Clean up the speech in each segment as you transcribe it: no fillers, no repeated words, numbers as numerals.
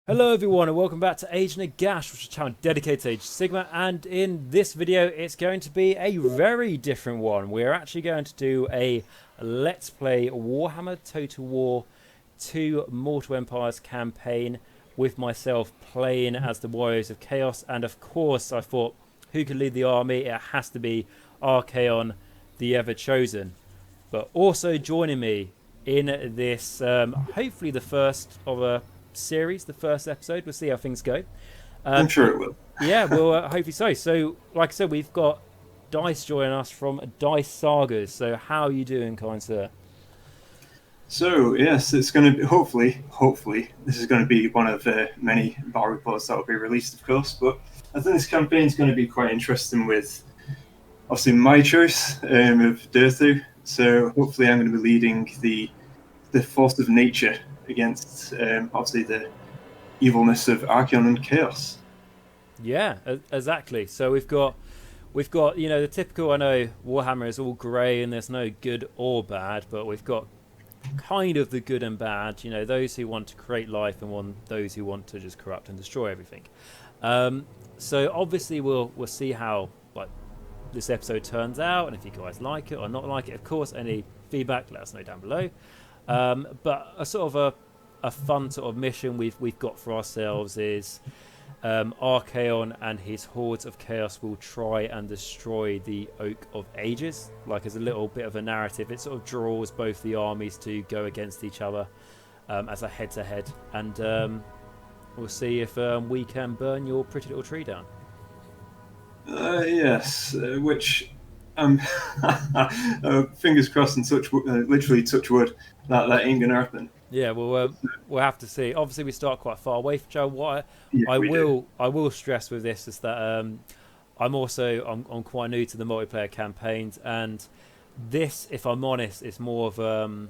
Hello everyone and welcome back to Age Nagash, which is a channel dedicated to Age of Sigmar, and in this video it's going to be a very different one. We're actually going to do a Let's Play Warhammer Total War 2 Mortal Empires campaign with myself playing as the Warriors of Chaos, and of course I thought, who could lead the army? It has to be Archaon the Everchosen. But also joining me in this, hopefully the first of a series, the first episode. We'll see how things go. I'm sure it will. Yeah, well, hopefully so. So, like I said, we've got Dice joining us from Dice Sagas. So, how are you doing, kind sir? So yes, it's going to be hopefully this is going to be one of many battle reports that will be released, of course. But I think this campaign is going to be quite interesting with obviously my choice of Durthu. So hopefully I'm going to be leading the force of nature against obviously the evilness of Archaon and Chaos. Yeah, exactly. So we've got the typical. I know Warhammer is all grey and there's no good or bad, but we've got kind of the good and bad. Those who want to create life and those who want to just corrupt and destroy everything. So obviously we'll see how this episode turns out, and if you guys like it or not like it. Of course, any feedback, let us know down below. But a sort of a fun sort of mission we've got for ourselves is Archaon and his hordes of chaos will try and destroy the Oak of Ages. Like, as a little bit of a narrative, it sort of draws both the armies to go against each other as a head-to-head, and we'll see if we can burn your pretty little tree down. Yes, which fingers crossed and literally touch wood that ain't gonna happen. Yeah, well, we'll have to see. Obviously, we start quite far away from Joe. What Yeah, we do. I will stress with this is that I'm quite new to the multiplayer campaigns, and this, if I'm honest, is more of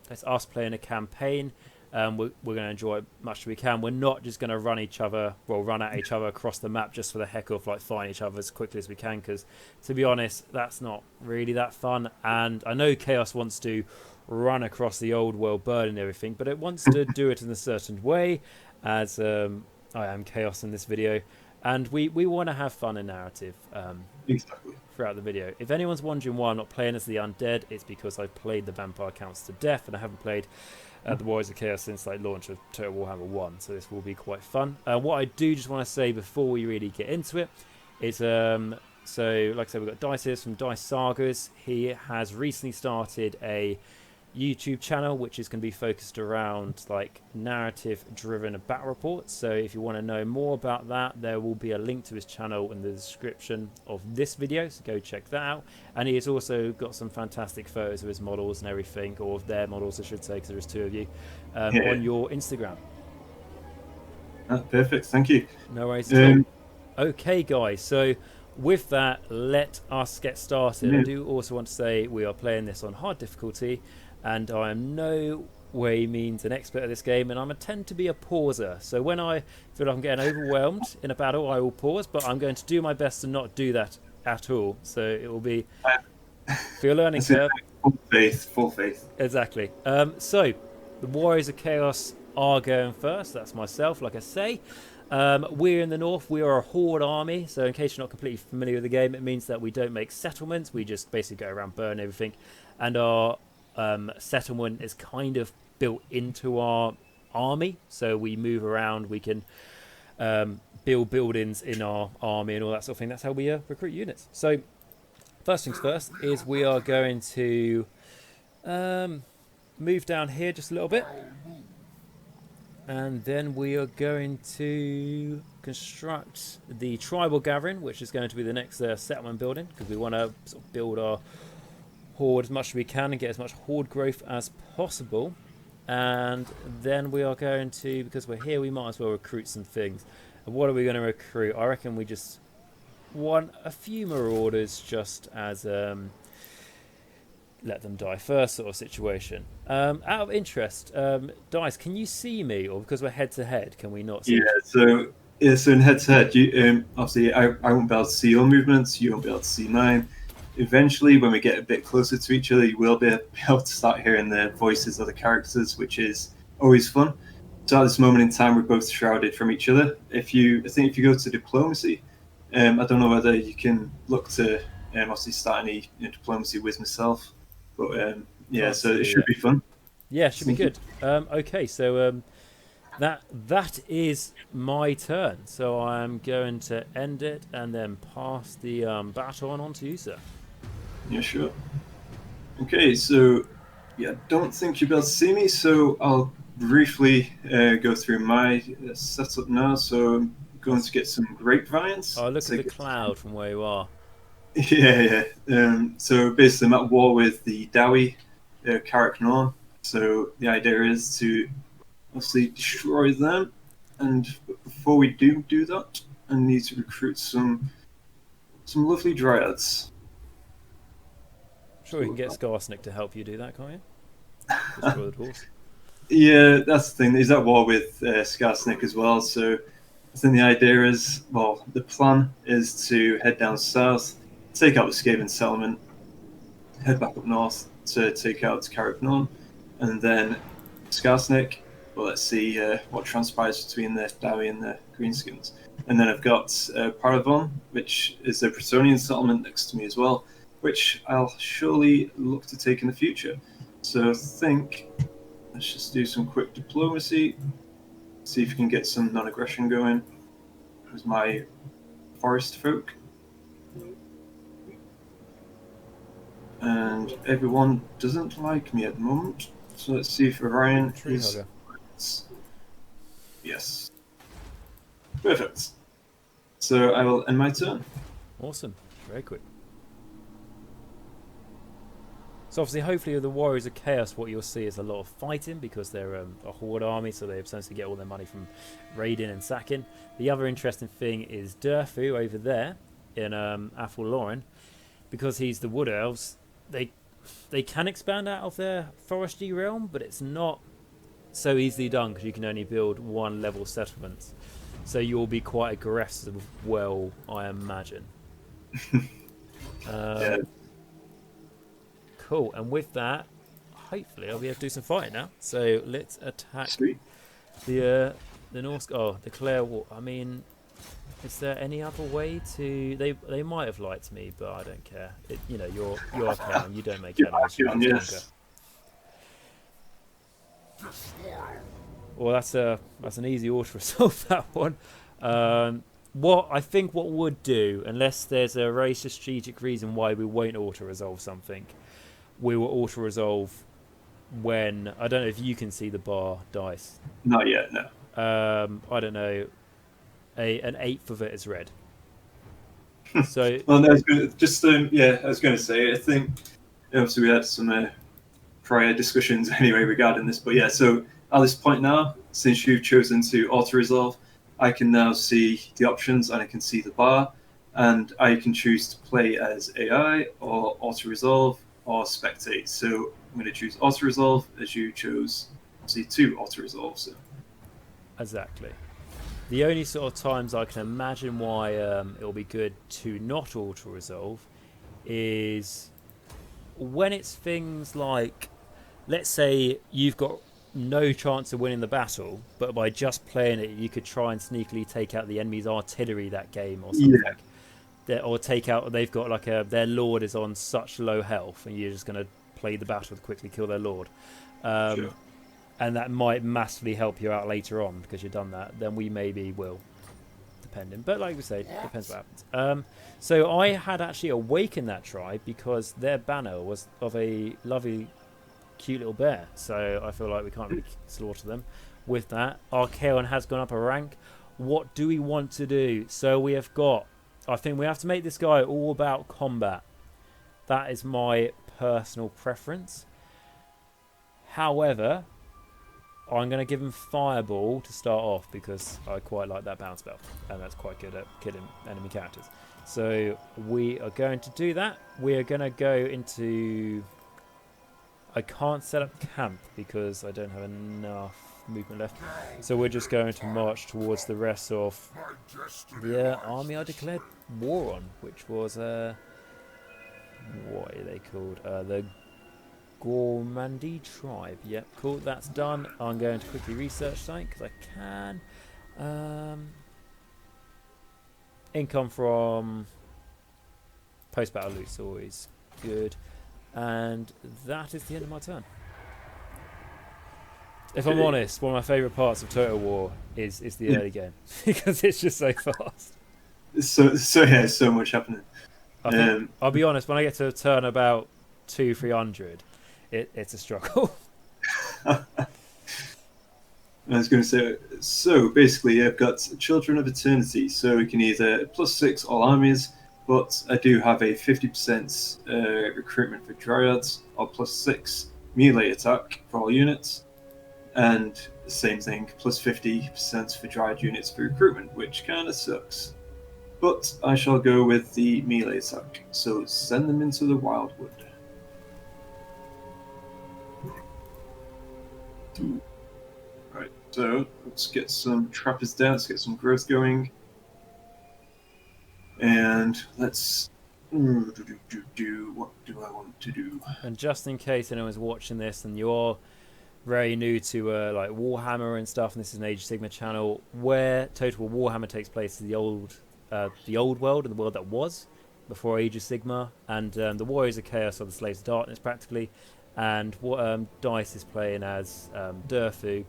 it's us playing a campaign. We're going to enjoy it much as we can. We're not just going to run at each other across the map just for the heck of fighting each other as quickly as we can. Because, to be honest, that's not really that fun. And I know Chaos wants to run across the old world, burning everything, but it wants to do it in a certain way. As I am Chaos in this video, and we want to have fun and narrative. Exactly. Throughout the video. If anyone's wondering why I'm not playing as the undead, it's because I've played the vampire counts to death, and I haven't played the Warriors of Chaos since launch of Total Warhammer 1, so this will be quite fun. What I do just want to say before we really get into it is, so like I said, we've got Dice here from Dice Sagas. He has recently started a YouTube channel which is going to be focused around narrative driven battle reports. So if you want to know more about that, there will be a link to his channel in the description of this video, so go check that out. And he has also got some fantastic photos of his models and everything, or of their models I should say, because there's two of you, on your Instagram. Perfect, thank you. No worries at all. Okay guys, so with that, let us get started. I do also want to say we are playing this on hard difficulty, and I am no way means an expert at this game, and I tend to be a pauser. So when I feel like I'm getting overwhelmed in a battle, I will pause, but I'm going to do my best to not do that at all. So it will be for your learning curve. Full faith. Exactly. So the Warriors of Chaos are going first. That's myself, like I say. We're in the north. We are a horde army. So in case you're not completely familiar with the game, it means that we don't make settlements. We just basically go around, burn everything, and our settlement is kind of built into our army, so we move around, we can build buildings in our army and all that sort of thing. That's how we recruit units. So first things first is we are going to move down here just a little bit, and then we are going to construct the tribal gathering, which is going to be the next settlement building, because we want to sort of build our horde as much as we can and get as much horde growth as possible. And then we are going to, because we're here, we might as well recruit some things. And what are we going to recruit? I reckon we just want a few marauders, just as let them die first sort of situation. Out of interest, Dice, can you see me, or because we're head to head, can we not see? So in head to head, you obviously I won't be able to see your movements, you won't be able to see mine. Eventually, when we get a bit closer to each other, you will be able to start hearing the voices of the characters, which is always fun. So at this moment in time, we're both shrouded from each other. I think if you go to diplomacy, I don't know whether you can look to obviously start any diplomacy with myself, but yeah, Can't so it see should it. be fun. Yeah, should be Thank you. good. Okay, so that is my turn. So I'm going to end it and then pass the baton on to you, sir. Yeah, sure. Okay, so yeah, don't think you'll be able to see me, so I'll briefly go through my setup now. So I'm going to get some grapevines. Oh, look at the Take it. cloud from where you are. Yeah, yeah. So basically, I'm at war with the Dowie, Carrick-Norn. So the idea is to obviously destroy them, and before we do that, I need to recruit some lovely dryads. Sure, you can get Skarsnik to help you do that, can't you? Destroy the dwarves. Yeah, that's the thing. He's at war with Skarsnik as well. So I think the idea is, well, the plan is to head down south, take out the Skaven settlement, head back up north to take out Carrick-Norn, and then Skarsnik. Well, let's see what transpires between the Dowie and the Greenskins. And then I've got Paravon, which is a Bretonian settlement next to me as well, which I'll surely look to take in the future. So I think let's just do some quick diplomacy, see if we can get some non-aggression going with my forest folk. And everyone doesn't like me at the moment. So let's see if Orion Tree is... hugger. Yes. Perfect. So I will end my turn. Awesome. Very quick. So obviously, hopefully, with the Warriors of Chaos, what you'll see is a lot of fighting because they're a horde army, so they essentially get all their money from raiding and sacking. The other interesting thing is Durthu over there in Argwylon, because he's the Wood Elves. They can expand out of their forestry realm, but it's not so easily done because you can only build one level settlements. So you'll be quite aggressive, well, I imagine. Yeah. Cool, and with that, hopefully I'll be able to do some fighting now. So let's attack Sweet. the Norse. Oh, declare war. I mean, is there any other way to? They might have liked me, but I don't care. You're Archaon. You don't make You're enemies. You Archaon, just yes. conquer. Well, that's an easy auto resolve, that one. What would do, unless there's a very strategic reason why we won't auto resolve something, we will auto resolve when, I don't know if you can see the bar dice. Not yet, no. I don't know. An eighth of it is red. So Well, no, I was going to say, I think obviously we had some prior discussions anyway regarding this, but yeah, so at this point now, since you've chosen to auto-resolve, I can now see the options and I can see the bar, and I can choose to play as AI or auto-resolve or spectate. So I'm going to choose auto-resolve as you chose, obviously, to auto-resolve. So. exactly. The only sort of times I can imagine why it'll be good to not auto-resolve is when it's things like, let's say you've got no chance of winning the battle, but by just playing it, you could try and sneakily take out the enemy's artillery that game or something. Yeah. Or take out, they've got like their lord is on such low health, and you're just going to play the battle to quickly kill their lord. Sure. And that might massively help you out later on because you've done that. Then we maybe will, depending. But like we say, depends what happens. So I had actually awakened that tribe because their banner was of a lovely, cute little bear. So I feel like we can't really slaughter them. With that, Archaon has gone up a rank. What do we want to do? So we have got, I think we have to make this guy all about combat. That is my personal preference. However, I'm going to give him Fireball to start off because I quite like that bounce spell, and that's quite good at killing enemy characters. So we are going to do that. We are going to go into... I can't set up camp because I don't have enough movement left. So we're just going to march towards the rest of the army I declared war on, which was... what are they called? The Gormandy tribe. Yep, cool. That's done. I'm going to quickly research something because I can. Income from post-battle loot is always good, and that is the end of my turn. If I'm honest, one of my favourite parts of Total War is the early game because it's just so fast. So much happening. I think, I'll be honest, when I get to a turn about 200-300, it's a struggle. I was going to say, so basically I've got Children of Eternity, so we can either +6 all armies, but I do have a 50% recruitment for Dryads, or +6 melee attack for all units, and the same thing, +50% for Dryad units for recruitment, which kind of sucks. But I shall go with the melee attack, so send them into the Wildwood. Right, so let's get some trappers down, let's get some growth going. And let's... what do I want to do? And just in case anyone's watching this and you're very new to like Warhammer and stuff, and this is an Age of Sigmar channel, where Total War Warhammer takes place is the old world, and the world that was before Age of Sigmar, and the Warriors of Chaos are the Slaves of Darkness practically, and what Dice is playing as Durthu,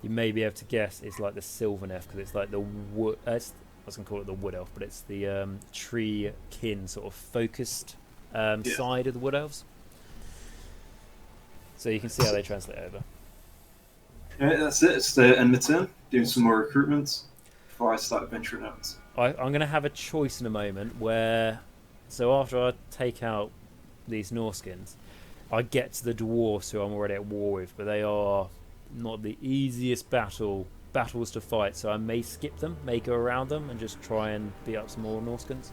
you may be able to guess it's like the Sylvaneth, because it's like the wood. I was going to call it the Wood Elf, but it's the tree kin sort of focused side of the Wood Elves. So you can see how they translate over. Alright, that's it. It's the end of the turn. Doing some more recruitments before I start venturing out. I'm going to have a choice in a moment where... So after I take out these Norskins, I get to the Dwarves who I'm already at war with, but they are not the easiest battles to fight, so I may skip them, may go around them, and just try and beat up some more Norskins.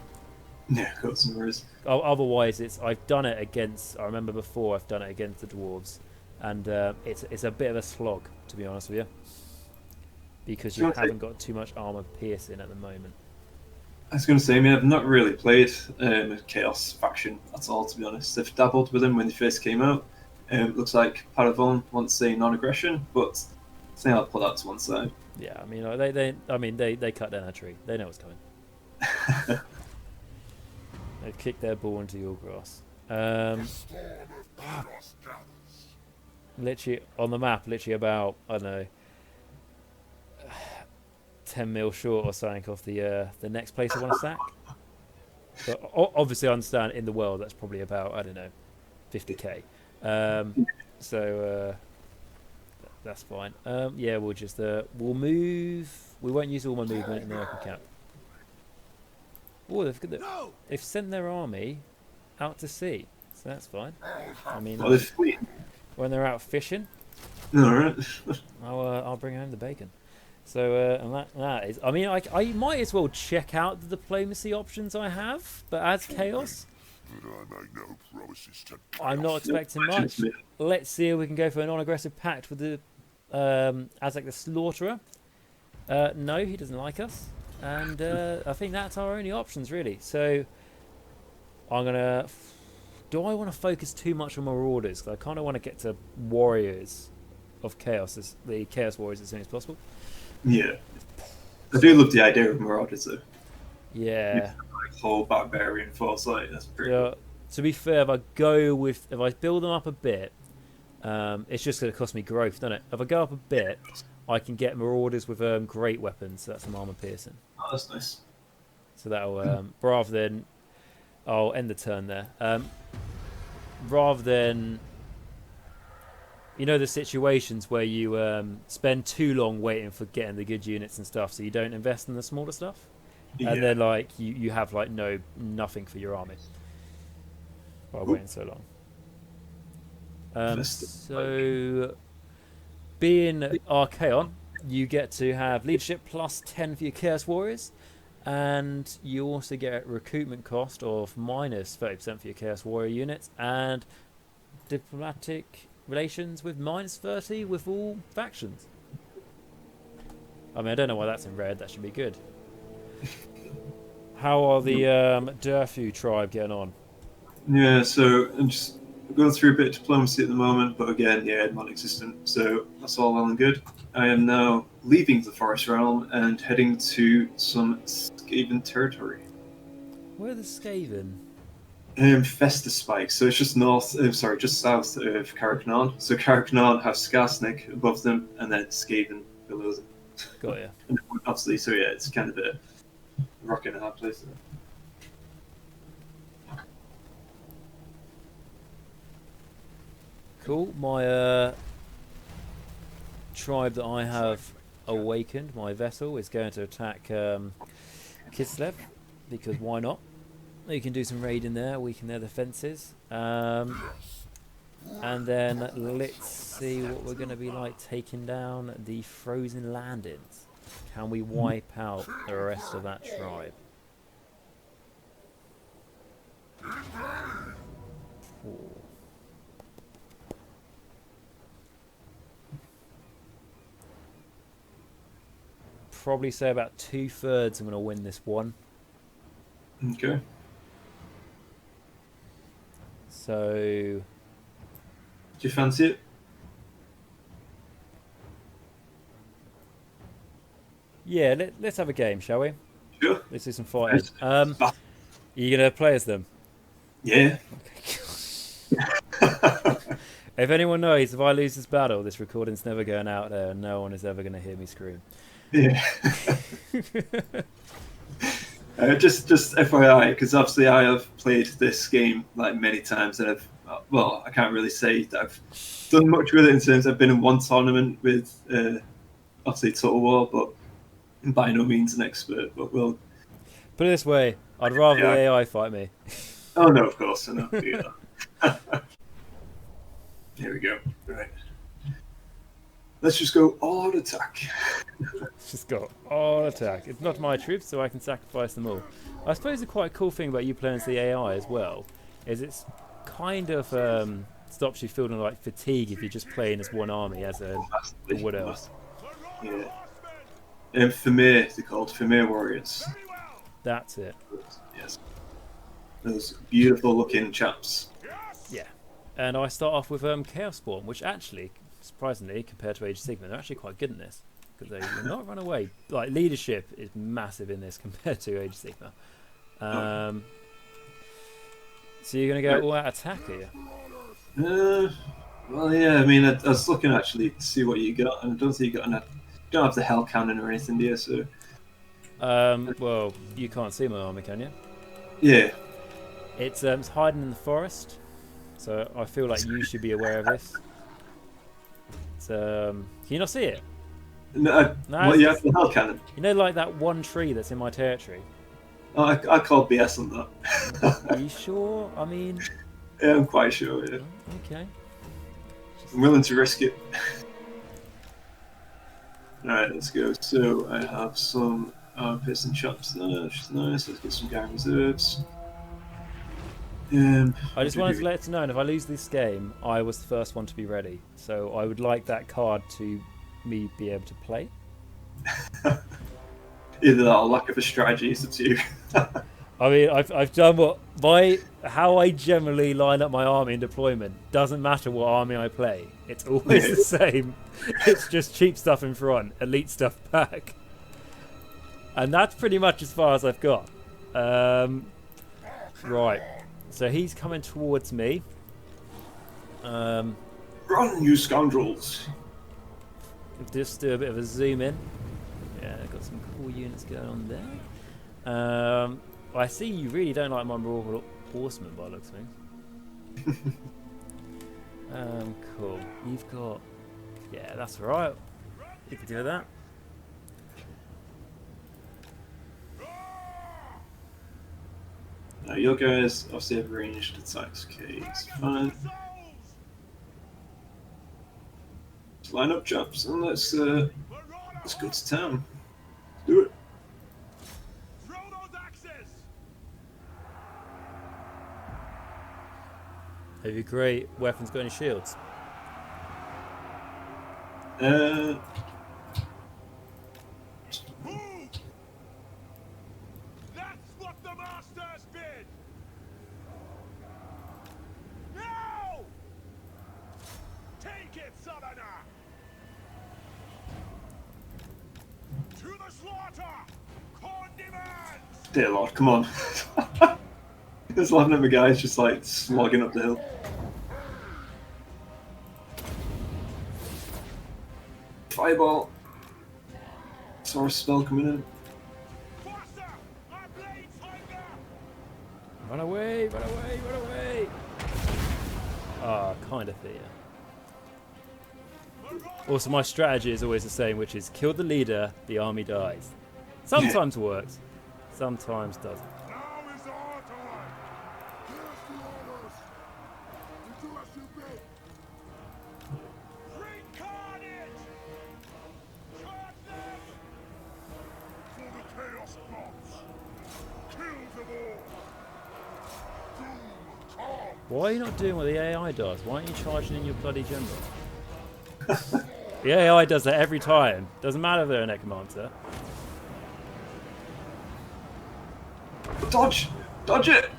Yeah, got some worries. Otherwise, I've done it against... I remember before I've done it against the Dwarves, and it's a bit of a slog, to be honest with you, because you haven't got too much armor piercing at the moment. I was going to say, I mean, I've not really played a Chaos faction at all, to be honest. I've dabbled with them when they first came out. It looks like Paravon wants a non-aggression, but I think I'll put that to one side. Yeah, I mean, they cut down a tree. They know what's coming. They've kicked their ball into your grass. Literally on the map, literally about, I don't know, 10 mil short or something off the next place I want to sack. But obviously I understand in the world that's probably about, I don't know, 50k. So that's fine. Yeah, we'll just we'll move. We won't use all my movement in the open camp. Oh, they've sent their army out to sea, so that's fine. I mean, when they're out fishing, Alright. I'll bring home the bacon. So and that is. I mean, I might as well check out the diplomacy options I have, but as Chaos, I'm not expecting much. Let's see if we can go for a non-aggressive pact with the Azek the Slaughterer. No, he doesn't like us, and I think that's our only options really. So I'm gonna. Do I want to focus too much on Marauders? Because I kind of want to get to Warriors of Chaos, the Chaos Warriors, as soon as possible. Yeah, I do love the idea of Marauders though. Yeah, like whole barbarian force, like that's pretty cool. To be fair, if I build them up a bit, it's just going to cost me growth, doesn't it? If I go up a bit, I can get Marauders with great weapons. So that's some armor piercing. Oh, that's nice. So that'll rather than I'll end the turn there. Rather than, you know, the situations where you spend too long waiting for getting the good units and stuff, so you don't invest in the smaller stuff, and then like you have like nothing for your army by waiting so long. So being Archaon, you get to have leadership +10 for your Chaos Warriors, and you also get a recruitment cost of -30% for your Chaos Warrior units, and diplomatic relations with -30 with all factions. I mean, I don't know why that's in red. That should be good. How are the Durthu tribe getting on? Yeah, so I'm just I'm going through a bit of diplomacy at the moment, but again, yeah, non-existent. So that's all well and good. I am now leaving the Forest Realm and heading to some Skaven territory. Where are the Skaven? Festa Spike. So it's just just south of Carricknarn. So Carricknarn have Skarsnik above them, and then Skaven below them. Got ya. And obviously, so yeah, it's kind of a rock and a hard place. Cool. My tribe that I have awakened, my vessel, is going to attack Kislev, because why not? You can do some raiding there, weaken their defences. And then let's see what we're going to be like taking down the frozen landings. Can we wipe out the rest of that tribe? Ooh. Probably say about 2/3 I'm going to win this one. Okay. So, do you fancy it? yeah, let's have a game, shall we? Sure. Let's do some fighting. Are you going to play as them? Yeah. If anyone knows, if I lose this battle, this recording's never going out there and no one is ever going to hear me scream. Yeah. Just FYI, because obviously I have played this game like many times, and I can't really say that I've done much with it in terms I've been in one tournament with obviously Total War, but by no means an expert. But we'll put it this way: I'd rather the AI fight me. Oh no, of course, I know. Here we go. Right. Let's just go all out attack. Let's just go all attack. It's not my troops, so I can sacrifice them all. I suppose the quite cool thing about you playing as the AI as well is it's kind of stops you feeling like fatigue if you're just playing as one army as a Wood Elf. Yeah. Fimir, they're called Fimir warriors. That's it. Yes. Those beautiful looking chaps. Yeah. And I start off with Chaos Spawn, which actually, surprisingly, compared to Age of Sigmar, they're actually quite good in this. Because they will not run away. Like, leadership is massive in this compared to Age of Sigmar. So you're going to go all out attack, are you? Well, yeah, I mean, I was looking actually to see what you got, and I don't think you don't have the Hell Cannon or anything, do you? So. Well, you can't see my army, can you? Yeah. It's hiding in the forest, so I feel like you should be aware of this. It's, can you not see it? No, what, you have the Hell Cannon? You know, like that one tree that's in my territory? Oh, I called BS on that. Are you sure? I mean... Yeah, I'm quite sure, yeah. Okay. I'm willing to risk it. Alright, let's go. So, I have some pits and chops there, which is nice. Let's get some guy reserves. I just wanted to let you know, if I lose this game, I was the first one to be ready. So I would like that card to me be able to play. Either that or lack of a strategy, it's up to you. I mean, I've done how I generally line up my army in deployment. Doesn't matter what army I play. It's always the same. It's just cheap stuff in front, elite stuff back. And that's pretty much as far as I've got. Right. So he's coming towards me. Run, you scoundrels! Just do a bit of a zoom in. Yeah, I've got some cool units going on there. I see you really don't like my Royal Horsemen by the looks of things. Cool. You've got... Yeah, that's right. You can do that. Now, your guys obviously have ranged attacks. Okay, it's fine. Let's line up, chaps, and let's go to town. Let's do it. Have your great weapons got any shields? That's what the masters bid. Now! Dear Lord, come on. There's 11 of the guys just like slogging up the hill. Fireball. Saw a spell coming in. Run away, run away, run away! Ah, kind of fear. Also, my strategy is always the same, which is kill the leader, the army dies. Sometimes works, sometimes doesn't. Why are you not doing what the AI does? Why aren't you charging in your bloody general? The AI does that every time. Doesn't matter if they're a necromancer. Dodge! Dodge it!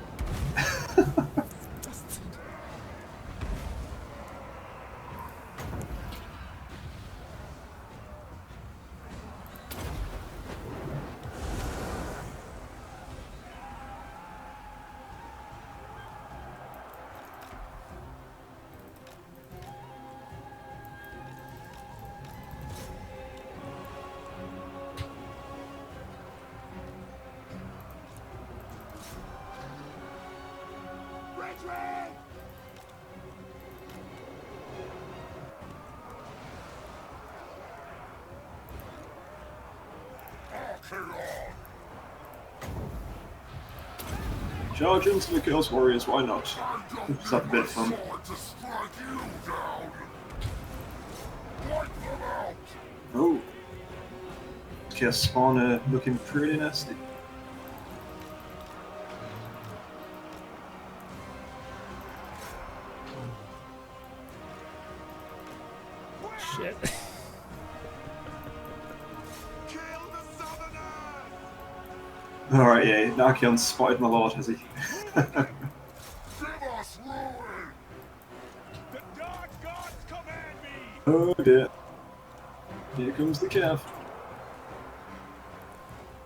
Charge into the Chaos Warriors, why not? Just have a bit of fun. Oh. Chaos Spawner looking pretty nasty. Shit. Alright, yeah, Archaon spotted my lord, has he? Oh dear. Here comes the calf.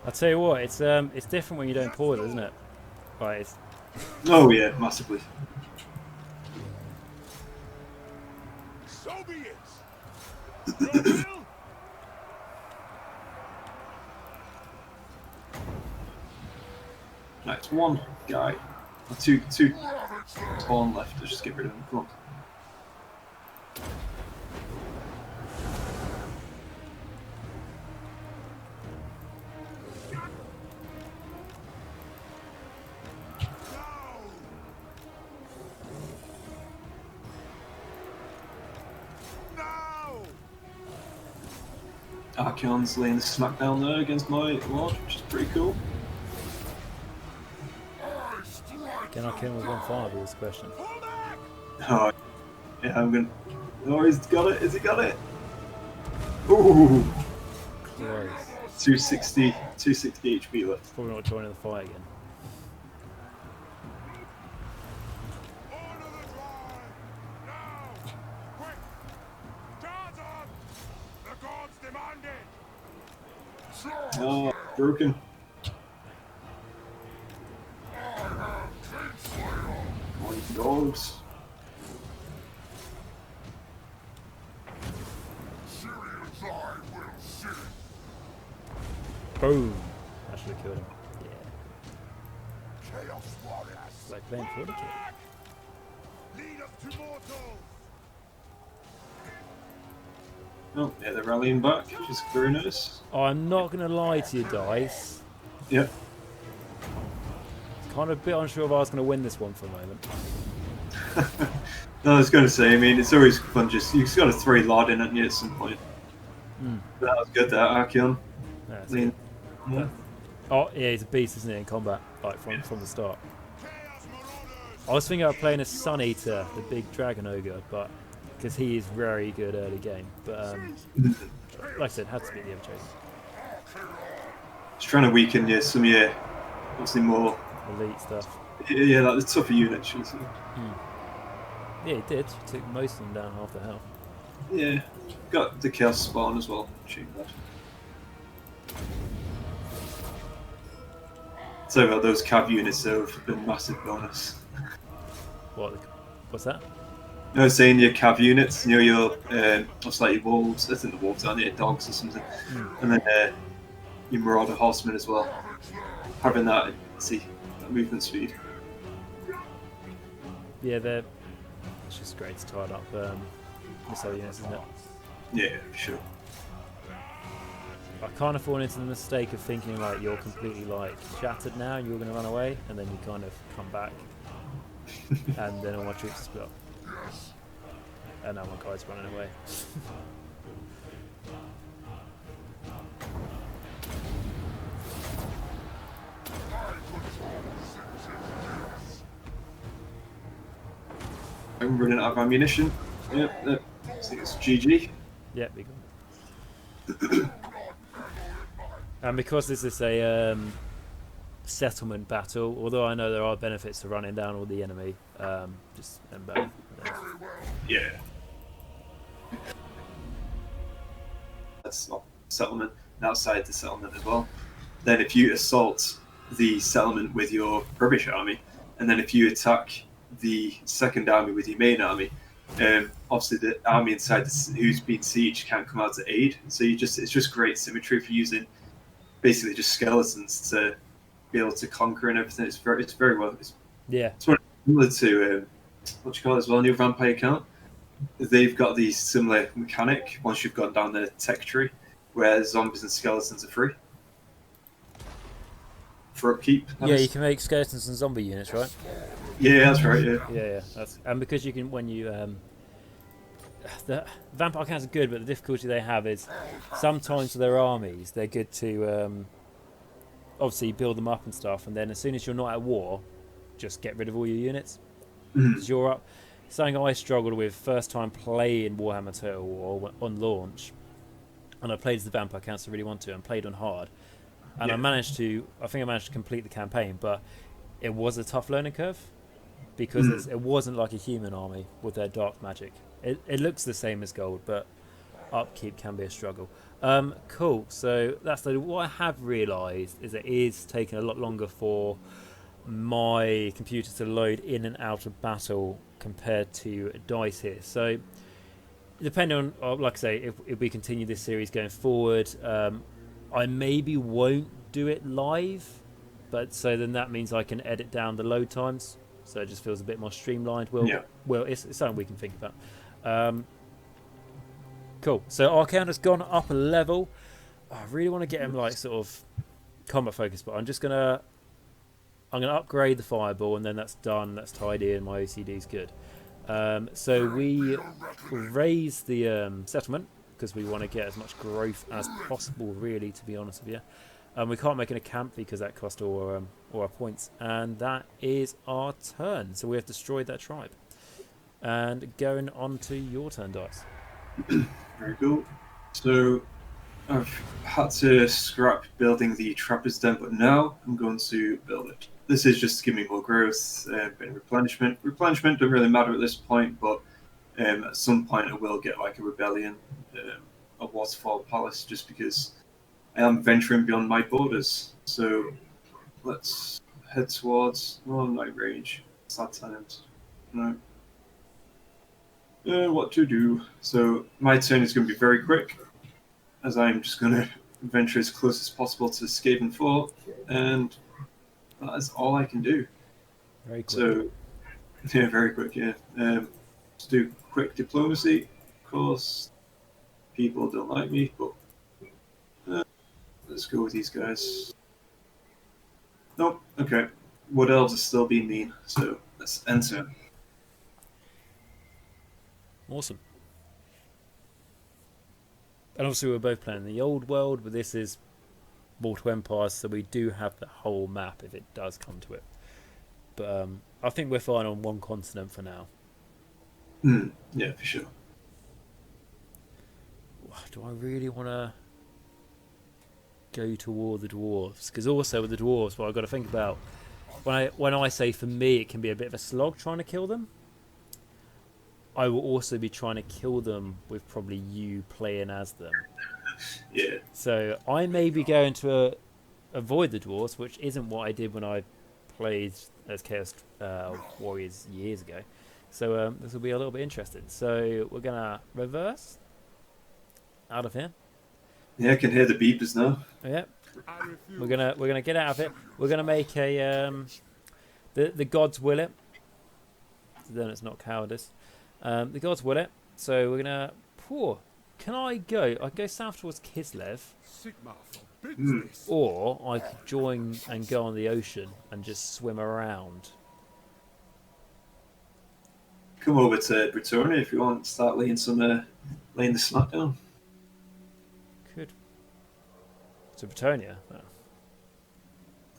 I'll tell you what, it's different when you don't pause, isn't it? Right, it's... Oh yeah, massively. So be it. Right, it's one guy. Or two spawn left, let's just get rid of him. Come on. Archaon's laying the smack down there against my lord, which is pretty cool. Can I kill him with one fireball is the question. Oh, yeah, I'm gonna... Oh, he's got it, has he got it? Ooh! Close. 260 HP left. Probably not joining the fight again. Oh, broken. Dogs. Boom! I should have killed him. Yeah. It's like playing for the kid. Lead us to mortal. Oh, yeah, they're rallying back, which is very nice. Oh, I'm not going to lie to you, Dice. Yep. Kind of a bit unsure if I was going to win this one for a moment. No, I was going to say, I mean, it's always fun just... You've got to throw Lord in at you at some point. But that was good, that Archaon. Yeah, Lean. Yeah. Oh, yeah, he's a beast, isn't he, in combat, like from the start. I was thinking about playing a Sun Eater, the big dragon ogre, but because he is very good early game. But like I said, had to be the Everchosen. Just trying to weaken you, some of your, obviously more... Elite stuff. Yeah, like the tougher units, should I say. Yeah, he did. He took most of them down half the health. Yeah. Got the Chaos Spawn as well. Shoot that. So about those cav units though have been a massive bonus. What's that? I was saying your cav units, you know, your what's like your wolves, I think the wolves aren't your dogs or something. And then your marauder horsemen as well. Having that that movement speed. Yeah, it's just great to tie up missile units, isn't it? Yeah, for sure. I kind of fall into the mistake of thinking like you're completely like shattered now and you're going to run away, and then you kind of come back, and then all my troops split up, and now my guy's running away. I'm running out of ammunition. Yep, I think it's GG. Yeah, big one. And because this is a settlement battle, although I know there are benefits to running down all the enemy, just remember. Yeah. That's not settlement, and outside the settlement as well. Then if you assault the settlement with your rubbish army, and then if you attack the second army with your main army, obviously the army inside who's been sieged can't come out to aid. So it's just great symmetry for using basically just skeletons to be able to conquer and everything. It's very well. It's similar to what you call it as well. New vampire count. They've got the similar mechanic once you've gone down the tech tree, where zombies and skeletons are free for upkeep. Yeah, you can make skeletons and zombie units, right? Yeah, that's right. Yeah. Yeah. And because you can, when you the vampire counts are good, but the difficulty they have is sometimes for their armies they're good to obviously build them up and stuff, and then as soon as you're not at war, just get rid of all your units. Because you're up. Something I struggled with first time playing Warhammer Total War on launch, and I played as the vampire counts I really want to, and played on hard, and I think I managed to complete the campaign, but it was a tough learning curve because it wasn't like a human army with their dark magic. It looks the same as gold, but upkeep can be a struggle. Cool. So that's what I have realised is it is taking a lot longer for my computer to load in and out of battle compared to dice here. So depending on, like I say, if we continue this series going forward, I maybe won't do it live, but so then that means I can edit down the load times, so it just feels a bit more streamlined. Well, it's something we can think about. Cool. So Archaon has gone up a level. I really want to get him like sort of combat focused, but I'm gonna upgrade the fireball, and then that's done. That's tidy, and my OCD is good. So we raise the settlement because we want to get as much growth as possible. Really, to be honest with you, we can't make it a camp because that cost all our points, and that is our turn. So we have destroyed that tribe. And going on to your turn, Dice. Very cool. So I've had to scrap building the Trapper's Den, but now I'm going to build it. This is just to give me more growth, a bit of replenishment. Replenishment doesn't really matter at this point, but at some point I will get like a rebellion, a waterfall palace, just because I am venturing beyond my borders. So let's head towards night range. Sad times. No. What to do? So my turn is going to be very quick, as I'm just going to venture as close as possible to Skaven Fort, and that is all I can do. Very quick. So, yeah, very quick, yeah. Let's do quick diplomacy. Of course, people don't like me, but let's go with these guys. Nope, okay. Wood Elves are still being mean, so let's enter. Awesome. And obviously we're both playing the old world, but this is Mortal Empires, so we do have the whole map if it does come to it. But I think we're fine on one continent for now. Yeah, for sure. Do I really want to go toward the dwarves? Because also with the dwarves, what I've got to think about, when I say for me it can be a bit of a slog trying to kill them, I will also be trying to kill them with probably you playing as them. Yeah. So I may be going to avoid the dwarves, which isn't what I did when I played as Chaos Warriors years ago. So this will be a little bit interesting. So we're gonna reverse out of here. Yeah, I can hear the beepers now. Yeah, I refuse. we're gonna get out of it. We're gonna make a the gods will it. So then it's not cowardice. The gods will it. So we're gonna. Can I go? I go south towards Kislev, Sigmar forbids this. or I could join and go on the ocean and just swim around. Come over to Britonia if you want. Start laying laying the smackdown. Could. To Britonia.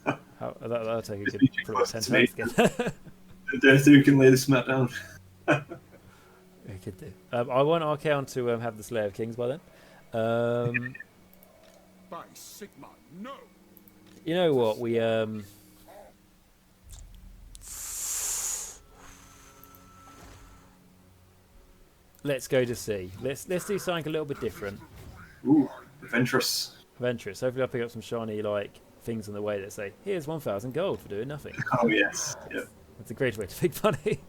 That'll take a Just good be too probably close 10 to me. turns to get. Durthu can lay the smackdown. We could do. I want Archaon to have the Slayer of Kings by then. By Sigmar, no. You know what? We let's go to sea. Let's do something a little bit different. Ooh, adventurous. Adventurous. Hopefully, I'll pick up some shiny like things on the way that say, "Here's 1,000 gold for doing nothing." Oh yes, yeah. It's a great way to make money.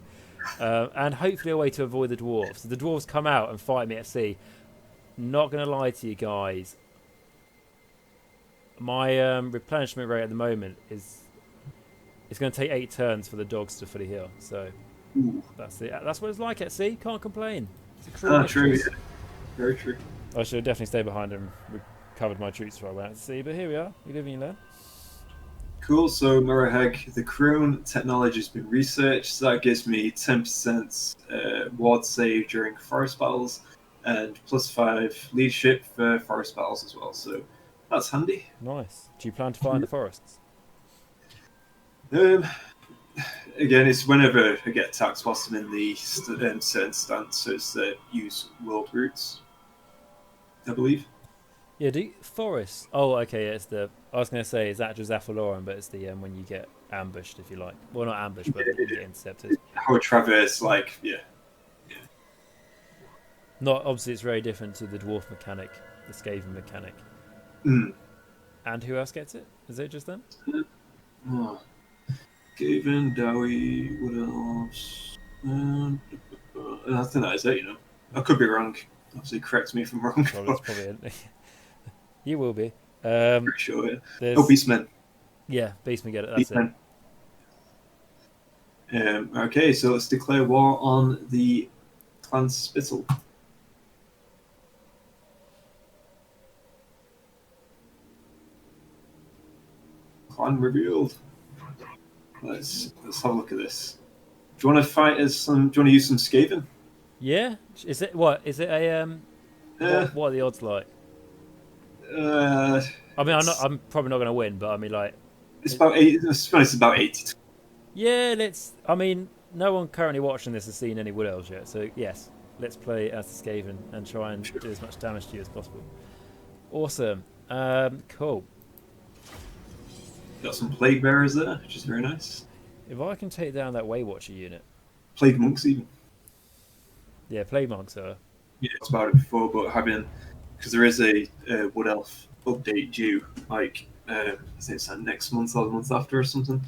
And hopefully a way to avoid the dwarves. So the dwarves come out and fight me at sea. Not going to lie to you guys. My replenishment rate at the moment is... It's going to take 8 turns for the dogs to fully heal. So Ooh. that's it. That's what it's like at sea. Can't complain. It's a cruel True. mistress. Yeah. Very true. I should have definitely stayed behind and recovered my troops before I went out to sea. But here we are. You live and you learn. Cool. So Muraheg, the Crone technology has been researched. So that gives me 10% ward save during forest battles, and +5 leadership for forest battles as well. So that's handy. Nice. Do you plan to find the forests? Again, it's whenever I get attacked whilst I'm in the certain stance, so it's use world routes, I believe. Yeah, forests. Oh, okay. Yeah, it's the. I was going to say it's actually Zaphaloran, but it's the when you get ambushed, if you like. Well, not ambushed, but you get intercepted. How traverse, yeah. Not obviously, it's very different to the dwarf mechanic, the Skaven mechanic. Mm. And who else gets it? Is it just them? Oh. Skaven, Dowie, what else? I think that is it, I could be wrong. Obviously, correct me if I'm wrong. Well, that's probably it. You will be. Pretty sure, yeah. There's- Oh, Beastmen. Yeah, Beastmen get it. That's Beastmen. Okay, so let's declare war on the Clan Spittle. Clan revealed. Let's have a look at this. Do you want to fight as some? Do you want to use some Skaven? it. Yeah. Is it what? Is it a what are the odds like? I mean, I'm probably not going to win, but I mean, like, it's about 80. It's about 80. yeah. I mean, no one currently watching this has seen any Wood Elves yet, so yes, let's play as the Skaven and try and do as much damage to you as possible. Awesome. Cool. Got some Plague Bearers there, which is very nice. If I can take down that Waywatcher unit, Plague Monks even. yeah, Plague Monks are. Yeah, it's about it before, but because there is a Wood Elf update due, I think it's like next month or the month after or something,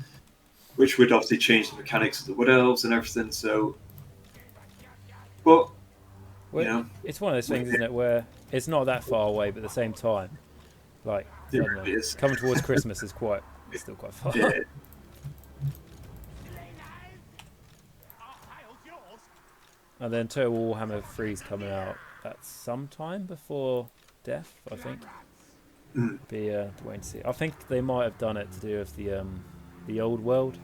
which would obviously change the mechanics of the Wood Elves and everything. So, but Well, it's one of those things, isn't it, where it's not that far away, but at the same time, like, I don't know, it is. coming towards Christmas is still quite far. Yeah, And then Total Warhammer 3 is coming out at some time before Death, I think. Be waiting to see. I think they might have done it to do with the old world.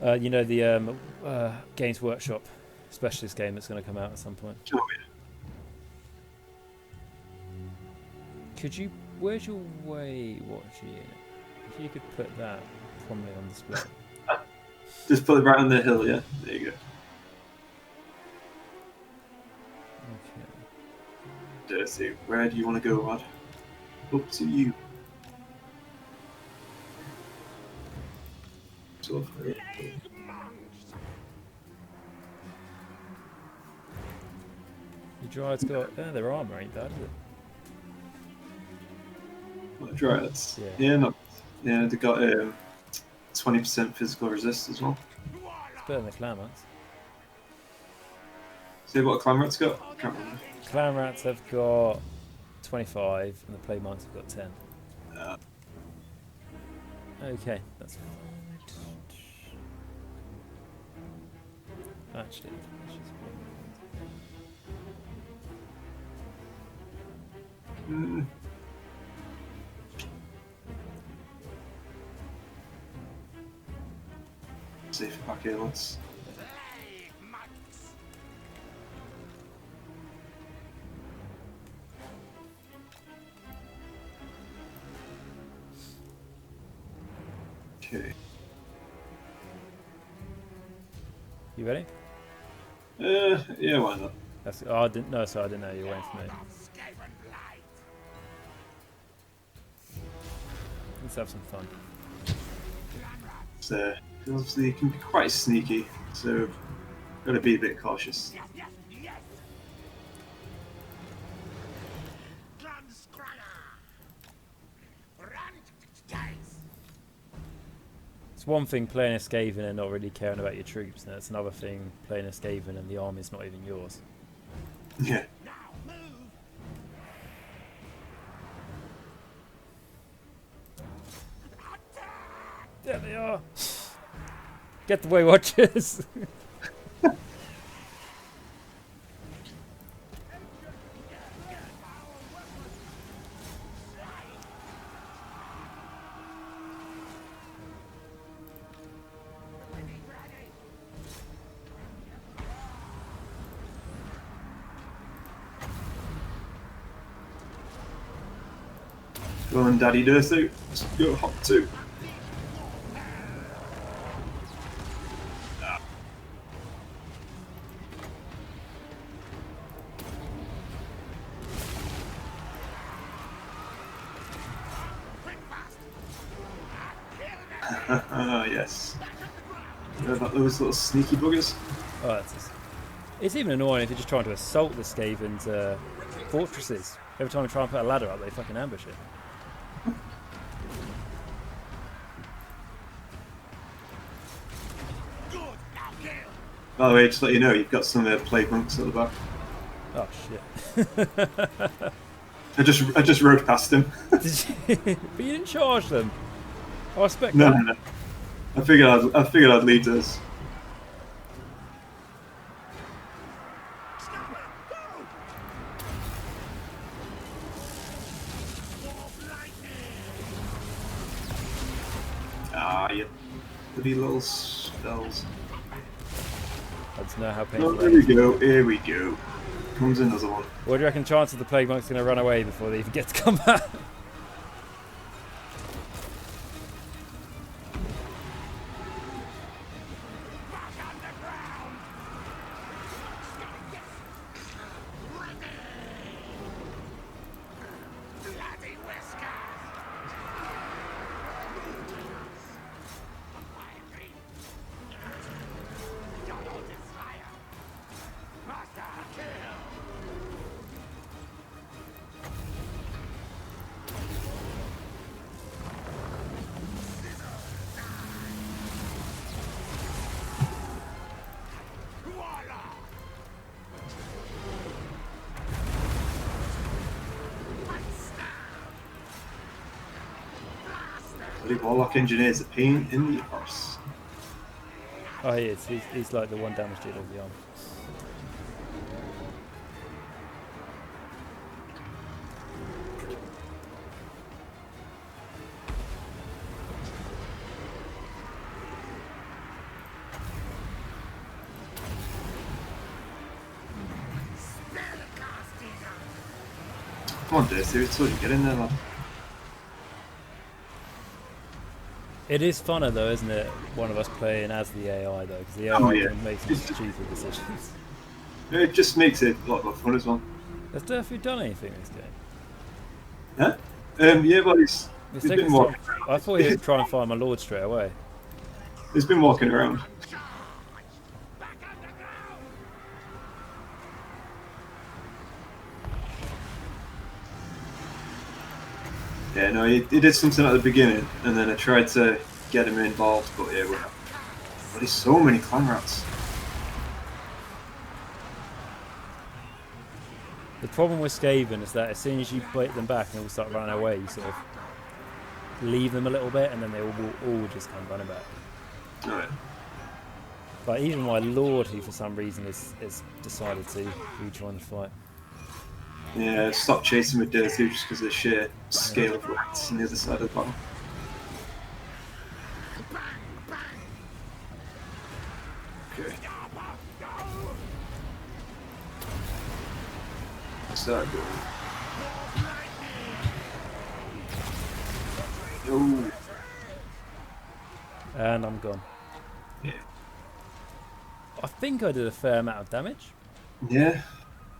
The Games Workshop specialist game that's going to come out at some point. oh, Where's your Waywatcher unit? If you could put that prominently on display. yeah. Just put it right on the hill. Yeah, there you go. Okay. Durthu, where do you want to go, lad? Up to you. Your Dryad's got... their armour ain't bad, is it? What Dryads? Yeah. Yeah, not. Yeah, they got 20% physical resist as well. It's better than the clan rats. See what Clan Rat's got? I can't remember. Clan rats have got 25, and the plague monks have got 10. Okay, that's actually. Safe Archaons. Okay. You ready? Yeah, why not? That's, oh, I didn't. No, sorry, I didn't know you were waiting for me. Let's have some fun. So, obviously, it can be quite sneaky, so got to be a bit cautious. It's one thing playing a Skaven and not really caring about your troops, and it's another thing playing a Skaven and the army's not even yours. Yeah. There they are. Get the way, Watchers. Go on, Daddy Durthu. Let's go hot too. Yes. You know about those little sneaky buggers? Oh, that's just, it's even annoying if you're just trying to assault the Skaven's fortresses. Every time we try and put a ladder up, they fucking ambush it. By the way, just to let you know, you've got some plague monks at the back. Oh shit. I just rode past him. Did you? But you didn't charge them. I expect No, that. no, no. I figured I'd lead this. Ah, you bloody little spells. I just know how Oh, painful here that we is. go. Here we go. Comes another one. What do you reckon the chance of the plague monk's going to run away before they even get to combat? Bloody Warlock Engineer's a pain in the arse. Oh, he is. He's like the one damage dealer of the arm. Come on, Durthu, it's all you get in there, lad. It is funner though, isn't it? One of us playing as the AI though, because the AI Oh, yeah. can make some stupid decisions. It just makes it a lot more fun as well. Has Durthu done anything this game? Huh? Yeah, well, he's taken been walking some- around. I thought he would try and find my lord straight away. He's been walking around. Yeah, no, he did something at the beginning, and then I tried to get him involved, but yeah, we're not. But there's so many clan rats. The problem with Skaven is that as soon as you bite them back and they all start running away, you sort of leave them a little bit, and then they will all just come running back. Alright. Like even my lord, who for some reason has decided to rejoin the fight. Yeah, stop chasing with Durthu just because of the sheer scale of rats on the other side of the battle. Okay. What's that going? No. And I'm gone. Yeah. I think I did a fair amount of damage. Yeah.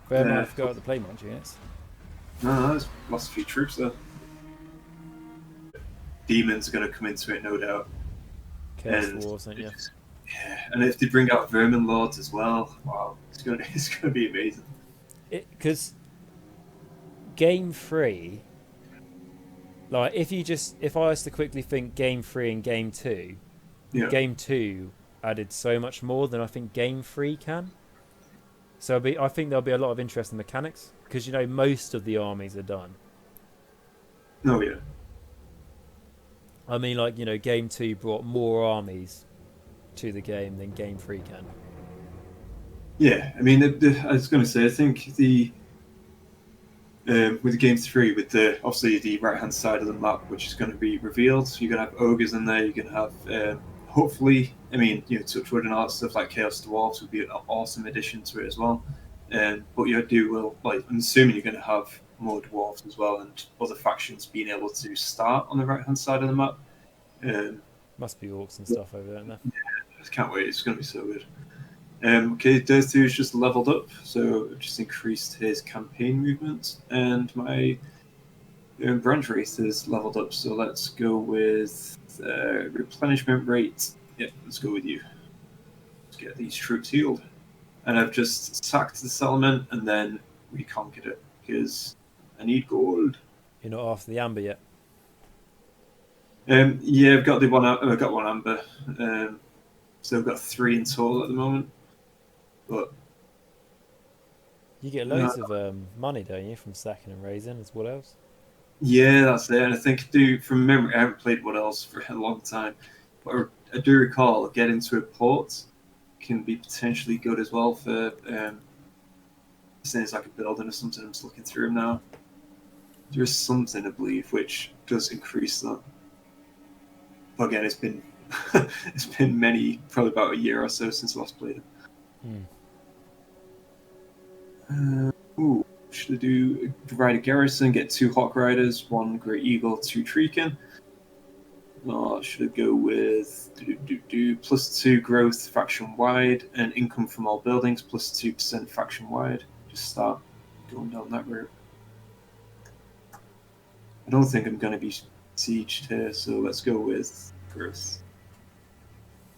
Fair amount to go at the Playmont units. No, there's lost a few troops there. Demons are going to come into it, no doubt. Chaos Dwarves, aren't you? Yeah, and if they bring out Vermin Lords as well, wow, it's going to be amazing. Because game 3, like if I was to quickly think game 3 and game 2, Yeah. game 2 added so much more than I think game 3 can. So I think there'll be a lot of interesting mechanics because most of the armies are done. Oh yeah. I mean, like game 2 brought more armies to the game than game 3 can. Yeah, I mean, I was going to say, I think with the game 3, with obviously the right hand side of the map, which is going to be revealed, you're going to have ogres in there. You're going to have hopefully, I mean, Touchwood and all that stuff like Chaos Dwarves would be an awesome addition to it as well. But I'm assuming you're going to have more dwarves as well, and other factions being able to start on the right hand side of the map. Must be orcs and stuff over there, isn't there? Yeah, I can't wait. It's going to be so good. Okay, Durthu is just leveled up, so I've just increased his campaign movement, and my branch race is leveled up. So let's go with replenishment rate. Yep, let's go with you. Let's get these troops healed. And I've just sacked the settlement and then reconquered it because I need gold. You're not after the amber yet. Yeah, I've got I've got one amber. So I've got 3 in total at the moment. But you get loads of money, don't you, from stacking and raising as what else? Yeah, that's it. And I think from memory, I haven't played What Else for a long time, but I do recall getting to a port can be potentially good as well for saying it's like a building or something. I'm just looking through them now. There is something, I believe, which does increase that. But again, it's been it's been probably about a year or so since I last played it. Should I do ride a garrison, get 2 Hog Riders, 1 Great Eagle, 2 Treekin? Or should I go with +2 growth faction wide and income from all buildings +2% faction wide? Just start going down that route. I don't think I'm going to be sieged here, so let's go with growth.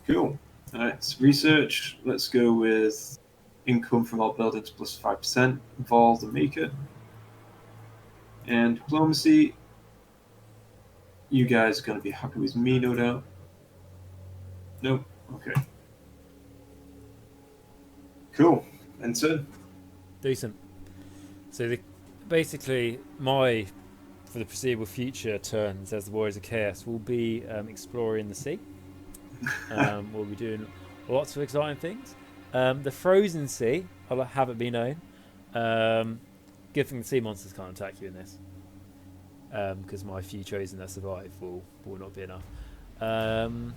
Cool. Alright, research. Let's go with income from all buildings +5%. Evolve the maker. And diplomacy. You guys are going to be happy with me, no doubt. Nope. Okay. Cool. Enter. Decent. So basically, for the foreseeable future turns as the Warriors of Chaos will be exploring the sea. We'll be doing lots of exciting things. The Frozen Sea, I'll have it be known. Good thing the sea monsters can't attack you in this. Because my few chosen that survive will not be enough. And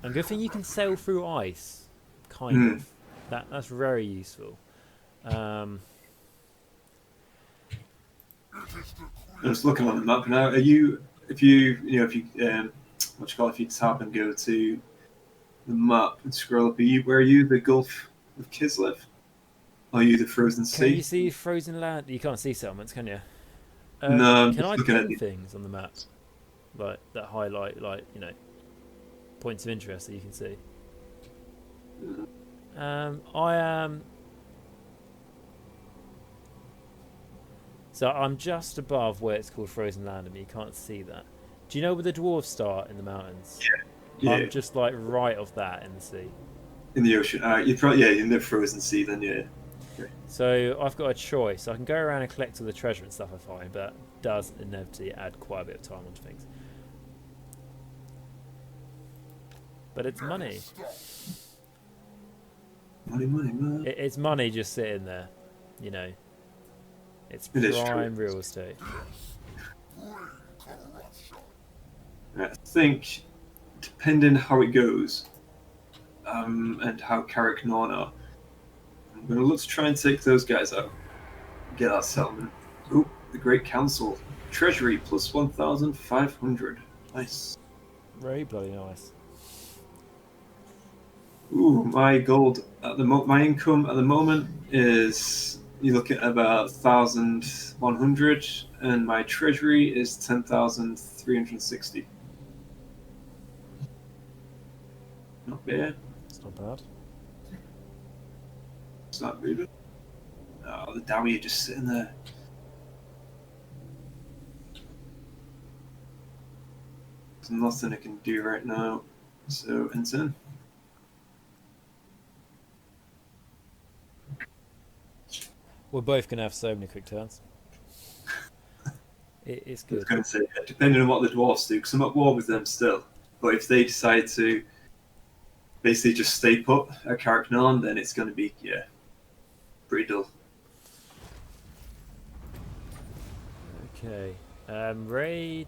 good thing you can sail through ice, kind of. That's very useful. I'm just looking on the map now. If you tab and go to the map and scroll up, where are you? The Gulf of Kislev? Or are you the Frozen Sea? Can you see frozen land? You can't see settlements, can you? No, can I pin things on the map, like that highlight, points of interest that you can see? I am. So I'm just above where it's called Frozen Land, and you can't see that. Do you know where the dwarves start in the mountains? Yeah. I'm just like right off that in the sea. In the ocean. You're probably in the frozen sea then, yeah. Okay. So I've got a choice. I can go around and collect all the treasure and stuff I find, but it does inevitably add quite a bit of time onto things. But it's money. Money. It's money just sitting there, you know. It's It is prime true. real estate. I think, depending how it goes, and how Carrick Norn are, I'm going to look to try and take those guys out. Get that settlement. Ooh, the Great Council. Treasury plus 1,500. Nice. Very bloody nice. Ooh, my gold at my income at the moment is, you look at about 1,100, and my treasury is 10,360. Not bad. It's not bad. It's not bad. Oh, the Dowie are just sitting there. There's nothing I can do right now. So, enter. We're both going to have so many quick turns. It's I good. was going to say, depending on what the dwarfs do, because I'm at war with them still. But if they decide to basically just stay put at Carricknarn, then it's going to be, pretty dull. Okay. Raid.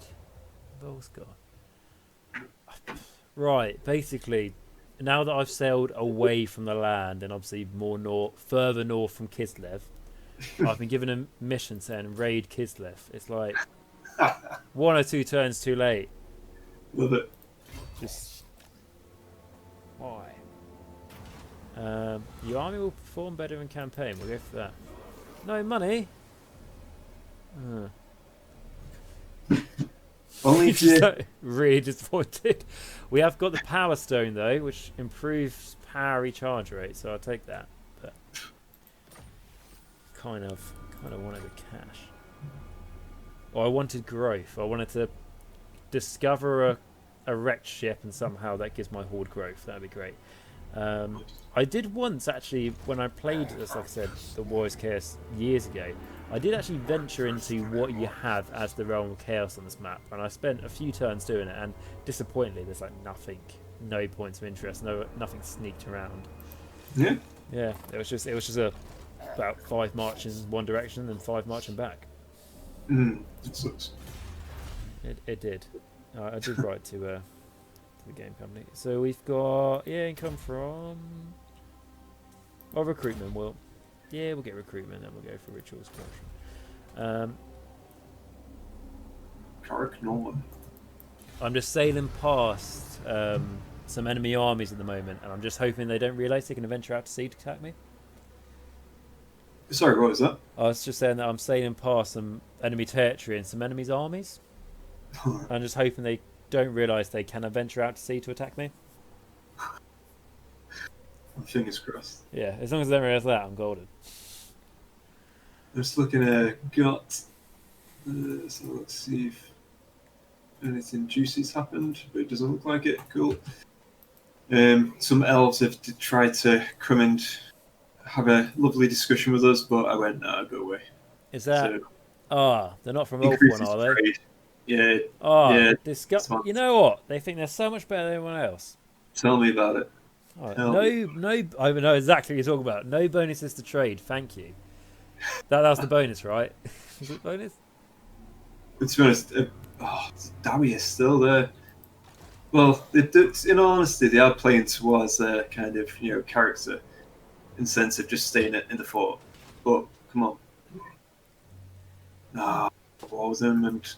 Volscar. Right. Basically, now that I've sailed away from the land and obviously further north from Kislev, I've been given a mission saying raid Kislev. It's like 1 or 2 turns too late. Love it. Just why? Your army will perform better in campaign. We'll go for that. No money. Only if you... Really disappointed. We have got the Power Stone though, which improves power recharge rate, so I'll take that. But kind of wanted the cash. Or I wanted growth. I wanted to discover a wrecked ship, and somehow that gives my horde growth. That'd be great. I did once actually, when I played, as like I said, the Warriors Chaos years ago, I did actually venture into what you have as the Realm of Chaos on this map, and I spent a few turns doing it, and disappointingly there's like nothing, no points of interest, nothing sneaked around. Yeah. It was just about 5 marches in one direction and 5 marching back. It sucks. It did. I did write to the game company. So we've got income from recruitment. We'll get recruitment, then we'll go for rituals corruption. Carricknarn. I'm just sailing past some enemy armies at the moment, and I'm just hoping they don't realise they can venture out to sea to attack me. Sorry, what was that? I was just saying that I'm sailing past some enemy territory and some enemies' armies. I'm just hoping they don't realise they can venture out to sea to attack me. Fingers crossed. Yeah, as long as they don't realise that, I'm golden. Just looking at got. So let's see if anything juicy's happened, but it doesn't look like it. Cool. Some elves have tried to come and have a lovely discussion with us, but I went, nah, go away. Is that? They're not from Elf Increases One, are they? trade. Yeah. Yeah. Smart. You know what? They think they're so much better than everyone else. Tell me about it. I know exactly what you're talking about. No bonuses to trade. Thank you. That was the bonus, right? Is it bonus? To be honest, Dowie is still there. Well, in all honesty, they are playing towards their kind of character incentive, just staying in the fort. But come on, war with them and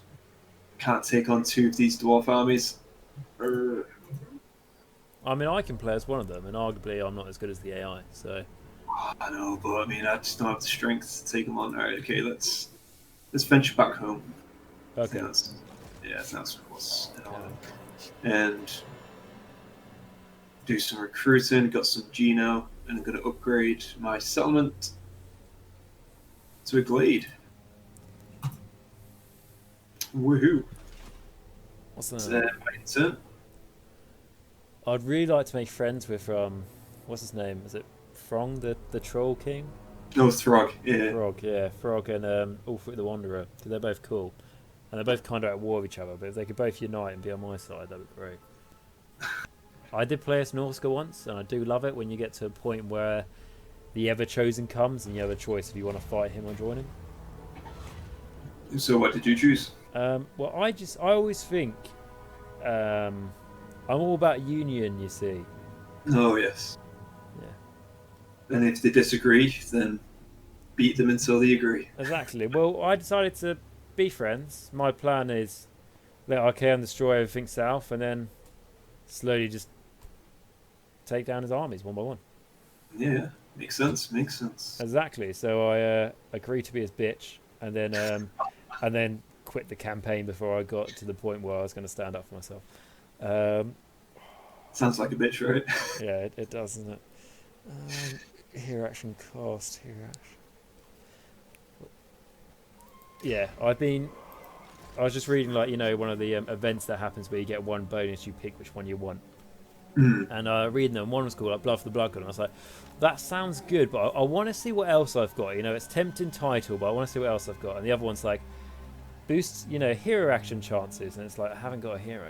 can't take on 2 of these dwarf armies. I mean, I can play as one of them, and arguably I'm not as good as the AI. So I know, but I mean, I just don't have the strength to take them on. All right, okay, let's venture back home. okay. That's what's and do some recruiting. Got some Geno, and I'm going to upgrade my settlement to a glade. Woohoo! What's It's the name? my turn. I'd really like to make friends with what's his name? Is it Frong, the Troll King? No, Throg. Yeah. Frog, yeah, Frog and Ulfric the Wanderer, because they're both cool, and they're both kind of at war with each other. But if they could both unite and be on my side, that'd be great. I did play as Norska once, and I do love it when you get to a point where the Everchosen comes and you have a choice if you want to fight him or join him. So what did you choose? Well, I always think I'm all about union, you see. Oh yes. Yeah. And if they disagree, then beat them until they agree. Exactly. Well, I decided to be friends. My plan is let Archaon destroy everything south, and then slowly just take down his armies one by one. Yeah, makes sense. Makes sense. Exactly. So I agreed to be his bitch, and then quit the campaign before I got to the point where I was going to stand up for myself. Sounds like a bitch, right? Yeah, it does, doesn't it? Hero action cost. Hero action. Yeah, I was just reading, like, one of the events that happens where you get one bonus, you pick which one you want. And reading them, one was called like Blood for the Blood God, and I was like, that sounds good, but I want to see what else I've got. It's tempting title, but I want to see what else I've got. And the other one's like, boost, hero action chances, and it's like, I haven't got a hero.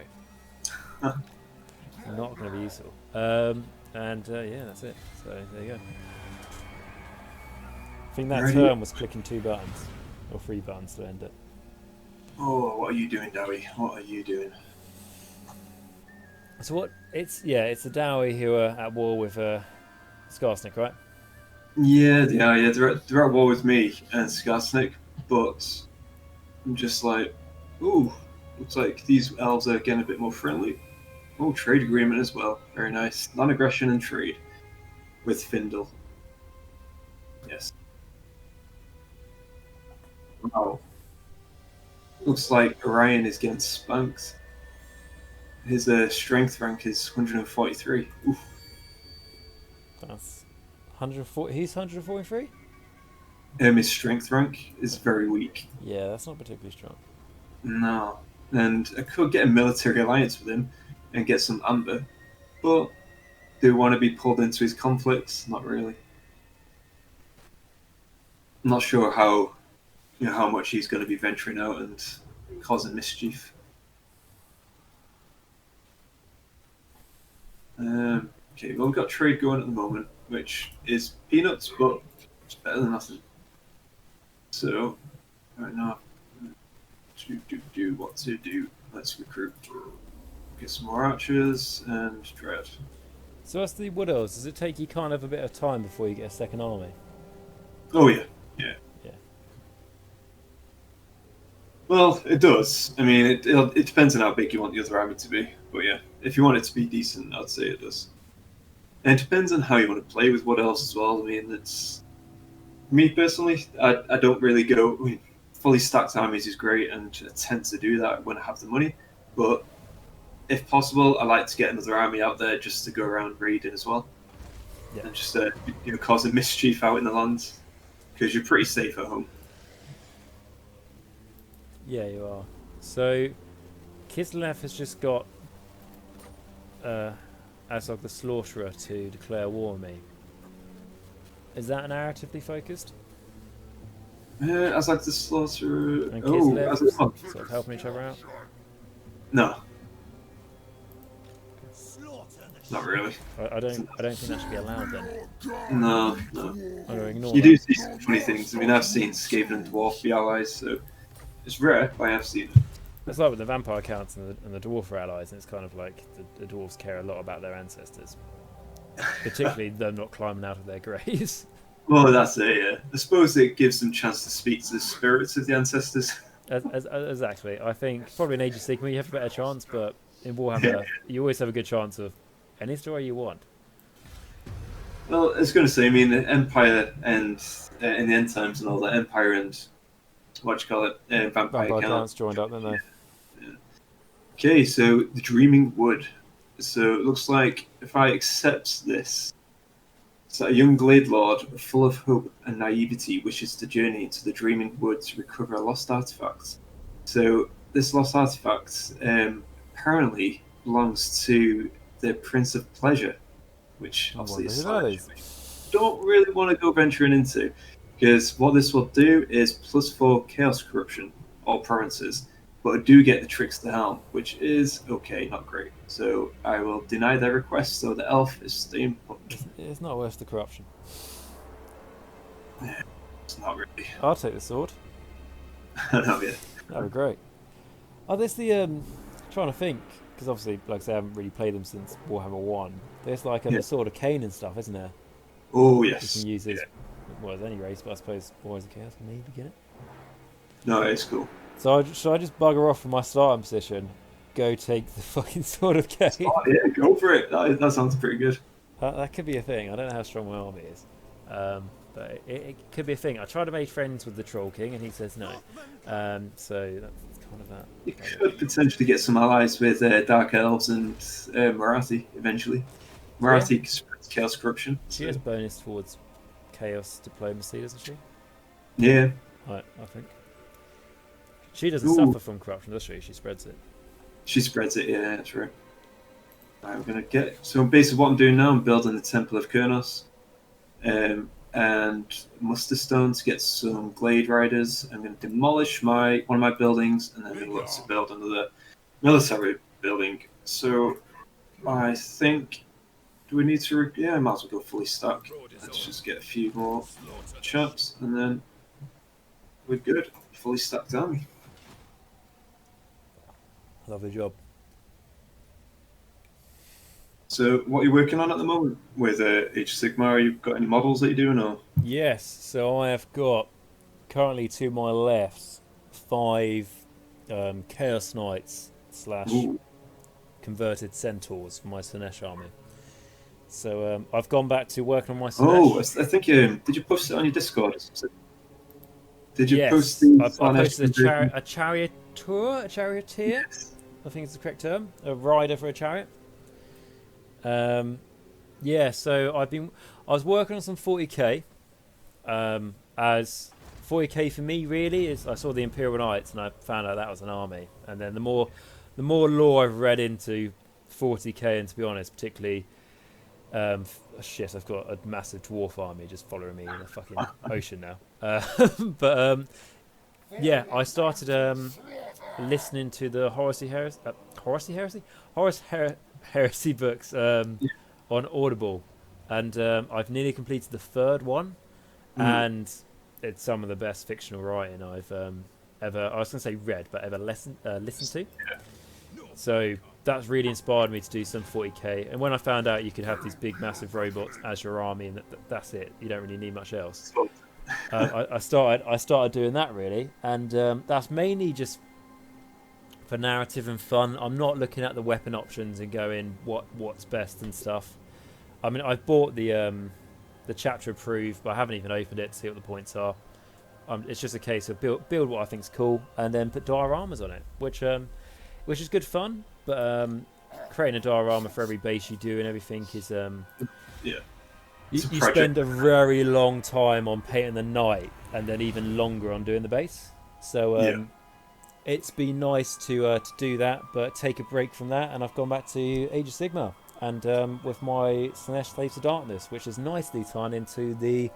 Not going to be useful. Yeah, that's it. So there you go. I think that turn was clicking 2 buttons, or 3 buttons to end it. Oh, what are you doing, Dowie? What are you doing? So what? It's the Dowie who are at war with Skarsnik, right? Yeah, they're at war with me and Skarsnik, but I'm just like, ooh, looks like these elves are getting a bit more friendly. Oh, trade agreement as well. Very nice. Non-aggression and trade with Findle. Yes. Wow. Looks like Orion is getting spanked. His strength rank is 143. Oof. That's 140. He's 143. His strength rank is very weak. Yeah, that's not particularly strong. No. And I could get a military alliance with him and get some amber, but do want to be pulled into his conflicts? Not really. I'm not sure how much he's going to be venturing out and causing mischief. Okay, well, we've got trade going at the moment, which is peanuts, but it's better than nothing. So, right now, what to do. Let's recruit. Get some more archers and dread. So as to the Wood Elves, does it take you kind of a bit of time before you get a second army? Oh yeah. Well, it does. I mean, it depends on how big you want the other army to be. But yeah, if you want it to be decent, I'd say it does. And it depends on how you want to play with Wood Elves as well. I mean, it's me personally. I don't really go. I mean, fully stacked armies is great, and I tend to do that when I have the money. But if possible, I like to get another army out there just to go around raiding as well, and just causing mischief out in the land, because you're pretty safe at home. Yeah, you are. So, Kislev has just got Azog the Slaughterer to declare war on me. Is that narratively focused? Azog the Slaughterer. And Oh, Kislev sort of helping each other out? No. Not really. I don't think that should be allowed then. No. I'm gonna ignore You that. do see some funny things. I mean, I've seen Skaven and Dwarf be allies, so it's rare, but I have seen it. It's like with the vampire counts and the dwarf are allies, and it's kind of like the dwarves care a lot about their ancestors, particularly them not climbing out of their graves. Well, that's it. Yeah, I suppose it gives them a chance to speak to the spirits of the ancestors. Exactly. I think probably in Age of Sigmar you have a better chance, but in Warhammer you always have a good chance of any story you want. Well, I was going to say, I mean, the Empire and in the end times and all that, Empire and what you call it, vampire counts joined up, didn't they? Yeah. Okay, so the Dreaming Wood. So it looks like if I accept this, so a young Glade Lord, full of hope and naivety, wishes to journey into the Dreaming Wood to recover a lost artifact. So this lost artifact apparently belongs to the Prince of Pleasure, which I obviously wonder is who that Slanesh, is. which I don't really want to go venturing into, because what this will do is +4 Chaos Corruption, all provinces, but I do get the Trickster Helm, which is okay, not great. So I will deny their request, so the elf is staying put. It's not worth the corruption. It's not really. I'll take the sword. I know, yeah. That'd be great. Oh, there's the trying to think, because obviously, like I say, I haven't really played them since Warhammer 1. There's like Yeah. the Sword of Cain and stuff, isn't there? Oh, You yes. can use as Yeah. well as any race, but I suppose Warriors of Chaos can maybe get it. No, it's cool. So should I just bugger off from my starting position, go take the fucking Sword of Cain? Oh, yeah, go for it. That sounds pretty good. That could be a thing. I don't know how strong my army is, but it could be a thing. I tried to make friends with the Troll King, and he says no. So that's kind of that. You could potentially get some allies with Dark Elves and Marathi eventually. Marathi spreads Chaos Corruption. She So. has bonus towards Chaos Diplomacy, doesn't she? Yeah. I think. She doesn't Ooh. suffer from corruption, does she? She spreads it. She spreads it, yeah, that's right. I'm going to get... So basically what I'm doing now, I'm building the Temple of Kurnos. And Muster Stone to get some Glade Riders. I'm going to demolish one of my buildings, and then I'm going to look to build another military building. So I think... Do we need to... Yeah, I might as well go fully stack. Let's just get a few more chops, and then we're good. Fully stacked army. Lovely job. So, what are you working on at the moment with Age of Sigmar? You got any models that you're doing, or? Yes, so I have got currently to my left 5 Chaos Knights / Ooh. converted centaurs for my Slanesh army. So I've gone back to working on my Oh, Slanesh. I think did you post it on your Discord? Did you Yes, post the I posted a charioteer. Yes. I think it's the correct term. A rider for a chariot. Yeah, so I was working on some 40k. As 40k for me really is, I saw the Imperial Knights and I found out that was an army. And then the more lore I've read into 40k, and to be honest, particularly, shit, I've got a massive dwarf army just following me in the fucking ocean now. But yeah, I started listening to the Horus Heresy books on Audible, and I've nearly completed the 3rd one, and it's some of the best fictional writing I've ever, I was going to say read, but ever listened to. So that's really inspired me to do some 40k. And when I found out you could have these big, massive robots as your army, and that's it, you don't really need much else. I started doing that really, and that's mainly just for narrative and fun. I'm not looking at the weapon options and going what's best and stuff. I mean, I've bought the chapter approved, but I haven't even opened it to see what the points are. It's just a case of build what I think's cool, and then put dioramas on it, which is good fun. But creating a diorama for every base you do and everything is Yeah. You spend a very long time on painting the knight, and then even longer on doing the base. So it's been nice to do that, but take a break from that, and I've gone back to Age of Sigmar, and with my Slanesh Slaves to Darkness, which is nicely tied into the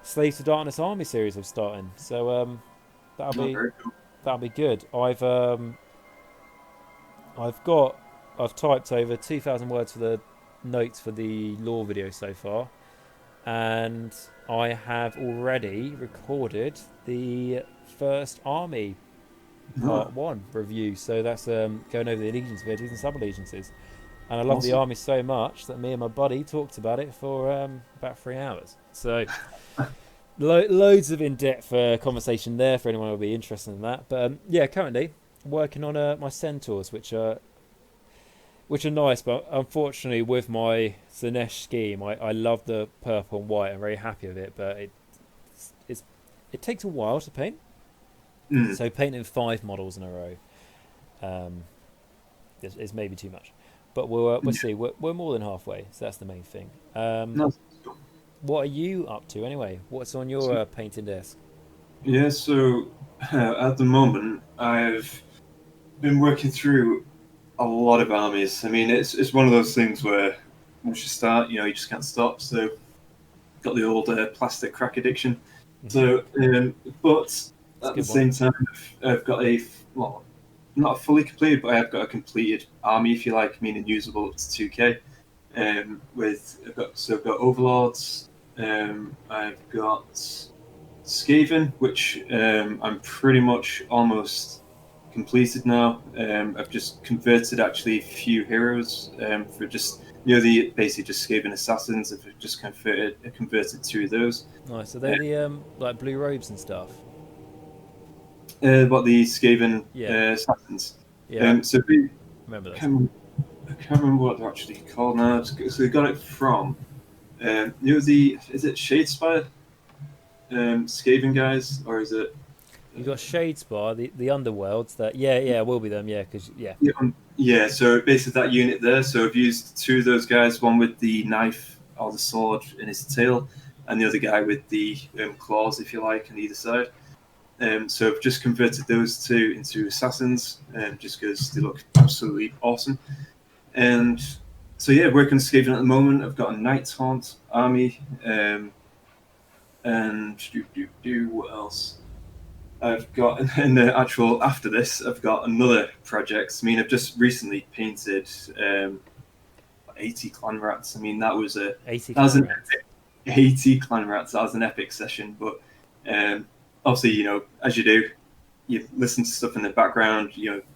Slaves to Darkness army series I'm starting. So that'll be good. I've typed over 2,000 words for the notes for the lore video so far, and I have already recorded the first army part 1 review. So that's going over the allegiance videos and sub-allegiances, and I love the army so much that me and my buddy talked about it for about 3 hours. So loads of in-depth conversation there for anyone who will be interested in that. But yeah, currently working on my centaurs, which are nice, but unfortunately with my Slanesh scheme, I love the purple and white. I'm very happy with it, but it takes a while to paint. So painting 5 models in a row is maybe too much, but we'll see. We're more than halfway, so that's the main thing. What are you up to anyway? What's on your painting desk? Yeah, so at the moment I've been working through a lot of armies. I mean, it's one of those things where once you start, you just can't stop. So got the old plastic crack addiction. So, but a at the good one. same time, I've got well, not fully completed, but I have got a completed army, if you like, meaning usable up to 2K. I've got overlords. I've got Skaven, which I'm pretty much almost completed now. I've just converted actually a few heroes for just the basically just Skaven assassins. I've just converted two of those. Nice. Are they the like blue robes and stuff? What the Skaven Yeah. assassins? Yeah. So Remember those? I can't remember what they're actually called now. So they got it from is it Shadespire Skaven guys, or is it? You got Shadespire, the underworlds. That yeah, will be them. Yeah, because yeah. Yeah, so basically that unit there. So I've used two of those guys, one with the knife or the sword in his tail, and the other guy with the claws, if you like, on either side. So I've just converted those two into assassins, just because they look absolutely awesome. And so yeah, working on Skaven at the moment. I've got a Night Haunt army, and what else? I've got in the actual after this. I've got another project. I mean, I've just recently painted 80 clan rats. I mean, that was 80 that was clan an rats. epic, 80 clan rats. That was an epic session. But obviously, as you do, you listen to stuff in the background.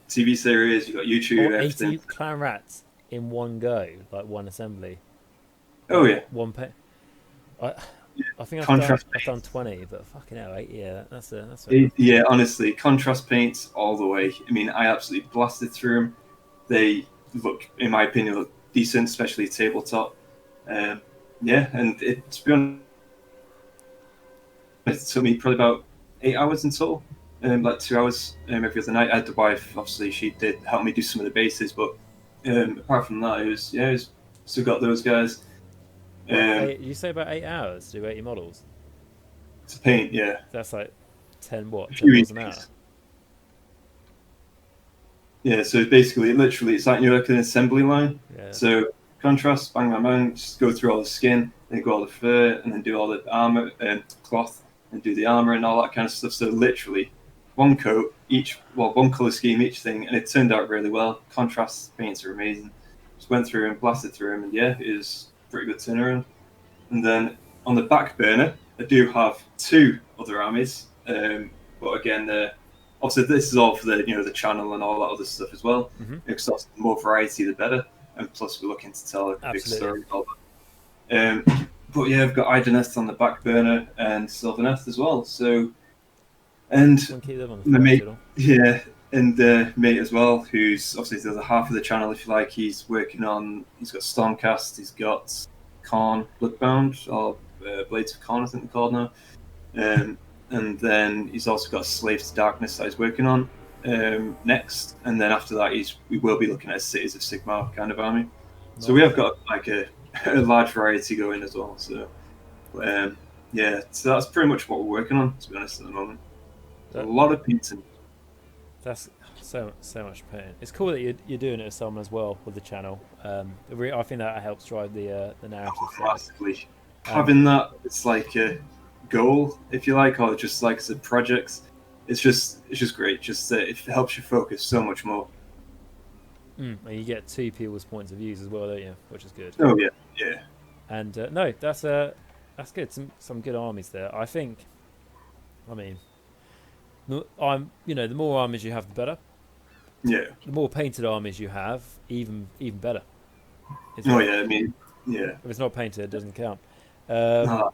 TV series. You got YouTube. Or 80 everything. clan rats in one go, like one assembly. Oh yeah. One pay. I think Contrast I've done 20, but fucking hell, 8, yeah, that's a Yeah, honestly, contrast paints all the way. I mean, I absolutely blasted through them. They look, in my opinion, look decent, especially tabletop. Yeah, and to be honest, it took me probably about 8 hours in total, like 2 hours every other night. I had the wife, obviously, she did help me do some of the bases, but apart from that, it was still got those guys. You say about 8 hours to do 80 models? To paint, yeah. That's like 10 A 10 few models an hour. evenings. Yeah, so basically, literally, it's like like an assembly line. Yeah. So contrast, bang, bang, bang, just go through all the skin, then go all the fur, and then do all the armor and cloth, and do the armor and all that kind of stuff. So literally, one coat one color scheme each thing, and it turned out really well. Contrast paints are amazing. Just went through and blasted through them, and yeah, it was pretty good turnaround. And then on the back burner, I do have two other armies, but again, obviously this is all for the channel and all that other stuff as well. Mm-hmm. Because the more variety, the better. And plus, we're looking to tell a big story. But yeah, I've got Ideneth on the back burner and Sylvaneth as well. So, and Keep them on my the mate, title. and mate as well, who's obviously the other half of the channel, if you like. He's working on. He's got Stormcast. He's got Khorne Bloodbound, or Blades of Khorne, I think they're called now. And then he's also got Slaves to Darkness that he's working on next. And then after that, we will be looking at a Cities of Sigmar kind of army. Nice. So we have got like a large variety going as well. So yeah, so that's pretty much what we're working on, to be honest, at the moment. A lot of painting. That's so much pain. It's cool that you're doing it as someone as well with the channel. I think that helps drive the narrative. Massively. Having that, it's like a goal, if you like, or just like as a project. It's just great. Just it helps you focus so much more. And you get two people's points of views as well, don't you? Which is good. Oh yeah. And no, that's good. Some good armies there. I think. I mean, the more armies you have, the better. Yeah. The more painted armies you have, even better. Yeah. I mean, yeah. If it's not painted, it doesn't count. No.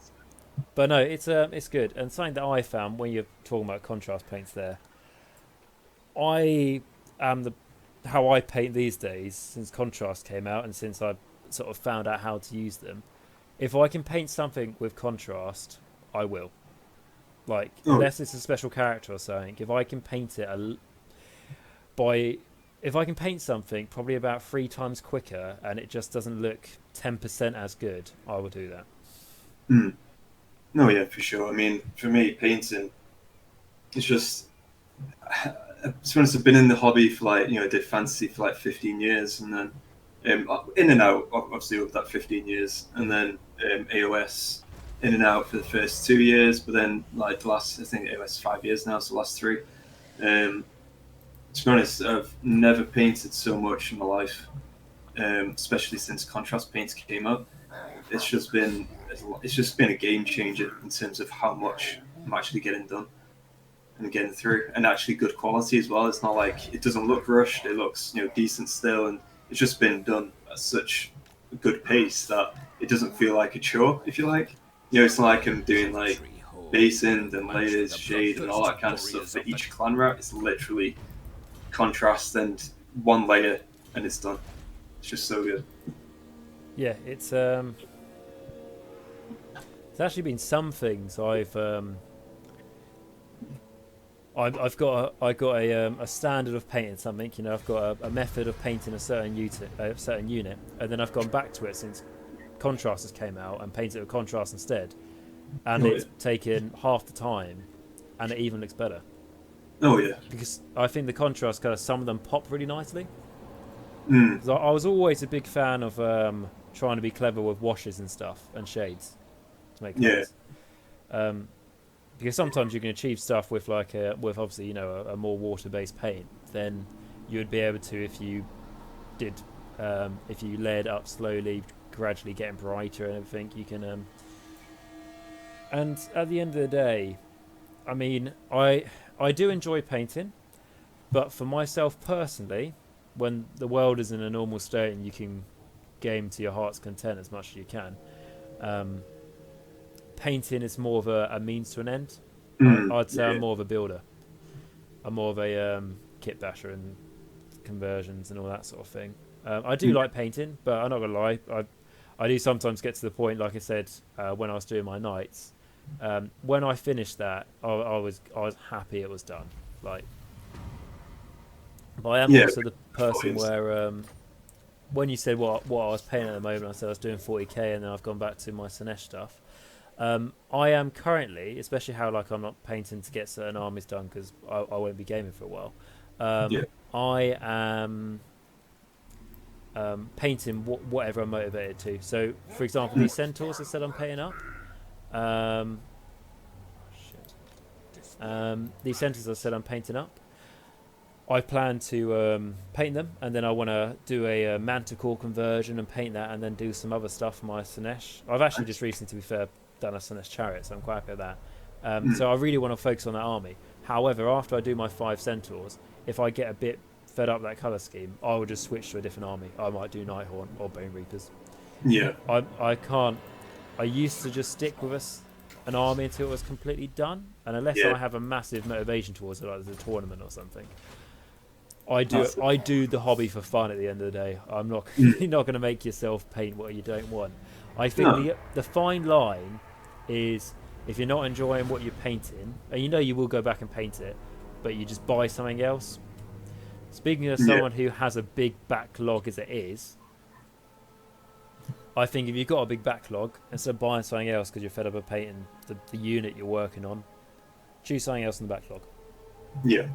But no, it's good. And something that I found when you're talking about contrast paints there, I am how I paint these days since contrast came out and since I sort of found out how to use them. If I can paint something with contrast, I will. Like, unless it's a special character or something, if I can paint it if I can paint something probably about 3 times quicker and it just doesn't look 10% as good, I will do that. No, yeah, for sure. I mean, for me, painting, it's just to be honest, I've been in the hobby for like, did fantasy for like 15 years, and then in and out, obviously, over that 15 years, and then AOS in and out for the first 2 years, but then like the last, I think AOS 5 years now, so the last three. To be honest, I've never painted so much in my life, especially since contrast paints came out. It's just been a game changer in terms of how much I'm actually getting done and getting through, and actually good quality as well. It's not like it doesn't look rushed; it looks decent still, and it's just been done at such a good pace that it doesn't feel like a chore, if you like. It's not like I'm doing like basing and layers, shade, and all that kind of stuff for each clan route. It's literally contrast and one layer, and it's done. It's just so good. Yeah, it's actually been some things I've got a standard of painting something. I've got a method of painting a certain unit, and then I've gone back to it since contrasters came out and painted it with contrast instead, and it's taken half the time, and it even looks better. Oh yeah, because I think the contrast colours, some of them pop really nicely. Mm. I was always a big fan of trying to be clever with washes and stuff and shades to make colours. Because sometimes you can achieve stuff with with obviously a more water-based paint than you would be able to if you did if you layered up slowly, gradually getting brighter and everything. You can and at the end of the day, I mean, I do enjoy painting, but for myself personally, when the world is in a normal state and you can game to your heart's content as much as you can, painting is more of a means to an end. I'd say I'm more of a builder. I'm more of a kit basher and conversions and all that sort of thing. I do like painting, but I'm not gonna lie, I do sometimes get to the point, like I said, when I was doing my nights. When I finished that, I was happy it was done. Like, but I am also the person where when you said what I was painting at the moment, I said I was doing 40k, and then I've gone back to my Sinesh stuff. I am currently, especially how like I'm not painting to get certain armies done because I won't be gaming for a while. I am painting whatever I'm motivated to. So, for example, these centaurs I said I'm painting up. These centaurs I said I'm painting up. I plan to paint them, and then I want to do a manticore conversion and paint that, and then do some other stuff for my Sinesh. I've actually just recently, to be fair, done a Sinesh chariot, so I'm quite happy with that. So I really want to focus on that army. However, after I do my 5 centaurs, if I get a bit fed up with that colour scheme, I will just switch to a different army. I might do Nighthorn or Bone Reapers. Yeah. I can't. I used to just stick with an army until it was completely done, and unless I have a massive motivation towards it, like there's a tournament or something, I do the hobby for fun at the end of the day. I'm not you're not going to make yourself paint what you don't want. I think the fine line is if you're not enjoying what you're painting, and you will go back and paint it, but you just buy something else. Speaking of someone who has a big backlog as it is, I think if you've got a big backlog, instead of buying something else because you're fed up of painting the unit you're working on, choose something else in the backlog. Yeah.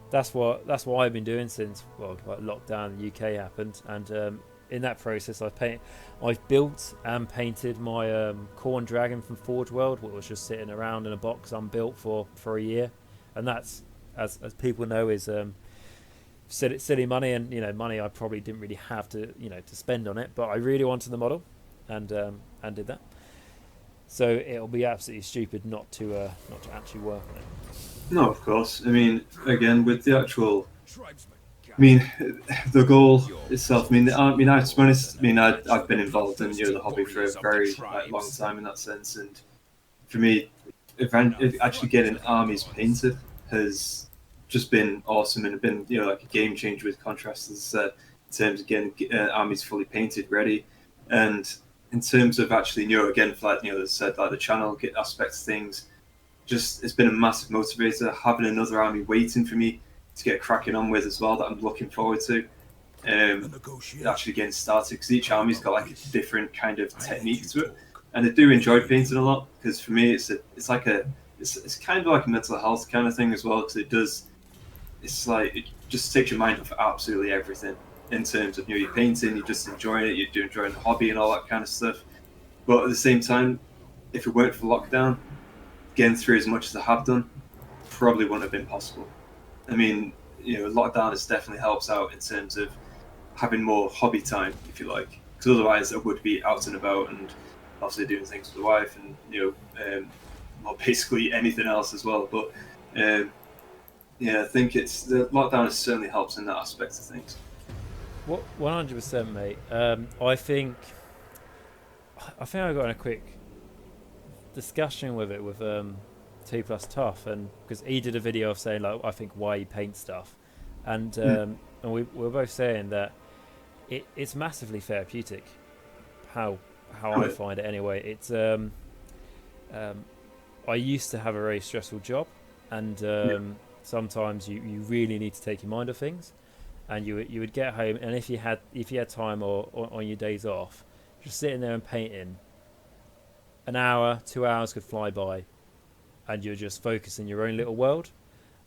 That's what I've been doing since lockdown in the UK happened, and in that process I've built and painted my Corn Dragon from Forge World, which was just sitting around in a box unbuilt for a year, and that's as people know is silly money, and money I probably didn't really have to to spend on it, but I really wanted the model, and did that. So it'll be absolutely stupid not to actually work on it. No, of course. I mean, again, with the actual, the goal itself. To be honest, I've been involved in the hobby for a very long time in that sense, and for me, actually getting armies painted has just been awesome, and been like a game changer with contrast, as I said, in terms of getting armies fully painted, ready, and in terms of actually again, for as I said, like the channel aspects of things. Just it's been a massive motivator having another army waiting for me to get cracking on with as well, that I'm looking forward to actually getting started, because each army's got like a different kind of technique to it, and I do enjoy painting a lot, because for me it's kind of like a mental health kind of thing as well, because it does it's like it just takes your mind off absolutely everything in terms of you're painting, you're just enjoying it, you're enjoying the hobby and all that kind of stuff. But at the same time, if it weren't for lockdown, getting through as much as I have done probably wouldn't have been possible. I mean, lockdown has definitely helps out in terms of having more hobby time, if you like, because otherwise I would be out and about and obviously doing things with the wife and well, basically anything else as well. But I think the lockdown has certainly helps in that aspect of things. What 100%, mate. I think I got in a quick discussion with it with T plus Tough, and because he did a video of saying like I think why he paints stuff, and we were both saying that it's massively therapeutic. How I find it anyway. It's I used to have a very stressful job, and sometimes you really need to take your mind off things, and you would get home, and if you had time or on your days off, just sitting there and painting, an hour, 2 hours could fly by, and you're just focused in your own little world.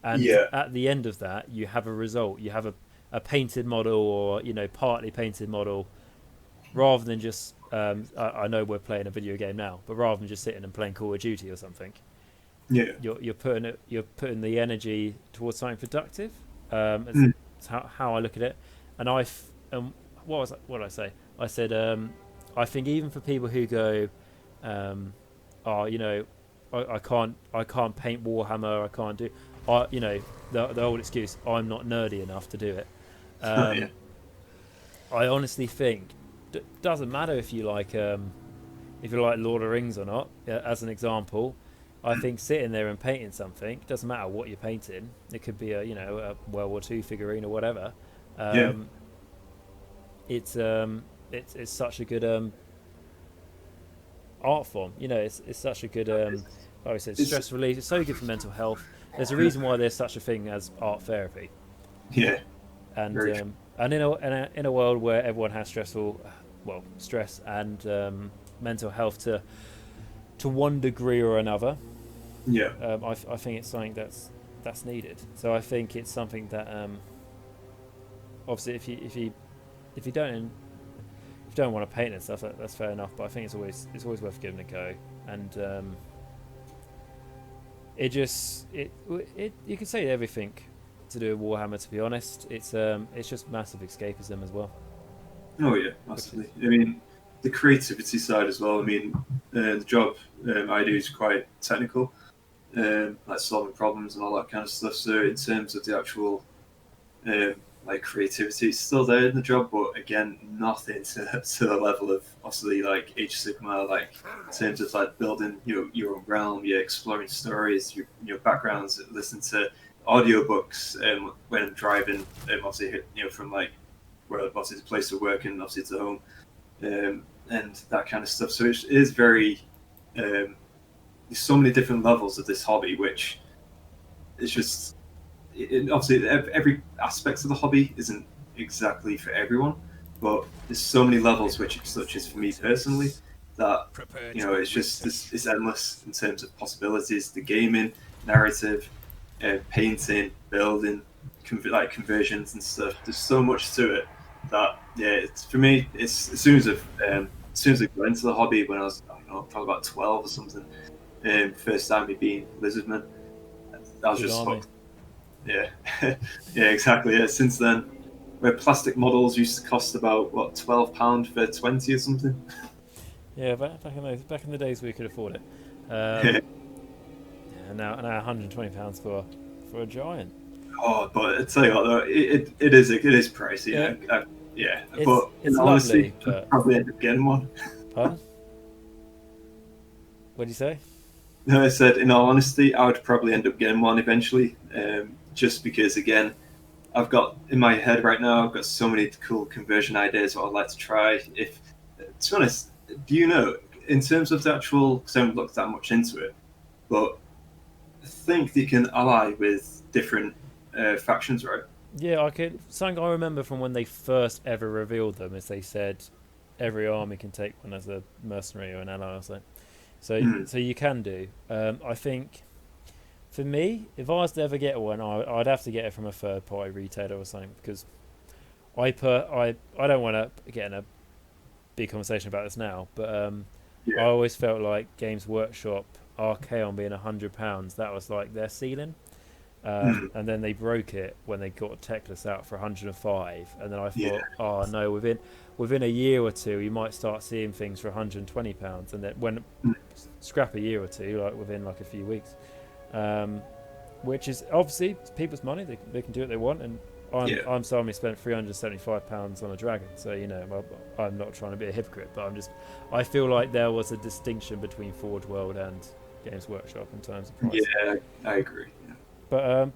And at the end of that, you have a result. You have a painted model, or partly painted model, rather than just I know we're playing a video game now, but rather than just sitting and playing Call of Duty or something, you're putting the energy towards something productive. It's how I look at it. And what did I say? I said I think even for people who go, I can't paint Warhammer, I can't do, the old excuse, I'm not nerdy enough to do it. I honestly think doesn't matter if you like Lord of the Rings or not. As an example, I think sitting there and painting something, doesn't matter what you're painting. It could be a World War II figurine or whatever. It's such a good art form. It's such a good like I said, stress relief. It's so good for mental health. There's a reason why there's such a thing as art therapy. Yeah. And in a world where everyone has stress and mental health to one degree or another, I think it's something that's needed. So I think it's something that obviously if you don't want to paint and stuff, that's fair enough. But I think it's always worth giving a go. And you can say everything to do with Warhammer. To be honest, it's just massive escapism as well. Oh yeah, massively. I mean, the creativity side as well. I mean, the job I do is quite technical, like solving problems and all that kind of stuff. So in terms of the actual like creativity, it's still there in the job, but again, nothing to the level of obviously like Age of Sigma, like in terms of like building your own realm, you're exploring stories, your backgrounds, listen to audiobooks when I'm driving, obviously from like where obviously the place of work and obviously to home, and that kind of stuff. So it is very there's so many different levels of this hobby, which it's just obviously every aspect of the hobby isn't exactly for everyone, but there's so many levels which such as for me personally that it's just it's endless in terms of possibilities. The gaming, narrative, painting, building, conversions and stuff. There's so much to it that it's for me. It's as soon as I got into the hobby when I was probably about 12 or something. First time me being Lizardman, I was just hooked. Yeah, yeah, exactly. Yeah, since then, where plastic models used to cost about £12 for 20 or something. Yeah, back in the days we could afford it. Yeah, now £120 for a giant. Oh, but I tell you what, though, it is pricey. Yeah, but it's honestly, lovely, but... probably end up getting one. Pardon? What did you say? No, I said, in all honesty, I would probably end up getting one eventually, just because, again, I've got, in my head right now, I've got so many cool conversion ideas what I'd like to try. To be honest, do you know, in terms of the actual, because I haven't looked that much into it, but I think they can ally with different factions, right? Yeah, something I remember from when they first ever revealed them is they said every army can take one as a mercenary or an ally or something. So you can do. I think For me, if I was to ever get one, I'd have to get it from a third party retailer or something, because I don't want to get in a big conversation about this now, but I always felt like Games Workshop Archaon being £100, that was like their ceiling. And then they broke it when they got Techless out for 105, and then I thought, oh no, within a year or two you might start seeing things for £120, and then when scrap a year or two, like within like a few weeks, which is obviously it's people's money, they can do what they want, and I'm sorry, I spent £375 on a dragon, so you know I'm not trying to be a hypocrite, but I feel like there was a distinction between Forge World and Games Workshop in terms of price. Yeah, I agree. Yeah.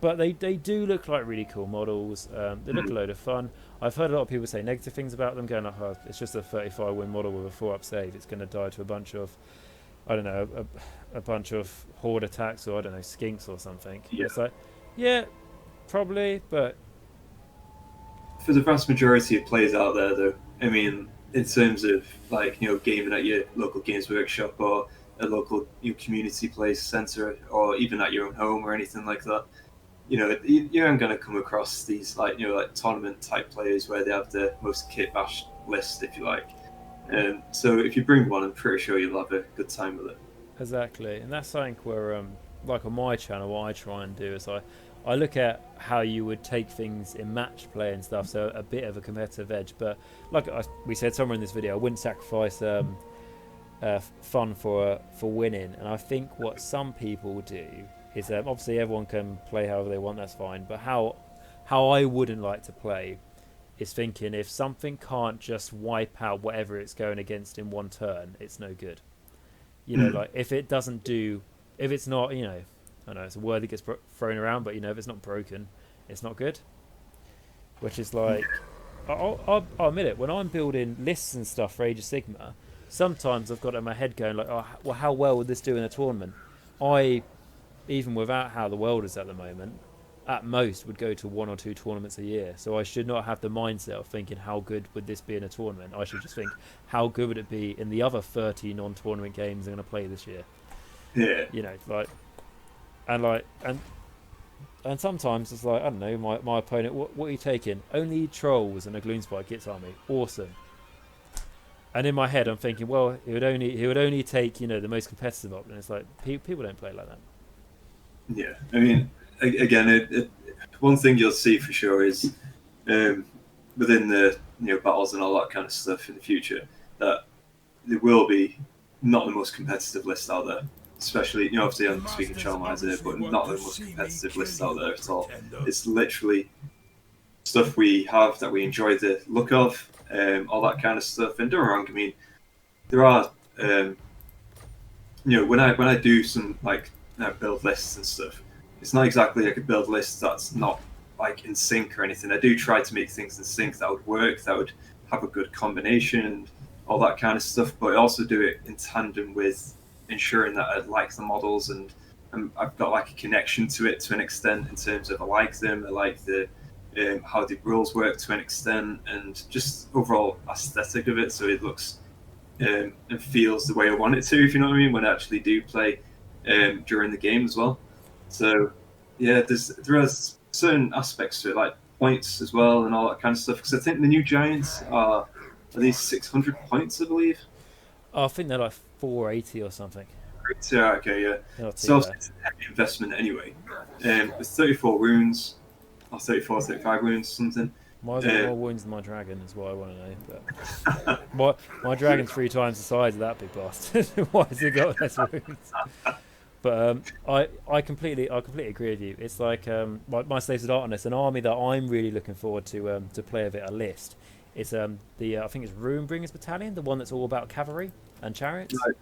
But they do look like really cool models. They look a load of fun. I've heard a lot of people say negative things about them, going like, oh, it's just a 35 win model with a 4-up save. It's going to die to a bunch of, I don't know, a bunch of horde attacks, or I don't know, skinks or something. Yeah. It's like, yeah, probably, but for the vast majority of players out there, though, I mean, in terms of like, you know, gaming at your local Games Workshop or a local community play centre, or even at your own home or anything like that, you know, you aren't going to come across these like, you know, like tournament type players where they have the most kit bash list, if you like. So if you bring one, I'm pretty sure you'll have a good time with it. Exactly, and that's something where, like on my channel, what I try and do is I look at how you would take things in match play and stuff, so a bit of a competitive edge. But like we said somewhere in this video, I wouldn't sacrifice fun for winning. And I think what some people do is obviously everyone can play however they want, that's fine. But how I wouldn't like to play is thinking if something can't just wipe out whatever it's going against in one turn, it's no good. You know, like if it doesn't do, if it's not, you know, I know it's a word that gets thrown around, but you know, if it's not broken, it's not good. Which is like, I'll admit it, when I'm building lists and stuff for Age of Sigmar, sometimes I've got it in my head going like, oh, well, how well would this do in a tournament? Even without how the world is at the moment, at most would go to 1 or 2 tournaments a year. So I should not have the mindset of thinking how good would this be in a tournament. I should just think how good would it be in the other 30 non-tournament games I'm going to play this year. Yeah. You know, and sometimes it's like, I don't know, my opponent, what are you taking? Only trolls and a Gloomspite Gits army. Awesome. And in my head I'm thinking, well, he would only take, you know, the most competitive option. It's like people don't play like that. Yeah, I mean, again, one thing you'll see for sure is within the battles and all that kind of stuff in the future, that there will be not the most competitive list out there. Especially, obviously I'm speaking Charmizer, but not the most competitive list out there at all. It's literally stuff we have that we enjoy the look of, all that kind of stuff. And don't get me wrong, I mean, there are, when I do some like build lists and stuff, it's not exactly like a build list that's not like in sync or anything. I do try to make things in sync that would work, that would have a good combination and all that kind of stuff, but I also do it in tandem with ensuring that I like the models and I've got like a connection to it to an extent in terms of I like them, I like the how the rules work to an extent, and just overall aesthetic of it, so it looks and feels the way I want it to, if you know what I mean, when I actually do play during the game as well. So yeah, there are certain aspects to it, like points as well and all that kind of stuff, because I think the new giants are these 600 points, I believe. Oh, I think they're like 480 or something. Yeah, okay, yeah. So it's a heavy investment anyway. It's 34 wounds, or 34, 35 wounds, something. Mine's got more wounds than my dragon, is what I want to know. But my dragon's 3 times the size of that big bastard. Why has it got less wounds? But I completely agree with you. It's like my Slaves of Darkness, an army that I'm really looking forward to play a bit a list. It's I think it's Runebringers Battalion, the one that's all about cavalry and chariots. Right.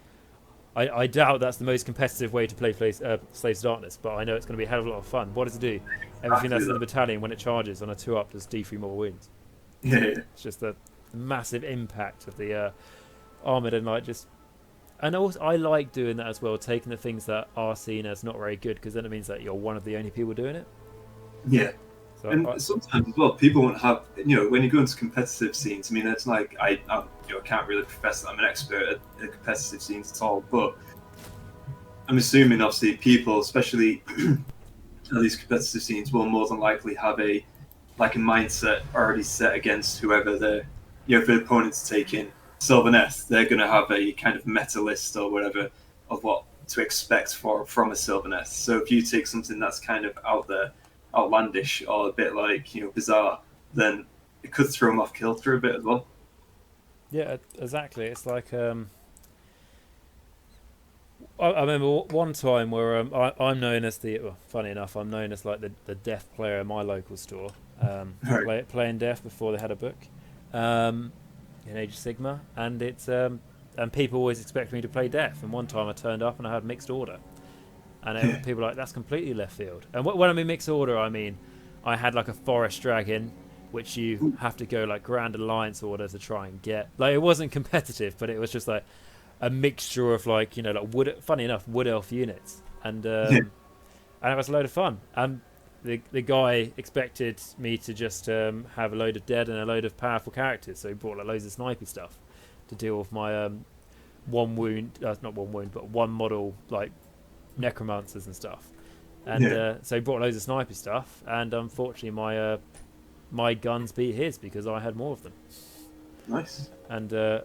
I doubt that's the most competitive way to play Slaves of Darkness, but I know it's going to be a hell of a lot of fun. What does it do? Everything that's in the battalion, when it charges on a 2-up, does D3 more wounds. Yeah. It's just the massive impact of the armoured and like just. And also, I like doing that as well, taking the things that are seen as not very good, because then it means that you're one of the only people doing it. Yeah. So and sometimes as well, people won't have, when you go into competitive scenes, I mean, it's like, I can't really profess that I'm an expert at competitive scenes at all, but I'm assuming obviously people, especially at these competitive scenes, will more than likely have a mindset already set against whoever if the opponent's taking Sylvaneth, they're going to have a kind of meta list or whatever of what to expect from a Sylvaneth. So if you take something that's kind of out there, outlandish, or a bit like bizarre, then it could throw them off kilter a bit as well. Yeah, exactly. It's like I remember one time where I'm known as funny enough, I'm known as like the deaf player in my local store. Right. Playing deaf before they had a book in Age of Sigma, and it's and people always expect me to play deaf. And one time I turned up and I had mixed order, and people were like, that's completely left field. And when I mean mixed order, I mean I had like a forest dragon, which you have to go like Grand Alliance order to try and get. Like it wasn't competitive, but it was just like a mixture of like wood. Funny enough, wood elf units, and it was a load of fun. And the guy expected me to just have a load of dead and a load of powerful characters, so he brought like loads of snipey stuff to deal with my one wound, not one wound, but one model like necromancers and stuff. And so he brought loads of sniper stuff, and unfortunately my guns beat his because I had more of them. Nice. And the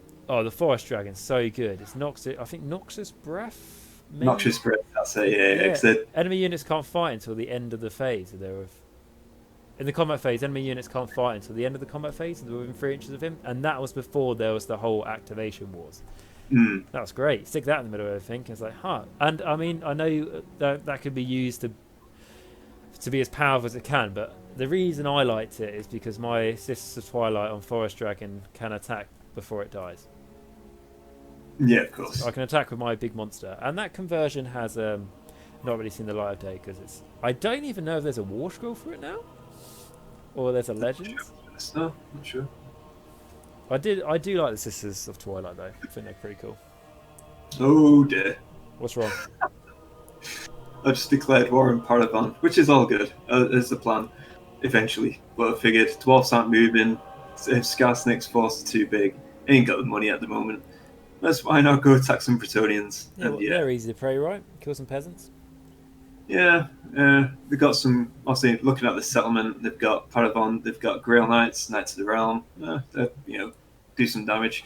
forest dragon's so good. It's Noxus Breath. Maybe? Noxious Breath, that's it. Yeah. Enemy units can't fight until the end of the phase. In the combat phase, enemy units can't fight until the end of the combat phase. They're within 3 inches of him, and that was before there was the whole activation wars. That was great. Stick that in the middle of everything. It's like, And I mean, I know that could be used to be as powerful as it can, but the reason I liked it is because my Sisters of Twilight on Forest Dragon can attack before it dies. Yeah, of course. So I can attack with my big monster, and that conversion has not really seen the light of day because I don't even know if there's a war scroll for it now, or there's a legends. No, not sure. I do like the Sisters of Twilight though. I think they're pretty cool. Oh dear. What's wrong? I just declared war on Paravan, which is all good. Is the plan eventually, but I figured dwarfs aren't moving. If Scar Snake's force is too big, ain't got the money at the moment. That's why not go attack some Bretonians. They're easy to prey, right? Kill some peasants. Yeah, they've got some. Obviously, looking at the settlement, they've got Paravan, they've got Grail Knights, Knights of the Realm. Do some damage,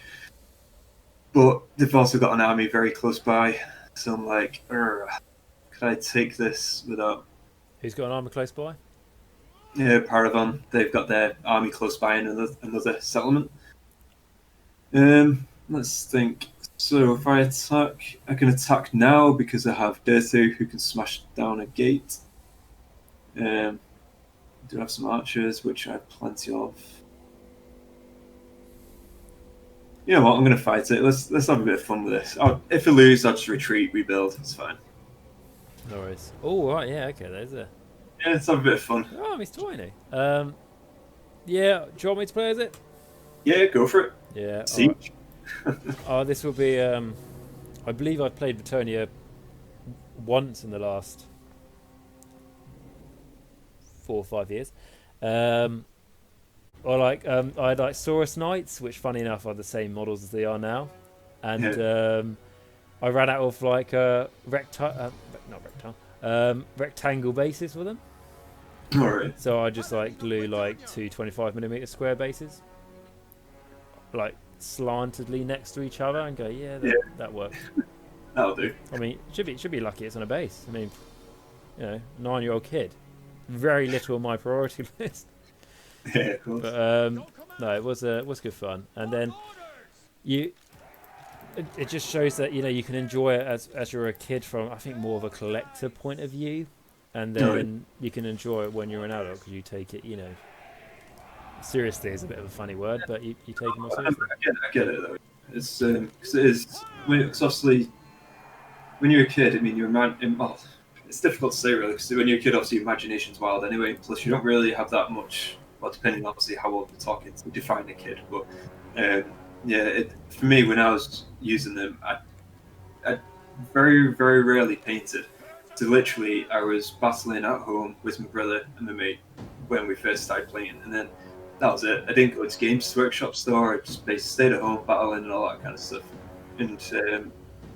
but they've also got an army very close by. So I'm like, could I take this without? Who's got an army close by? Yeah, Paravan. They've got their army close by in another settlement. Let's think. So if I attack, I can attack now because I have Durthu who can smash down a gate. I do have some archers, which I have plenty of. You know what? I'm going to fight it. Let's have a bit of fun with this. If I lose, I'll just retreat, rebuild. It's fine. No worries. Oh right, yeah, okay. There's a. Yeah, let's have a bit of fun. Oh, he's tiny. Yeah. Do you want me to play as it? Yeah, go for it. Yeah. Siege. Right. This will be. I believe I've played Bretonia once in the last 4 or 5 years. I had like Saurus Knights, which funny enough are the same models as they are now, and I ran out of like rectangle bases for them. All right. So I just like glue like 2 25mm square bases, like slantedly next to each other, and go, that works. That'll do. I mean, should be lucky it's on a base. I mean, 9-year-old kid, very little on my priority list. Yeah, of course. But no, it was good fun, and then it just shows that you can enjoy it as you're a kid from, I think, more of a collector point of view, and then you can enjoy it when you're an adult because you take it, seriously is a bit of a funny word, but you take it more seriously. I get it though. It's obviously when you're a kid. I mean, it's difficult to say really because when you're a kid, obviously imagination's wild anyway. Plus, you don't really have that much. Well, depending obviously how old we're talking to define a kid, but for me, when I was using them, I very, very rarely painted. So literally, I was battling at home with my brother and my mate when we first started playing, and then that was it. I didn't go to Games Workshop store. I just basically stayed at home battling and all that kind of stuff. And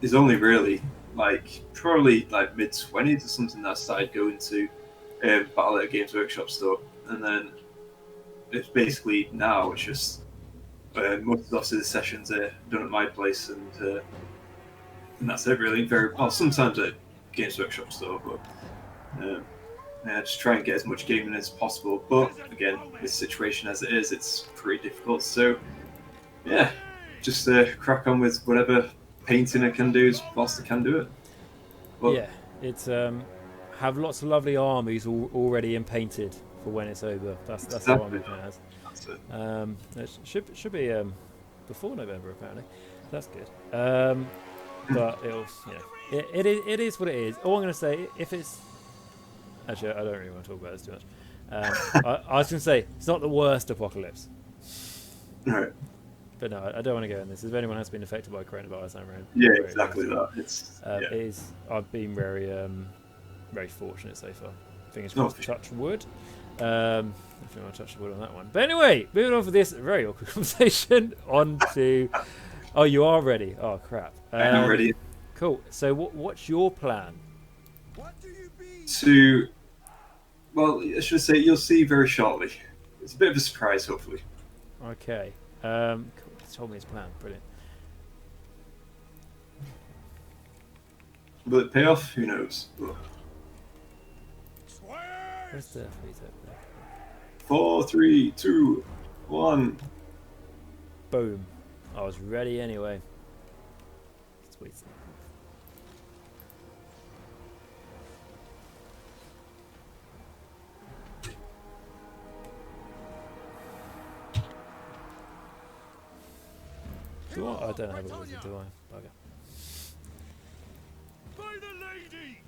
there's only really like probably like mid-20s or something that I started going to Battle at a Games Workshop store, and then it's basically now it's just most of the sessions are done at my place, and that's it really. Very well, sometimes at Games Workshop store, but yeah, just try and get as much gaming as possible. But again, this situation as it is, it's pretty difficult. So yeah, just crack on with whatever painting I can do as fast as I can do it. But, yeah, it's have lots of lovely armies already in painted for when it's over. That's how I'm looking at it. That's it. It should be before November apparently. That's good. But it'll, it is what it is. All I'm going to say, if it's actually, I don't really want to talk about this too much. I was going to say it's not the worst apocalypse. Right. But no, I don't want to go in this. If anyone has been affected by coronavirus, I'm Yeah, very exactly that. It's It is. I've been very, very fortunate so far. Fingers Oh, crossed. Touch wood. If you want to touch wood on that one. But anyway, moving on for this very awkward conversation. On to. Oh, you are ready. Oh crap. I'm ready Cool. So, what's your plan? What do you be? to. Well, I should say you'll see very shortly. It's a bit of a surprise, hopefully. Okay. Cool. He told me his plan. Brilliant. Will it pay off? Who knows? Ugh. Swear. Where's the freezer? 4, 3, 2, 1. Boom. I was ready anyway. Sweet. Do I? I don't have a wizard, do I? Bugger. By the lady.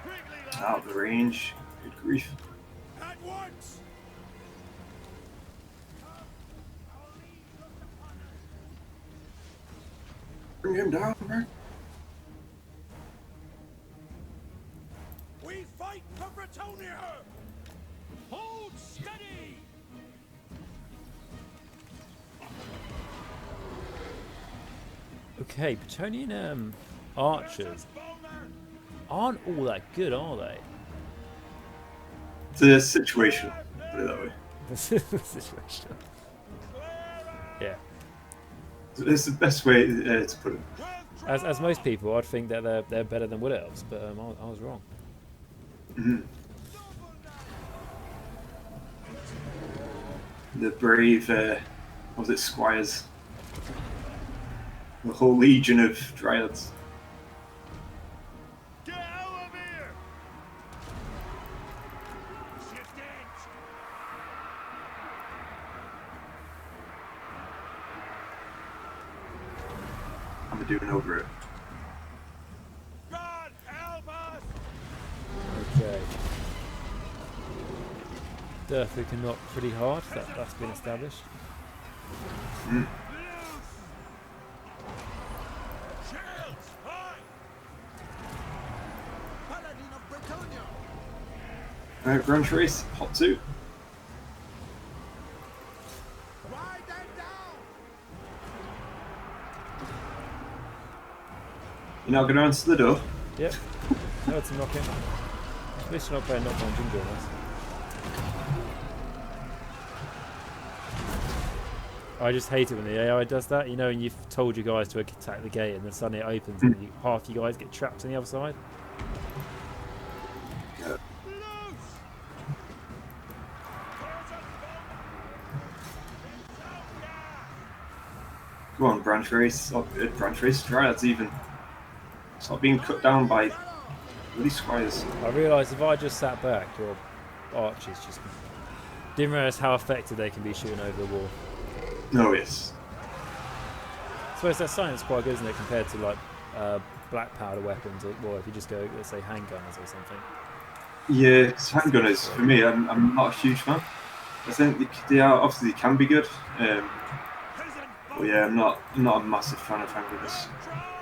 Quickly, lad. Out of the range. Good grief. At once. Bring him down, man. We fight for Bretonia. Hold steady. Okay, Bretonian archers aren't all that good, are they? It's a situation. Put it that way. The situation. Yeah. It's the best way to put it. As most people, I'd think that they're better than wood elves, but I was wrong. Mm-hmm. The brave, was it squires? The whole legion of dryads. Get out of here. Shift edge. I'm doing over it. God help us. Okay. Durthu can knock pretty hard. That's been established. Mm. Shields. High. Paladin of Bretonia. Alright, branch race, hot 2. Ride them down. You're now going to answer the door. Yep. No, it's a knock in. At least you're not playing knock on ginger on us. I just hate it when the AI does that. You know, and you've told your guys to attack the gate, and then suddenly it opens, and half you guys get trapped on the other side. Loose. Go on, branch race. Oh, branch race. Dryads even. Stop being cut down by bloody squires. I realised if I just sat back, your archers just didn't realise how effective they can be shooting over the wall. No, yes. I suppose that's something that's quite good, isn't it, compared to like black powder weapons, or well, if you just go, let's say, handgunners or something. Yeah, handgunners, for me, I'm not a huge fan. I think they are, obviously they can be good. But yeah, I'm not a massive fan of handgunners.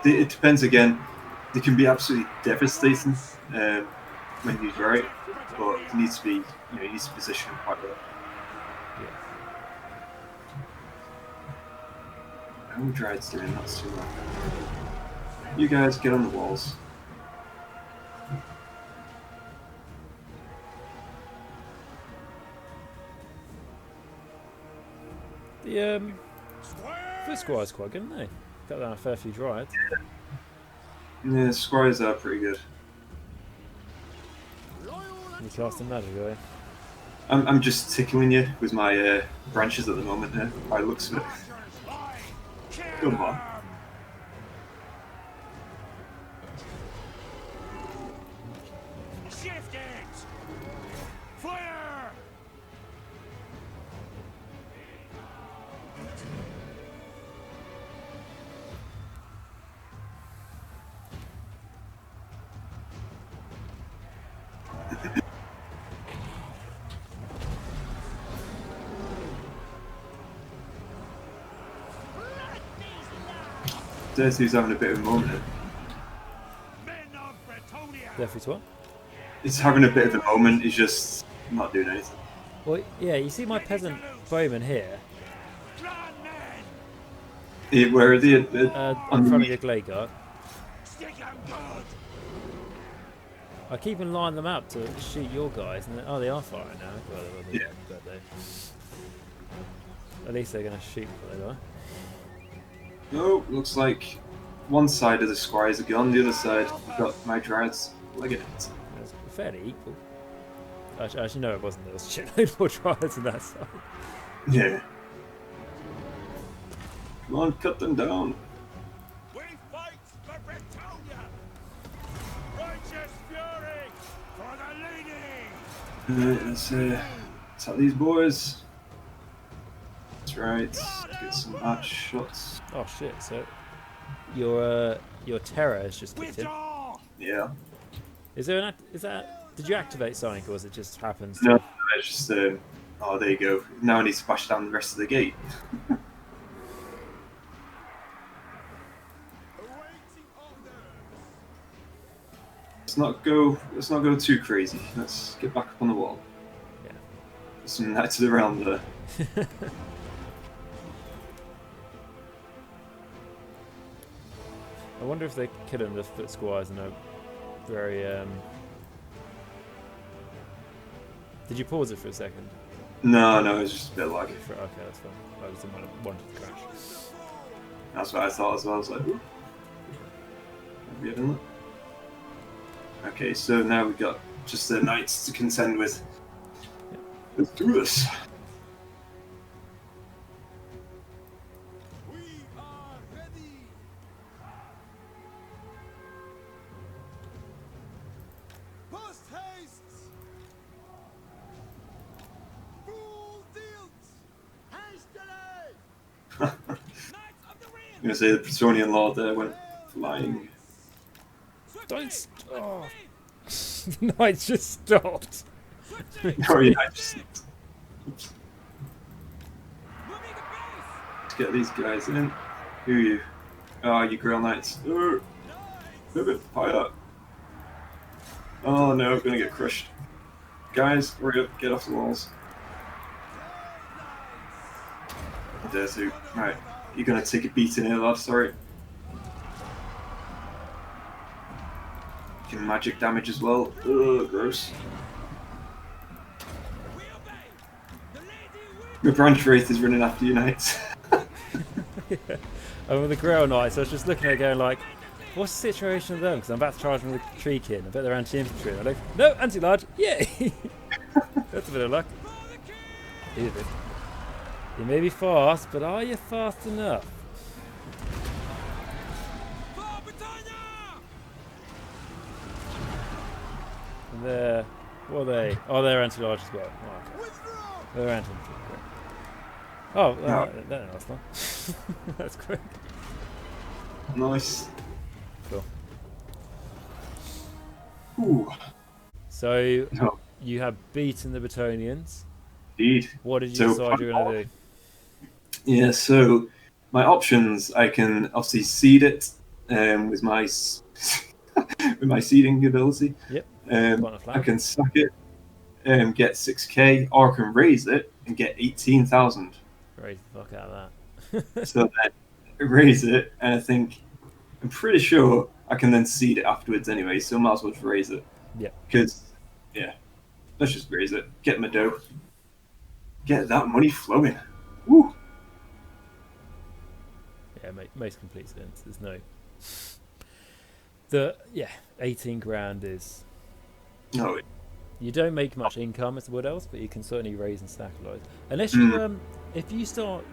It depends again. They can be absolutely devastating when used right, but it needs to be, you need to position them quite well. Yeah. How are Dryads doing? That's too long. You guys get on the walls. The foot squire's quite good, isn't they? Got down a fair few drives. Yeah, squires are pretty good. You casting magic, are you? I'm just tickling you with my branches at the moment here, by the looks of it. Come on. Shift it! Fire! Durthu's having a bit of a moment here. Men of Bretonia! Definitely what? He's having a bit of a moment, he's just not doing anything. Well, yeah, you see my peasant bowman here, Run, men! Where are they? in front of your glade guard. Stick 'em good! I keep in line them up to shoot your guys, and they are firing now. Well, Yeah. At least they're going to shoot before they die. No, looks like one side of the squires are gone, the other side we've got my dryads legging it. It's fairly equal. Actually, no, it wasn't. There was a shitload more trials on that side. Yeah. Come on, cut them down. We fight for Bretonia! Righteous fury for the lady! Let's attack these boys. That's right. Let's get some arch shots. Oh shit! So your terror has just kicked in. Withdraw! Yeah. Is there did you activate something, or was it just happens? No, it's just oh, there you go. Now I need to bash down the rest of the gate. Awaiting orders! Let's not go too crazy. Let's get back up on the wall. Yeah. Some knights of the realm there. I wonder if they're killing the foot squires in a very. Did you pause it for a second? No, it's just a bit laggy. Okay, that's fine. I just didn't want it to crash. That's what I thought as well. I was like, ooh. Have you done that? Okay, so now we've got just the knights to contend with. Let's do this. We are ready! Post haste! Full tilt! Hastily! Knights of the Ring! I'm gonna say the Bretonian lord there went flying. Don't. Oh. The knights just stopped. Oh yeah, just oops. Let's get these guys in. Who are you? Oh, you Grail Knights. Move it, fire. Oh no, gonna get crushed. Guys, hurry up, get off the walls. Durthu. Right, you're gonna take a beating here, lad, sorry. Can magic damage as well. Ugh, gross. The branch wraith is running after you, knights. Yeah. And with the Grail Knights, I was just looking at it going like, what's the situation with them? Because I'm about to charge them with a tree kin. I bet they're anti-infantry. And I'm like, no, anti-large. Yay! That's a bit of luck. Either. You may be fast, but are you fast enough? And they're... What are they? Oh, they're anti-large as well. Oh, okay. They're anti-infantry. Great. Oh, that's nice. That's quick. Nice. Cool. Ooh. So, Oh, you have beaten the Bretonians. indeed. What did you So, decide you were going to do? Yeah, so my options, I can obviously seed it with my with my seeding ability. Yep. I can sack it and get 6k, or I can raise it and get 18,000. Raise the fuck out of that. So then raise it, and I think I'm pretty sure I can then seed it afterwards anyway, so I might as well just raise it. Yeah. Because, yeah, let's just raise it. Get my dough. Get that money flowing. Woo! Yeah, makes complete sense. There's no... 18 grand is... No, You don't make much income as Wood Elves, but you can certainly raise and stack a lot. Unless you, if you start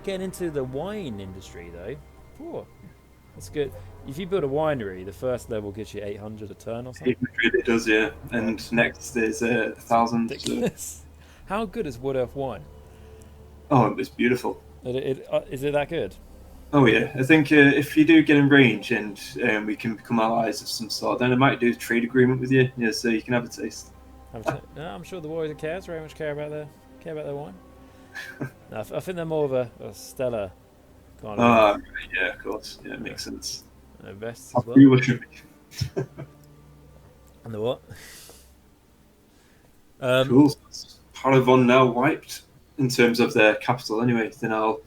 getting into the wine industry, though, that's good. If you build a winery, the first level gets you 800 a turn or something. 800 it does, yeah. And next is 1,000. Ridiculous. How good is Wood Elf wine? Oh, it's beautiful. Is it that good? Oh yeah, I think if you do get in range and we can become allies of some sort, then I might do a trade agreement with you. Yeah, so you can have a taste. No, I'm sure the Warriors very much care about their wine. No, I think they're more of a stellar kind of. Yeah, of course. Yeah, it makes sense. Vests as well. You should be. And the what? Cool. Paravon now wiped in terms of their capital. Anyway, then I'll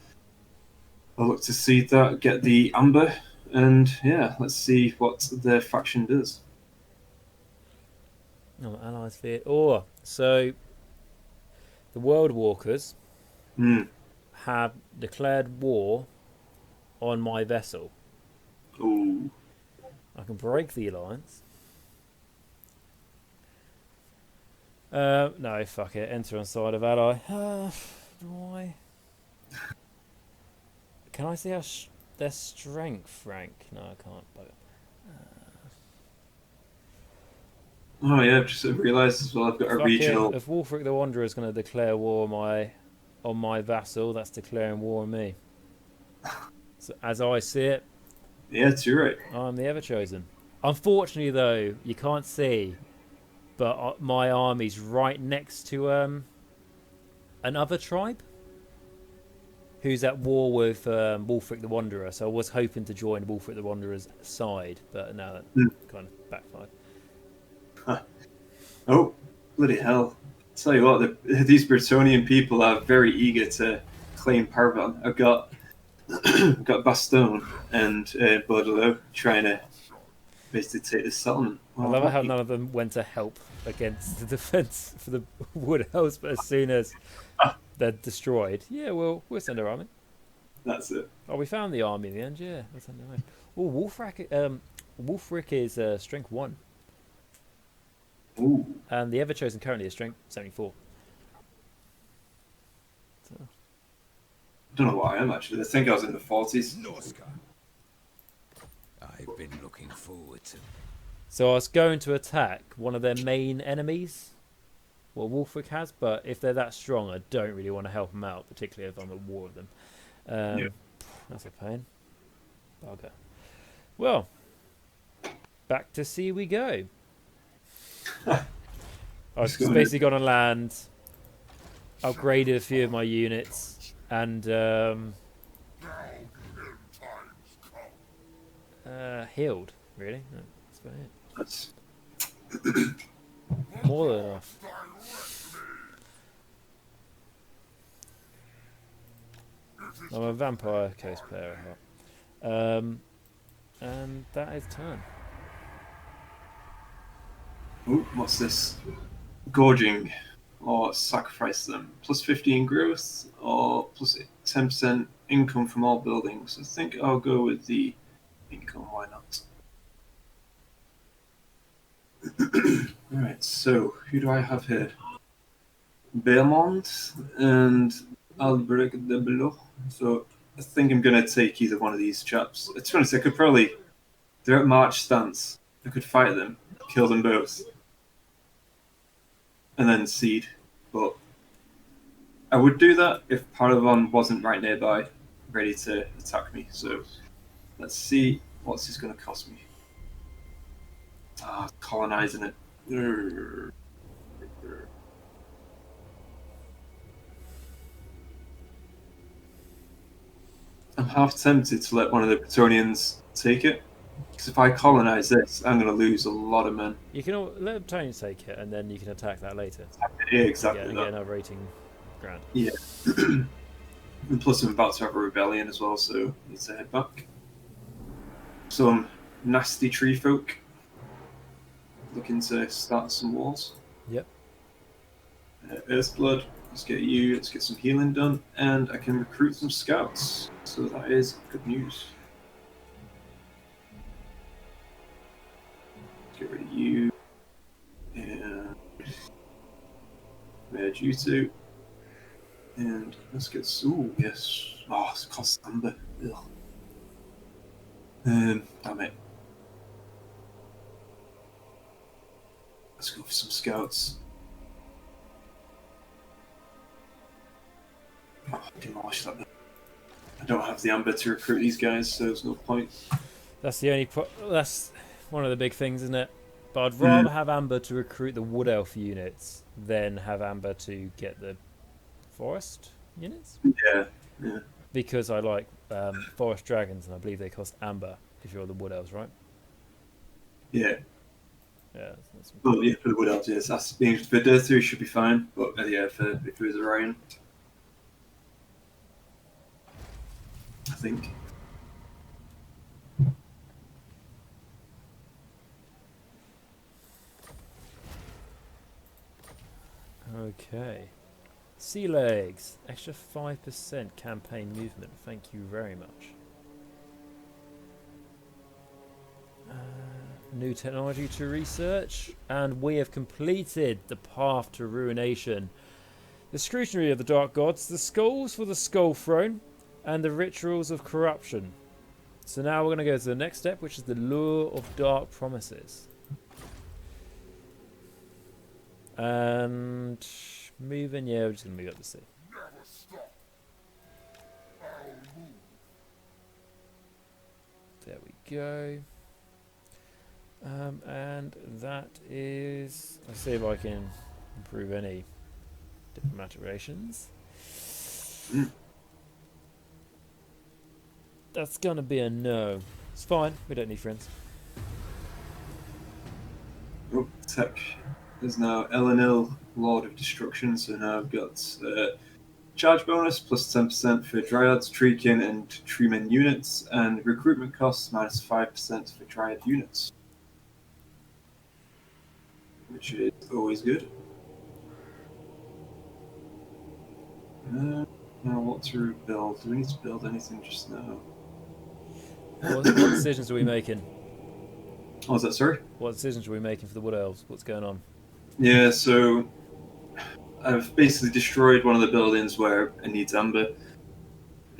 look to see that, get the amber, and yeah, let's see what their faction does. Oh, allies fear. Oh, so the World Walkers have declared war on my vessel. Ooh. I can break the alliance. No, fuck it. Enter on side of ally. Do I? Can I see their strength rank? No, I can't. Oh yeah, I've just realised as well I've got a regional. If Wulfric the Wanderer is going to declare war on my vassal, that's declaring war on me. So, as I see it, Yeah, it's you're right. I'm the Everchosen. Unfortunately, though, you can't see, but my army's right next to another tribe who's at war with Wulfric the Wanderer. So I was hoping to join Wulfric the Wanderer's side, but now that kind of backfired. Oh, bloody hell. Tell you what, these Bretonian people are very eager to claim Parvon. I've got Bastogne and Bordelot trying to basically take this settlement. I love how none of them went to help against the defense for the Wood Elves, but as soon as they're destroyed, yeah, we'll send our army. That's it. Oh, we found the army in the end, yeah. We'll send our army. Oh, Wulfric is strength 1. Ooh. And the Everchosen currently is strength 74. So. Don't know what I am actually. I think I was in the 40s. Norska. I've been looking forward to. So I was going to attack one of their main enemies, what Wulfric has, but if they're that strong, I don't really want to help them out, particularly if I'm at war with them. That's a pain. Bugger. Well, back to sea we go. I've just basically gone on land, upgraded a few of my units, and healed, really. That's about it. That's... More than enough. I'm a vampire case player. And that is turn. Ooh, what's this? Gorging or sacrifice them. Plus 15 growth or plus 10% income from all buildings. I think I'll go with the income, why not? Alright, so who do I have here? Beaumont and Albrecht de Belot. So I think I'm going to take either one of these chaps. To be honest, I could probably... They're at march stance. I could fight them, kill them both, and then seed. But I would do that if Paravon wasn't right nearby, ready to attack me. So let's see what's this going to cost me. Colonizing it. I'm half tempted to let one of the Bretonians take it. Because if I colonize this, I'm going to lose a lot of men. You can let Bretonians take it, and then you can attack that later. Yeah, exactly. And get another 18 grand. Yeah. And plus, I'm about to have a rebellion as well, so I need to head back. some nasty tree folk looking to start some wars. Yep. Earthblood, let's get some healing done, and I can recruit some scouts. So that is good news. Let's get rid of you. And merge you two. And let's get Soul, yes. Oh, it's cost Amber. Ugh. Damn it. Let's go for some scouts. Oh, demolish that. I don't have the amber to recruit these guys, so there's no point. That's the only. That's one of the big things, isn't it? But I'd rather have Amber to recruit the Wood Elf units than have Amber to get the Forest units. Yeah. Because I like Forest Dragons, and I believe they cost Amber if you're the Wood Elves, right? Yeah. Yeah. Well, yeah, for the Wood Elves, yes. That's being for Durthu should be fine, but yeah, if it was Orion, I think. Okay. Sea Legs, extra 5% campaign movement. Thank you very much. New technology to research, and we have completed the path to ruination. The scrutiny of the Dark Gods, the skulls for the Skull Throne, and the rituals of corruption. So now we're going to go to the next step, which is the Lure of Dark Promises. And moving, yeah, we're just going to move up the sea. There we go. And that is... Let's see if I can improve any diplomatic relations. That's going to be a no. It's fine. We don't need friends. Oh, tech. There's now Elenil, Lord of Destruction, so now I've got charge bonus plus 10% for Dryads, Treekin, and Treemen units, and recruitment costs minus 5% for Dryad units. Which is always good. Now what to rebuild? Do we need to build anything just now? What decisions are we making? Oh, is that sorry? What decisions are we making for the Wood Elves? What's going on? Yeah, so I've basically destroyed one of the buildings where it needs amber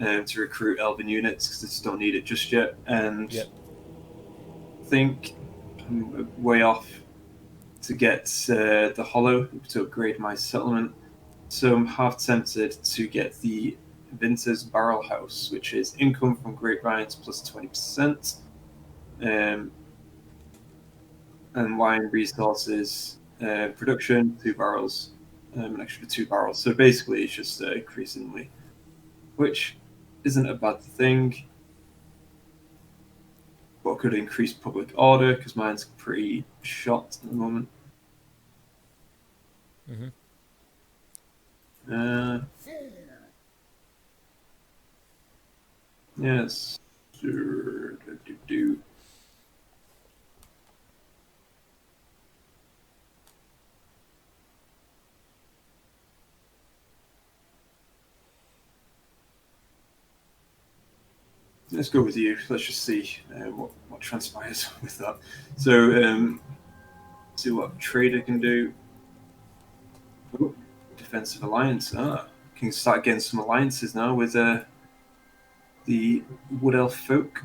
to recruit elven units because I just don't need it just yet. And I think I'm way off to get the Hollow to upgrade my settlement. So I'm half tempted to get the Vinter's Barrel House, which is income from grapevines plus 20%, and wine resources production, 2 barrels, an extra 2 barrels. So basically it's just increasingly, which isn't a bad thing, but could increase public order because mine's pretty shot at the moment. Yes. Let's go with you. Let's just see what transpires with that. So, see what trader can do. Oh, defensive alliance. Can start getting some alliances now with the Wood Elf folk.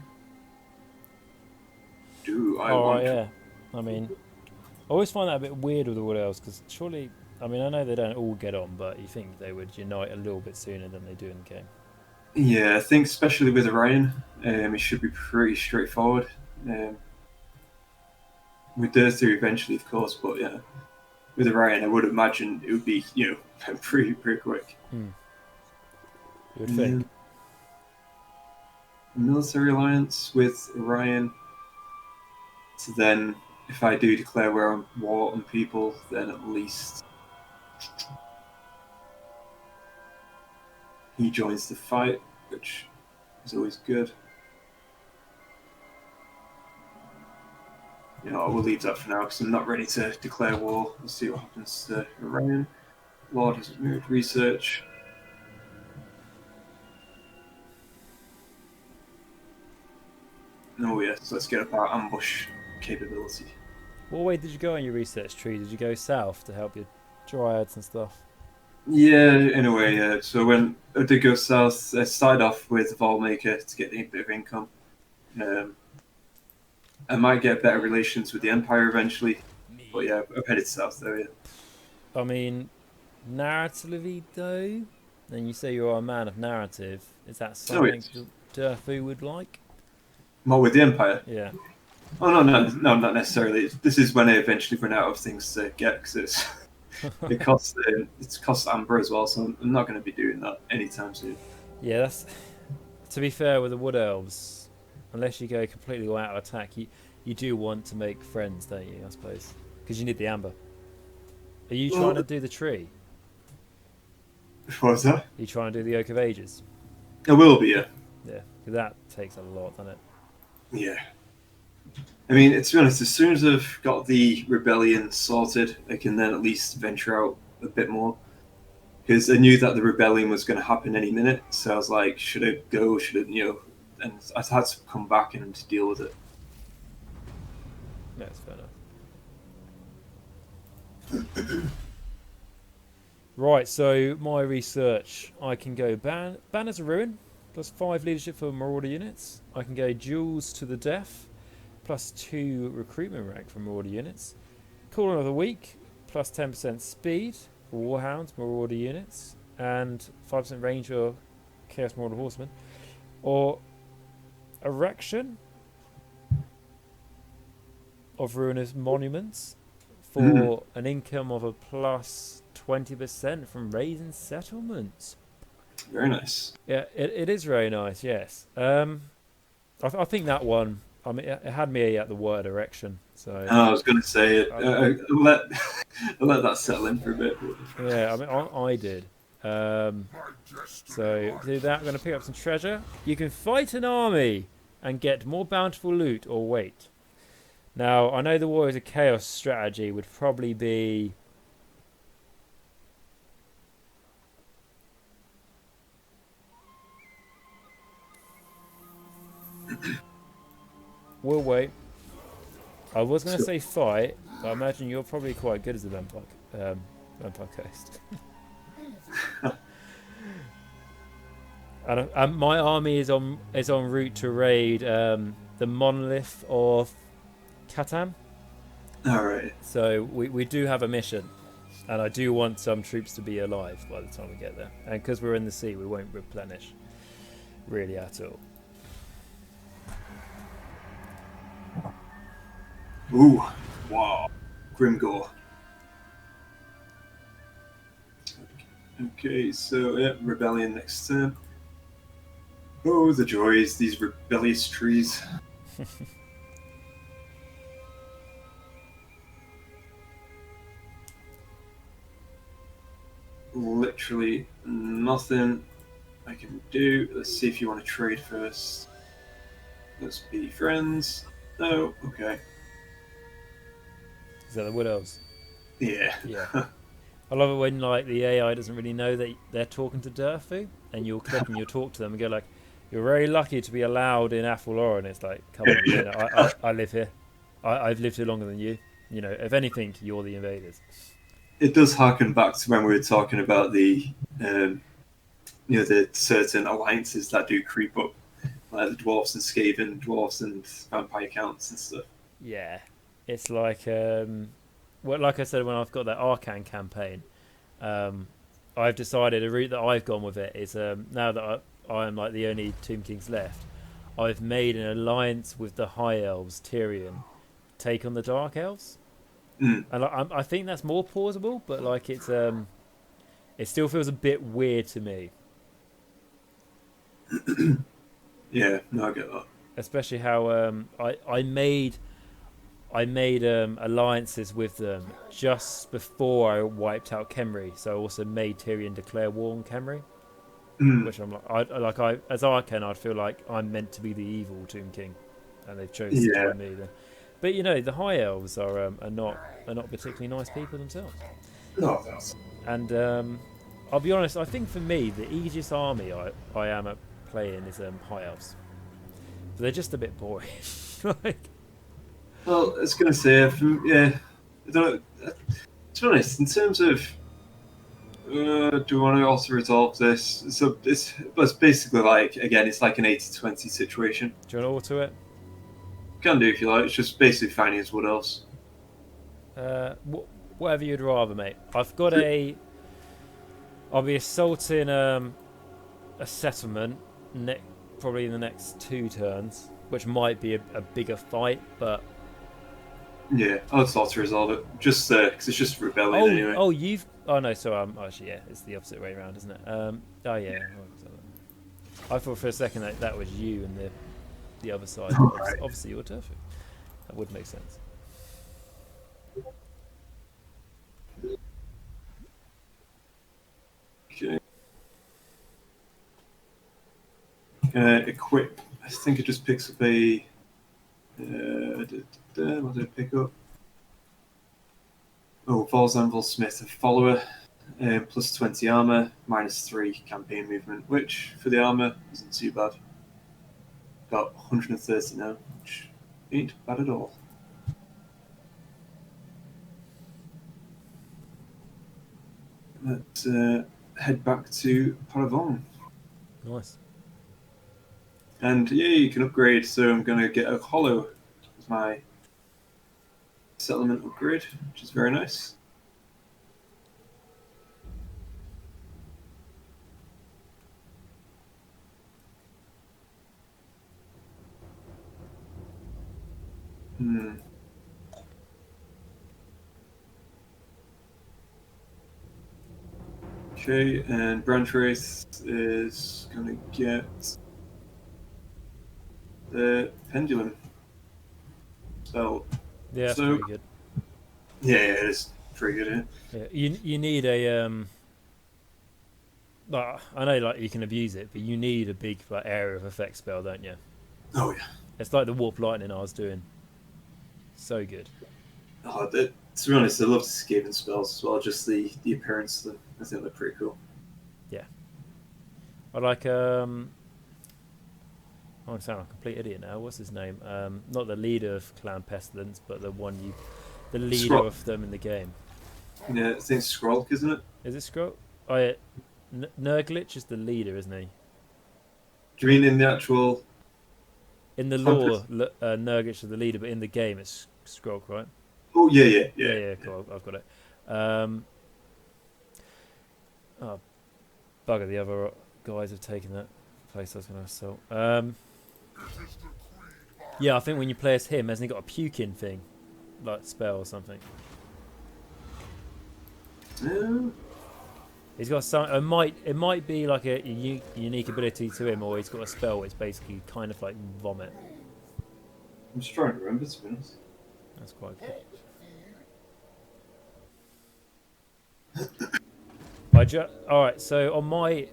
Yeah. I mean, I always find that a bit weird with the Wood Elves because surely, I mean, I know they don't all get on, but you think they would unite a little bit sooner than they do in the game. Yeah, I think especially with Orion, it should be pretty straightforward. With Durthu eventually, of course, but yeah, with Orion, I would imagine it would be pretty quick. You would think. Military alliance with Orion. So then, if I do declare war on people, then at least he joins the fight, which is always good. we'll leave that for now because I'm not ready to declare war. We'll see what happens to Orion. Lord has moved research. Oh yes, let's get up our ambush capability. What way did you go on your research tree? Did you go south to help your dryads and stuff? Yeah, in a way, yeah. So when I did go south, I started off with Volmaker to get a bit of income. Um, I might get better relations with the Empire eventually, but yeah, I've headed south though. Yeah. I mean, narratively though, then you say you're a man of narrative. Is that something yes. Durthu would like? More with the Empire. Yeah. Oh no, not necessarily. This is when I eventually run out of things to get because it costs Amber as well. So I'm not going to be doing that anytime soon. Yeah, that's to be fair with the Wood Elves. Unless you go completely all out of attack, you do want to make friends, don't you? I suppose because you need the amber. Are you trying to do the tree? What was that? Are you trying to do the Oak of Ages? It will be, yeah. Yeah, 'cause that takes a lot, doesn't it? Yeah. I mean, to be honest, as soon as I've got the rebellion sorted, I can then at least venture out a bit more. Because I knew that the rebellion was going to happen any minute, so I was like, should I go? Should I, And I had to come back and deal with it. Yeah, that's fair enough. Right, so my research, I can go Banners of Ruin, plus 5 leadership for Marauder units. I can go Duels to the Death, plus 2 recruitment rank for Marauder units. Call of the Week, plus 10% speed for Warhounds, Marauder units, and 5% range for Chaos Marauder Horsemen. Or Erection of Ruinous Monuments for an income of a plus 20% from raising settlements. Very nice. Yeah, it is very nice, yes. I think that one, I mean, it had me at the word erection. So I was going to say it. I'll let that settle in for a bit. yeah, I mean, I did. So do that. I'm going to pick up some treasure. You can fight an army and get more bountiful loot or weight. Now, I know the Warriors of Chaos strategy would probably be we'll wait. I was going to say fight, but I imagine you're probably quite good as a vampire coast. And my army is en route to raid the monolith of Catan. All right. So we do have a mission, and I do want some troops to be alive by the time we get there. And because we're in the sea, we won't replenish really at all. Ooh, wow, Grimgore. Okay, so yeah, rebellion next turn. Oh, the joys, these rebellious trees. Literally nothing I can do. Let's see if you want to trade first. Let's be friends. No, okay. Is that the Wood Elves? Yeah. Yeah. I love it when like the AI doesn't really know that they're talking to Durthu, and you'll click and you'll talk to them and go like, "You're very lucky to be allowed in Athelor," and it's like, "Come on, you know, I live here. I've lived here longer than you. You know, if anything, you're the invaders." It does harken back to when we were talking about the, the certain alliances that do creep up, like the dwarves and Skaven, dwarves and vampire counts and stuff. Yeah, it's like well, like I said when I've got that Archaon campaign, I've decided a route that I've gone with it is now that I am like the only Tomb Kings left, I've made an alliance with the High Elves, Tyrion, take on the Dark Elves. And I think that's more plausible, but like it still feels a bit weird to me. Yeah, no, I get that. Especially how I made alliances with them just before I wiped out Khemri, so I also made Tyrion declare war on Khemri, which I'm like, as Archaon, I'd feel like I'm meant to be the evil Tomb King, and they've chosen to join me then. But you know, the High Elves are not particularly nice people themselves. No. And I'll be honest, I think for me, the easiest army I am at playing is High Elves. They're just a bit boring. Like, Well, I was going to say, yeah, I don't, to be honest, in terms of do we want to also resolve this? So it's basically like, again, it's like an 80-20 situation. do you want to auto it? Can do if you like. It's just basically finding his wood elves. Whatever you'd rather, mate. I'll be assaulting a settlement probably in the next 2 turns, which might be a bigger fight, but Yeah, I'll start to resolve it. Just because it's just rebellion anyway. oh no, sorry, actually, yeah, it's the opposite way around, isn't it? Oh yeah, I thought for a second that was you and the other side. Right. Obviously, you're Durthu. That would make sense. Okay. Equip. I think it just picks up a. What did it pick up? Oh, Volzanvil Smith, a follower, plus 20 armor, minus 3 campaign movement, which for the armor isn't too bad. Got 130 now, which ain't bad at all. Let's head back to Paravon. Nice. And yeah, you can upgrade, so I'm going to get a hollow as my settlement upgrade, which is very nice. Okay, and Branch Wraith is going to get the Pendulum spell. Yeah, that's So- pretty good. Yeah, it is pretty good. Yeah, you need a like, I know like you can abuse it, but you need a big like area of effect spell, don't you? Oh yeah. It's like the Warp Lightning I was doing. So good. Oh, to be honest, I love the Skaven spells as well. Just the appearance of them, I think they're pretty cool. I like I sound like a complete idiot now. What's his name? Not the leader of Clan Pestilence, but the leader Scroll. of them in the game. Yeah, I think it's Skrulk, isn't it? Is it Scroll? Oh yeah, Nurglich is the leader, isn't he? Do you mean in the actual? In the lore, Nurglich is the leader, but in the game it's Scroll, right? Oh yeah. Yeah, cool. I've got it. Oh, bugger! The other guys have taken that place I was going to assault. Yeah, I think when you play as him, hasn't he got a puking thing, like spell or something? He's got some. It might be like a unique ability to him, or he's got a spell which basically kind of like vomit. I'm just trying to remember, to be honest. That's quite cool. Alright, so on my...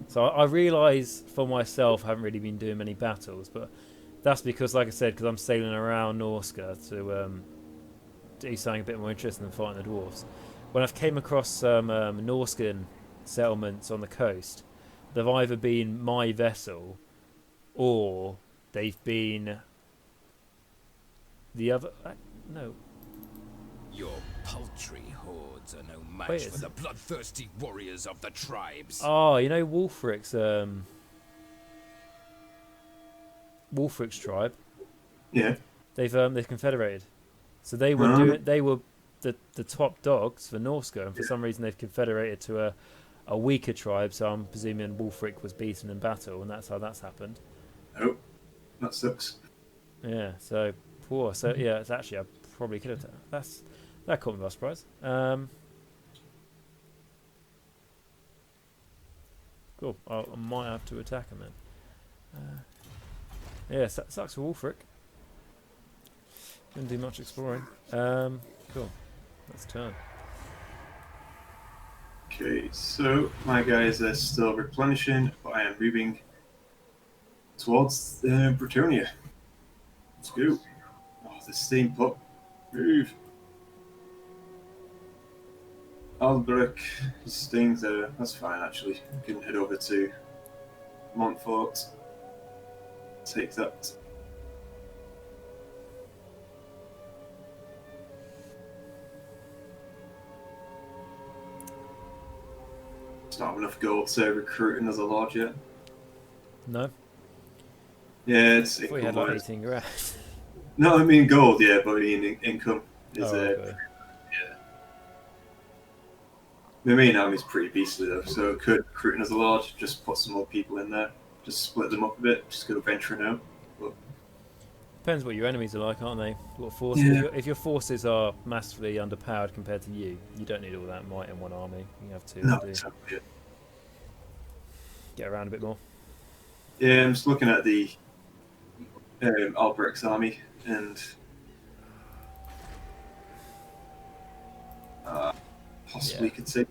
So I realise for myself I haven't really been doing many battles, but that's because, like I said, because I'm sailing around Norska to do something a bit more interesting than fighting the dwarves. When I've came across some Norscan settlements on the coast, they've either been my vessel or they've been the other... No. Your paltry hordes are no match Wait, for is the bloodthirsty warriors of the tribes. Oh, you know Wulfric's tribe. Yeah. They've confederated, so they were the top dogs for Norska, and for some reason they've confederated to a weaker tribe. So I'm presuming Wulfric was beaten in battle, and that's how that's happened. Oh, that sucks. Yeah. So poor. So yeah, it's actually I probably could have. That caught me by surprise. Cool. I might have to attack him then. Yeah, sucks for Wulfric. Didn't do much exploring. Cool. Let's turn. Okay, so my guys are still replenishing, but I am moving towards Bretonia. Let's go. Oh, off the steam pot. Move. Alberic is staying there. That's fine, actually. We can head over to Montfort. Take that. Just not have enough gold to recruit another lord yet. No, Yeah, it's we had like 18 grand. No, I mean gold, yeah, but I mean income is Okay. yeah. The main army's pretty beastly though, so it could recruit another lord, just put some more people in there, just split them up a bit, just go venturing out. But Depends what your enemies are like, aren't they? What force? Yeah. If your forces are massively underpowered compared to you, you don't need all that might in one army. You have two. no, Do exactly. get around a bit more. Yeah, I'm just looking at the Alberic's army and possibly could see.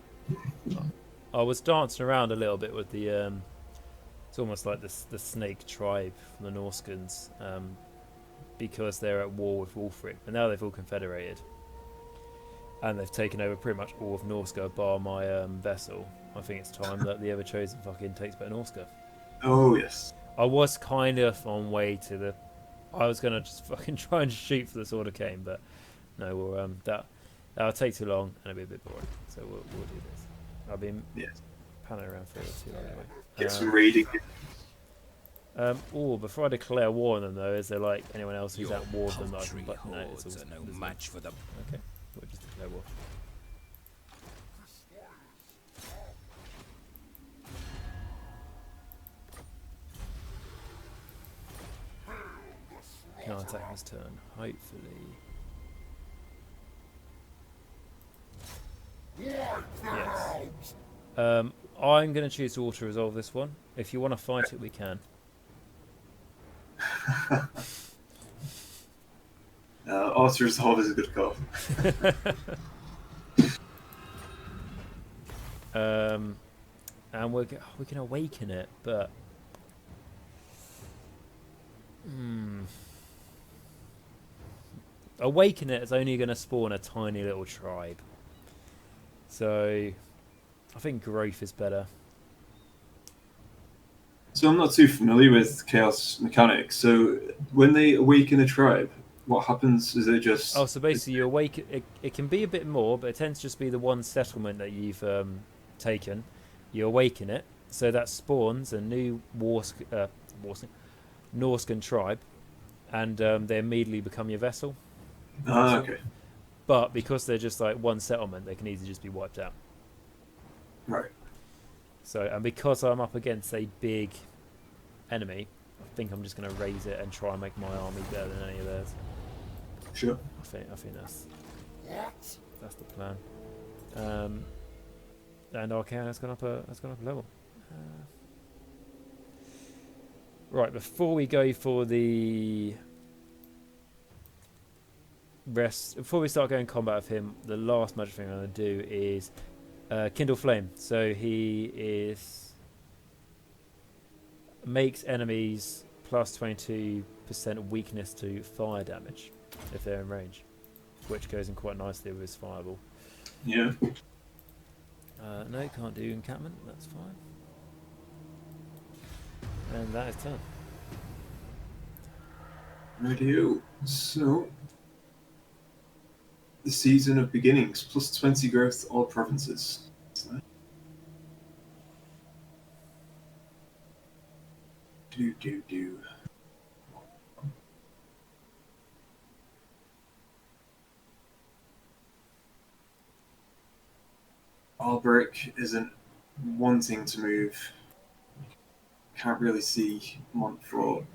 I was dancing around a little bit with the. It's almost like the snake tribe from the Norskans, because they're at war with Wulfric, and now they've all confederated, and they've taken over pretty much all of Norska bar my vessel. I think it's time that the Everchosen fucking takes back Norska. Oh yes. I was kind of on way to the. I was gonna just fucking try and shoot for the Sword of Cain, but no, we'll that'll take too long and it'll be a bit boring. So we'll do this. I've been panning around for too long anyway. Get some raiding. Before I declare war on them though, is there like anyone else who's Your at war with them that I paltry can button? No, it's hordes all are no there's match for them. Okay, we'll just declare war. Can I attack this turn? Hopefully. Yes. I'm going to choose to auto-resolve this one. If you want to fight it, we can. Auto-resolve is a good call. And we can awaken it, but awaken it is only going to spawn a tiny little tribe. So I think growth is better. So I'm not too familiar with chaos mechanics. So when they awaken a tribe, what happens? Is it just? Oh, so basically you awaken. It can be a bit more, but it tends to just be the one settlement that you've taken. You awaken it, so that spawns a new Norscan tribe, and they immediately become your vessel. Okay. But because they're just like one settlement, they can easily just be wiped out. Right. So, and because I'm up against a big enemy, I think I'm just going to raise it and try and make my army better than any of theirs. Sure. I think that's the plan. And Archaon has gone up a level. Right, before we go for the rest, before we start going combat with him, the last magic thing I'm going to do is Kindle Flame. So he makes enemies plus 22% weakness to fire damage if they're in range, which goes in quite nicely with his fireball. Yeah. No, can't do encampment. That's fine. And that is turn. Radio. So the season of beginnings, plus 20 growth, all provinces. Do. Alberic isn't wanting to move. Can't really see Montfort.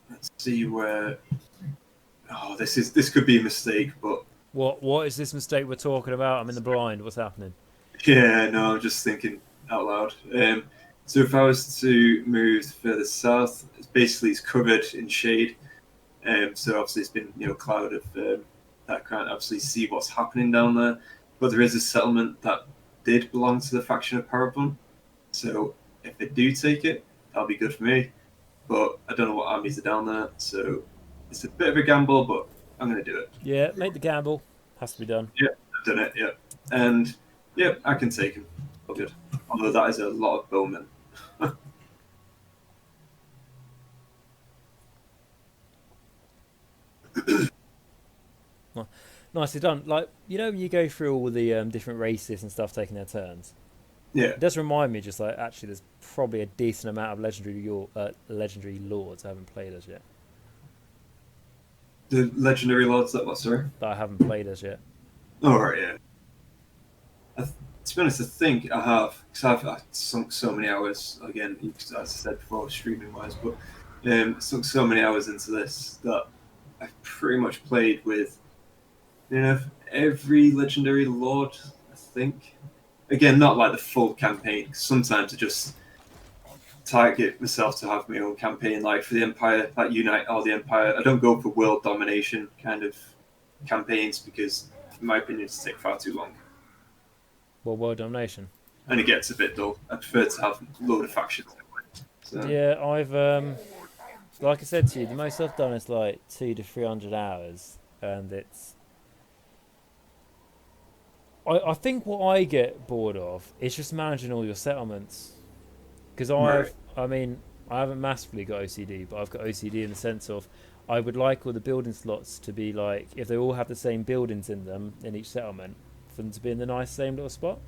Let's see where. Oh, this could be a mistake, but What is this mistake we're talking about? I'm in the blind. What's happening? yeah, no, I'm just thinking out loud. So if I was to move further south, it's covered in shade. So obviously it's been cloud of that can't obviously see what's happening down there. But there is a settlement that did belong to the faction of Parabon. So if they do take it, that'll be good for me. But I don't know what armies are down there, so it's a bit of a gamble, but I'm going to do it. Yeah, make the gamble. Has to be done. Yeah, I've done it, yeah. And, yeah, I can take him. All good. Although that is a lot of bowmen. Nicely done. Like, you know, when you go through all the different races and stuff taking their turns, Yeah. it does remind me just like, actually, there's probably a decent amount of legendary lords I haven't played as yet. The legendary lords, that was, sorry? That I haven't played as yet. Oh, right, yeah. To be honest, I think I have, because I've sunk so many hours, again, as I said before, streaming-wise, but sunk so many hours into this that I've pretty much played with, every legendary lord, I think. Again, not like the full campaign, 'cause sometimes I just target myself to have my own campaign, like for the Empire, like unite all the Empire. I don't go for world domination kind of campaigns because, in my opinion, it's take far too long. Well, world domination. And it gets a bit dull. I prefer to have a load of factions. So, Yeah, I've like I said to you, the most I've done is like 200 to 300 hours, and it's. I think what I get bored of is just managing all your settlements, because I mean, I haven't massively got OCD, but I've got OCD in the sense of I would like all the building slots to be like, if they all have the same buildings in them in each settlement, for them to be in the nice same little spot.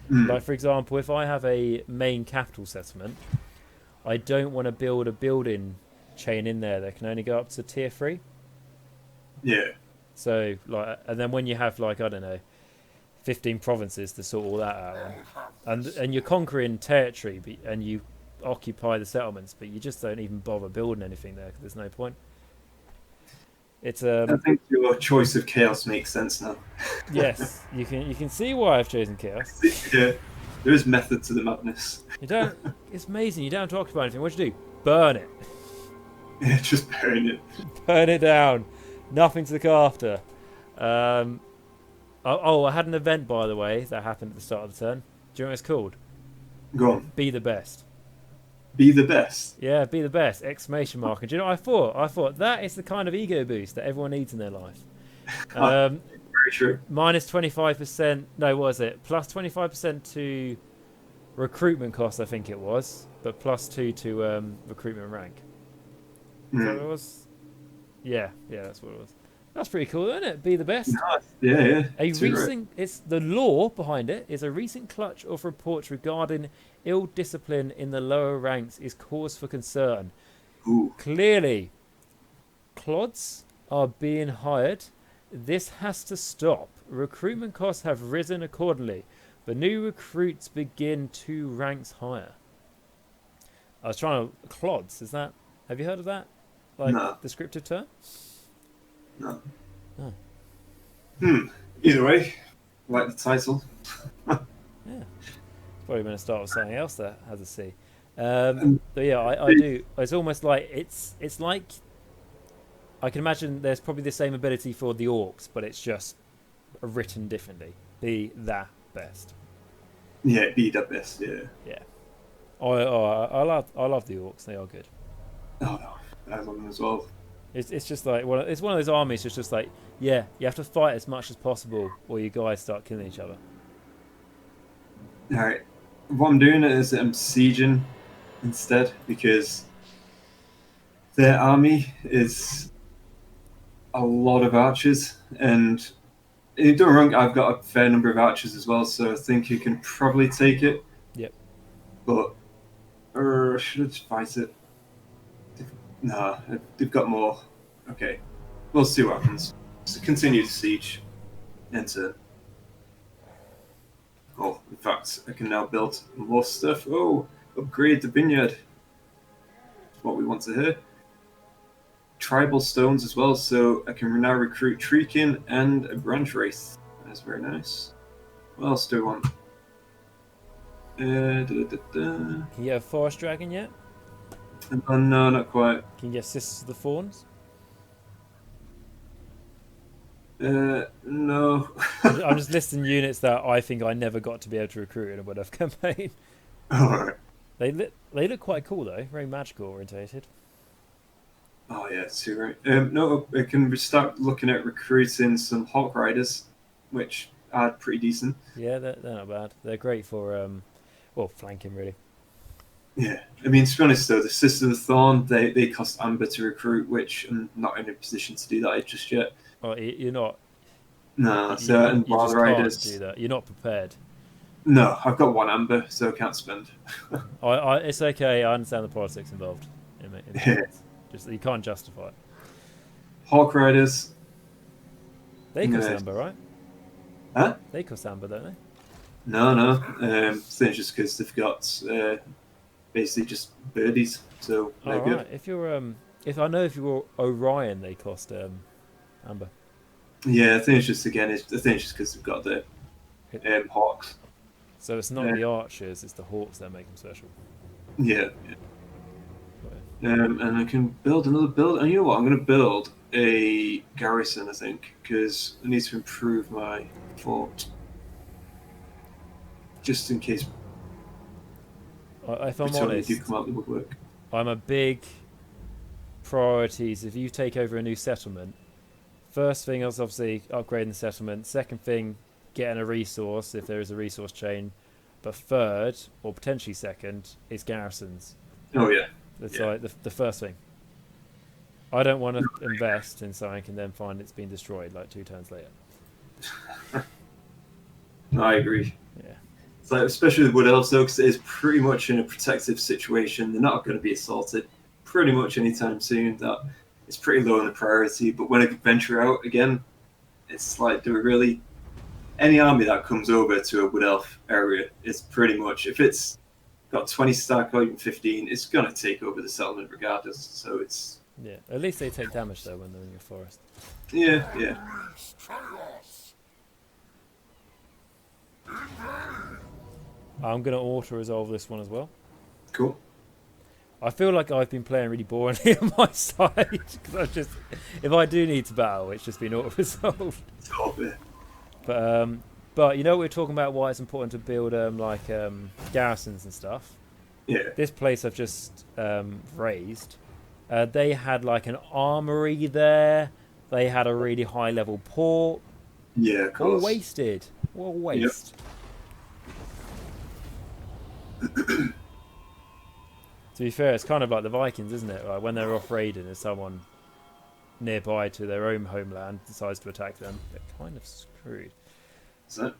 Like, for example, if I have a main capital settlement, I don't want to build a building chain in there that can only go up to tier 3. yeah. So, like, and then when you have, like, I don't know, 15 provinces to sort all that out on, and you're conquering territory, and you occupy the settlements, but you just don't even bother building anything there because there's no point. It's I think your choice of chaos makes sense now. yes, you can see why I've chosen chaos. Yeah, there is method to the madness. You don't. It's amazing. You don't have to occupy anything. What do you do? Burn it. Yeah, just burying it. Burn it down. Nothing to look after. I had an event, by the way, that happened at the start of the turn. Do you know what it's called? Go on. Be the best. Be the best. Yeah, be the best! Exclamation mark. And do you know what I thought? I thought that is the kind of ego boost that everyone needs in their life. Very true. Minus 25%. No, what was it? Plus 25% to recruitment cost, I think it was, but plus 2 to recruitment rank. Is that what it was? Yeah, that's what it was. That's pretty cool, isn't it? Be the best. Nice. Yeah. A recent, it's the law behind it is a recent clutch of reports regarding ill discipline in the lower ranks is cause for concern. Ooh. Clearly, clods are being hired. This has to stop. Recruitment costs have risen accordingly. The new recruits begin 2 ranks higher. I was trying to clods. Is that? Have you heard of that? Like No. descriptive term? No. Oh. Either way, like the title. Yeah. Probably going to start with something else that has a C. But yeah, I do. It's almost like it's like I can imagine there's probably the same ability for the orcs, but it's just written differently. Be the best. Yeah, be the best. Yeah. Yeah. I love the orcs. They are good. Oh no, I love them as well. It's just like it's one of those armies. It's just like, yeah, you have to fight as much as possible, or you guys start killing each other. All right, what I'm doing is I'm sieging instead because their army is a lot of archers, and don't get me wrong, I've got a fair number of archers as well, so I think you can probably take it. Yep. But should I just fight it? Nah, they've got more. Okay, we'll see what happens. So continue to siege. Enter. Oh, in fact, I can now build more stuff. Oh, upgrade the vineyard. What we want to hear. Tribal stones as well, so I can now recruit Treekin and a branch wraith. That's very nice. What else do I want? Can you get a forest dragon yet? No, not quite. Can you get Sisters of the Fawns? No. I'm just listing units that I think I never got to be able to recruit in a Wood Elf campaign. Alright. They look quite cool though, very magical orientated. Oh yeah, too right. No, I can start looking at recruiting some Hog Riders, which are pretty decent. Yeah, they're not bad. They're great for well, flanking really. Yeah, I mean, to be honest though, the Sisters of the Thorn, they cost Amber to recruit, which I'm not in a position to do that just yet. Oh, you're not. No, You, so and you Wild just Riders. can't do that. You're not prepared. No, I've got one Amber, so I can't spend. It's okay. I understand the politics involved. Yeah. Just you can't justify it. Hawk Riders. They cost No. amber, right? Huh? They cost amber, don't they? No. I think it's just because they've got basically just birdies, so they're All good. right. If you're Orion, they cost amber. Yeah, I think it's just because they've got the hawks. So it's not Yeah. the archers; it's the hawks that make them special. Yeah. Got it. And I can build another build. And you know what? I'm going to build a garrison, I think, because I need to improve my fort. Just in case If I'm Britoli honest, do come out the woodwork. I'm a big priorities. If you take over a new settlement, first thing is obviously upgrading the settlement. Second thing, getting a resource if there is a resource chain. But third, or potentially second, is garrisons. Oh, yeah. That's Yeah. like the first thing. I don't want to invest in something and then find it's been destroyed like 2 turns later. No, I agree. Yeah. It's like, especially with Wood Elves, though, because it is pretty much in a protective situation. They're not going to be assaulted pretty much anytime soon. That it's pretty low on the priority. But when I venture out again, it's like, do we really? Any army that comes over to a Wood Elf area is pretty much, if it's got 20 stack or even 15, it's going to take over the settlement regardless. So it's Yeah. At least they take damage though when they're in your forest. yeah. I'm gonna auto resolve this one as well. Cool. I feel like I've been playing really boringly on my side because I've just, if I do need to battle, it's just been auto resolved. It's all there. But you know, we were talking about why it's important to build garrisons and stuff. Yeah. This place I've just raised, they had like an armory there. They had a really high level port. Yeah, of All course. wasted. All waste. To be fair, it's kind of like the Vikings, isn't it? Like when they're off raiding and someone nearby to their own homeland decides to attack them, they're kind of screwed. Is that?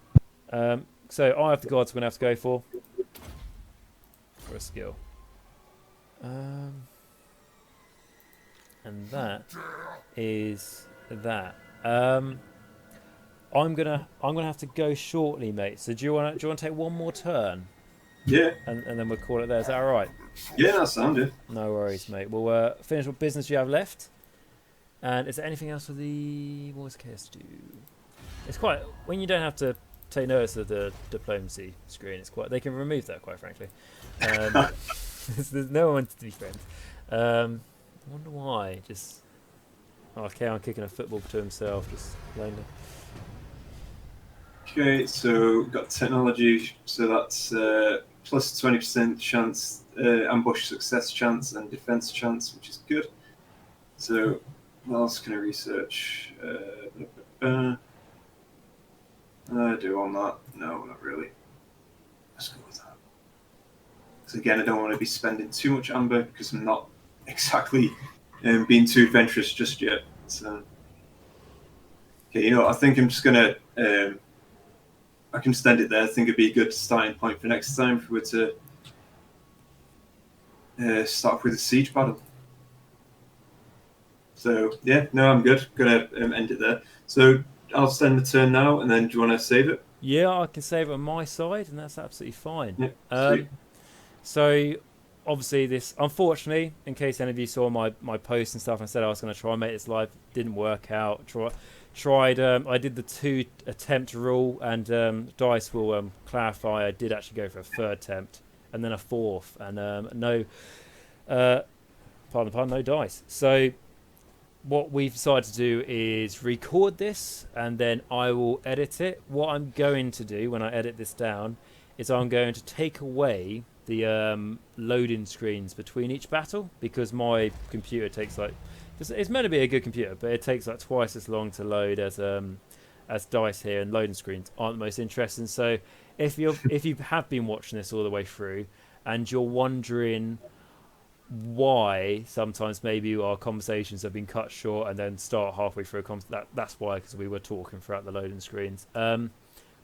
So Eye of the Gods we're going to have to go for a skill. And that is that. I'm gonna have to go shortly, mate. So do you want to take one more turn? Yeah. And then we'll call it there. Is that all right? Yeah, that sounded. No worries, mate. We'll finish what business you have left. And is there anything else for the Wars Chaos to do? It's quite, when you don't have to take notice of the diplomacy screen, it's quite, they can remove that, quite frankly. There's no one to be friends. I wonder why. Just Archaon kicking a football to himself, just lonely. Okay, so we've got technology, so that's plus 20% chance, ambush success chance and defense chance, which is good. So what else can I research? Do on that? No, not really. Let's go with that. Because again, I don't want to be spending too much amber because I'm not exactly being too adventurous just yet. So, okay, you know, I think I'm just gonna. I can stand it there. I think it'd be a good starting point for next time if we were to start off with a siege battle. So yeah, no, I'm good. Gonna end it there. So I'll stand the turn now, and then do you want to save it? Yeah, I can save it on my side, and that's absolutely fine. Yeah. Sweet. So, obviously, this, unfortunately, in case any of you saw my post and stuff, I said I was going to try and make this live. Didn't work out. Tried. I did the 2 attempt rule, and Dice will clarify. I did actually go for a 3rd attempt, and then a 4th, and no, pardon the pun, no dice. So, what we've decided to do is record this, and then I will edit it. What I'm going to do when I edit this down is I'm going to take away loading screens between each battle, because my computer takes like, it's meant to be a good computer, but it takes like twice as long to load as dice here, and loading screens aren't the most interesting. So if you have been watching this all the way through and you're wondering why sometimes maybe our conversations have been cut short and then start halfway through that's why, because we were talking throughout the loading screens.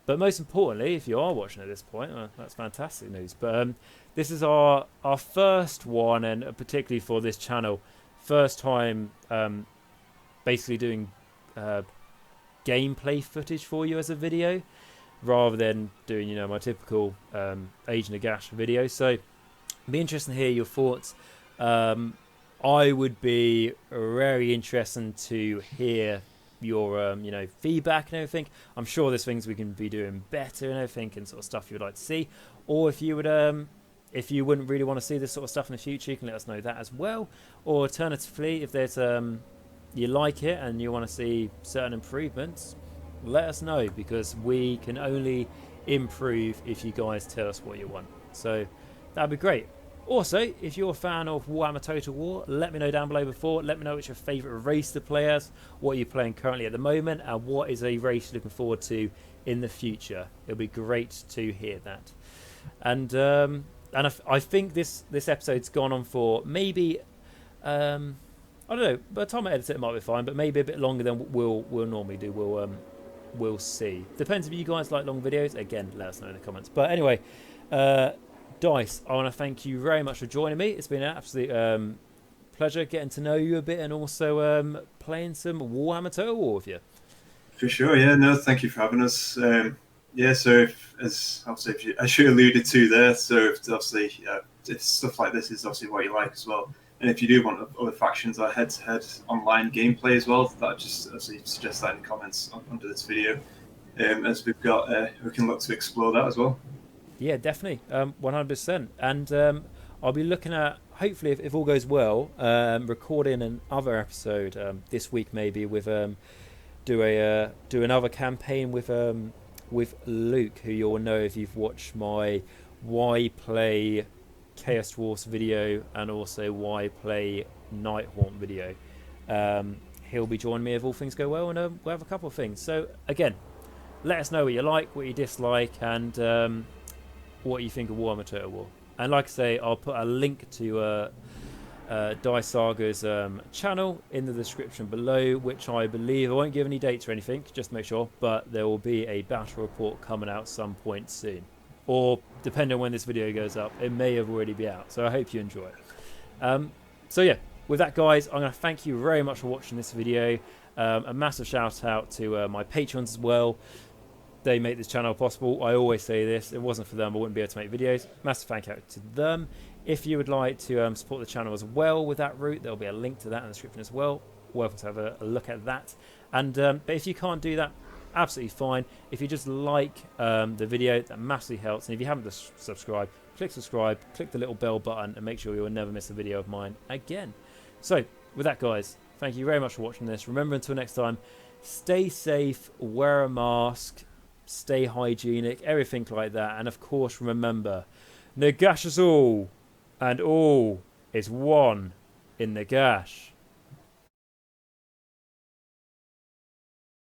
But most importantly, if you are watching at this point, that's fantastic news. But this is our first one, and particularly for this channel, first time basically doing gameplay footage for you as a video, rather than doing my typical Age Nagash video. So it'd be interesting to hear your thoughts. I would be very interested to hear your feedback and everything. I'm sure there's things we can be doing better and everything, and sort of stuff you'd like to see, or if you wouldn't really want to see this sort of stuff in the future, you can let us know that as well. Or alternatively, if there's you like it and you want to see certain improvements, let us know, because we can only improve if you guys tell us what you want. So that'd be great. Also, if you're a fan of Warhammer Total War, let me know down below before. Let me know which your favourite race to play as, what you're playing currently at the moment, and what is a race you're looking forward to in the future. It'll be great to hear that. And I think this episode's gone on for maybe I don't know. By the time I edit it, it might be fine, but maybe a bit longer than we'll normally do. We'll see. Depends if you guys like long videos. Again, let us know in the comments. But anyway, Dice, I want to thank you very much for joining me. It's been an absolute pleasure getting to know you a bit, and also playing some Warhammer Total War with you. For sure, yeah. No, thank you for having us. Yeah, so as you alluded to there, so if stuff like this is obviously what you like as well, and if you do want other factions or head-to-head online gameplay as well, that just obviously suggest that in the comments under this video, as we've got we can look to explore that as well. Yeah, definitely, 100%. And I'll be looking at, hopefully, if all goes well, recording another episode this week, maybe with do another campaign with Luke, who you'll know if you've watched my Why Play Chaos Dwarfs video and also Why Play Nighthaunt video. He'll be joining me if all things go well, and we'll have a couple of things. So again, let us know what you like, what you dislike, and what you think of Warhammer Total War. And like I say, I'll put a link to Dice Saga's channel in the description below, which I believe, I won't give any dates or anything, just to make sure, but there will be a battle report coming out some point soon. Or, depending on when this video goes up, it may have already be out. So I hope you enjoy it. So yeah, with that, guys, I'm going to thank you very much for watching this video. A massive shout out to my patrons as well. They make this channel possible. I always say this. If it wasn't for them, I wouldn't be able to make videos. Massive thank you to them. If you would like to support the channel as well with that route, there'll be a link to that in the description as well. Welcome to have a look at that. And but if you can't do that, absolutely fine. If you just like the video, that massively helps. And if you haven't subscribed, click subscribe, click the little bell button, and make sure you will never miss a video of mine again. So with that, guys, thank you very much for watching this. Remember, until next time, stay safe, wear a mask, stay hygienic, everything like that. And of course, remember, Nagash is all, and all is one in Nagash.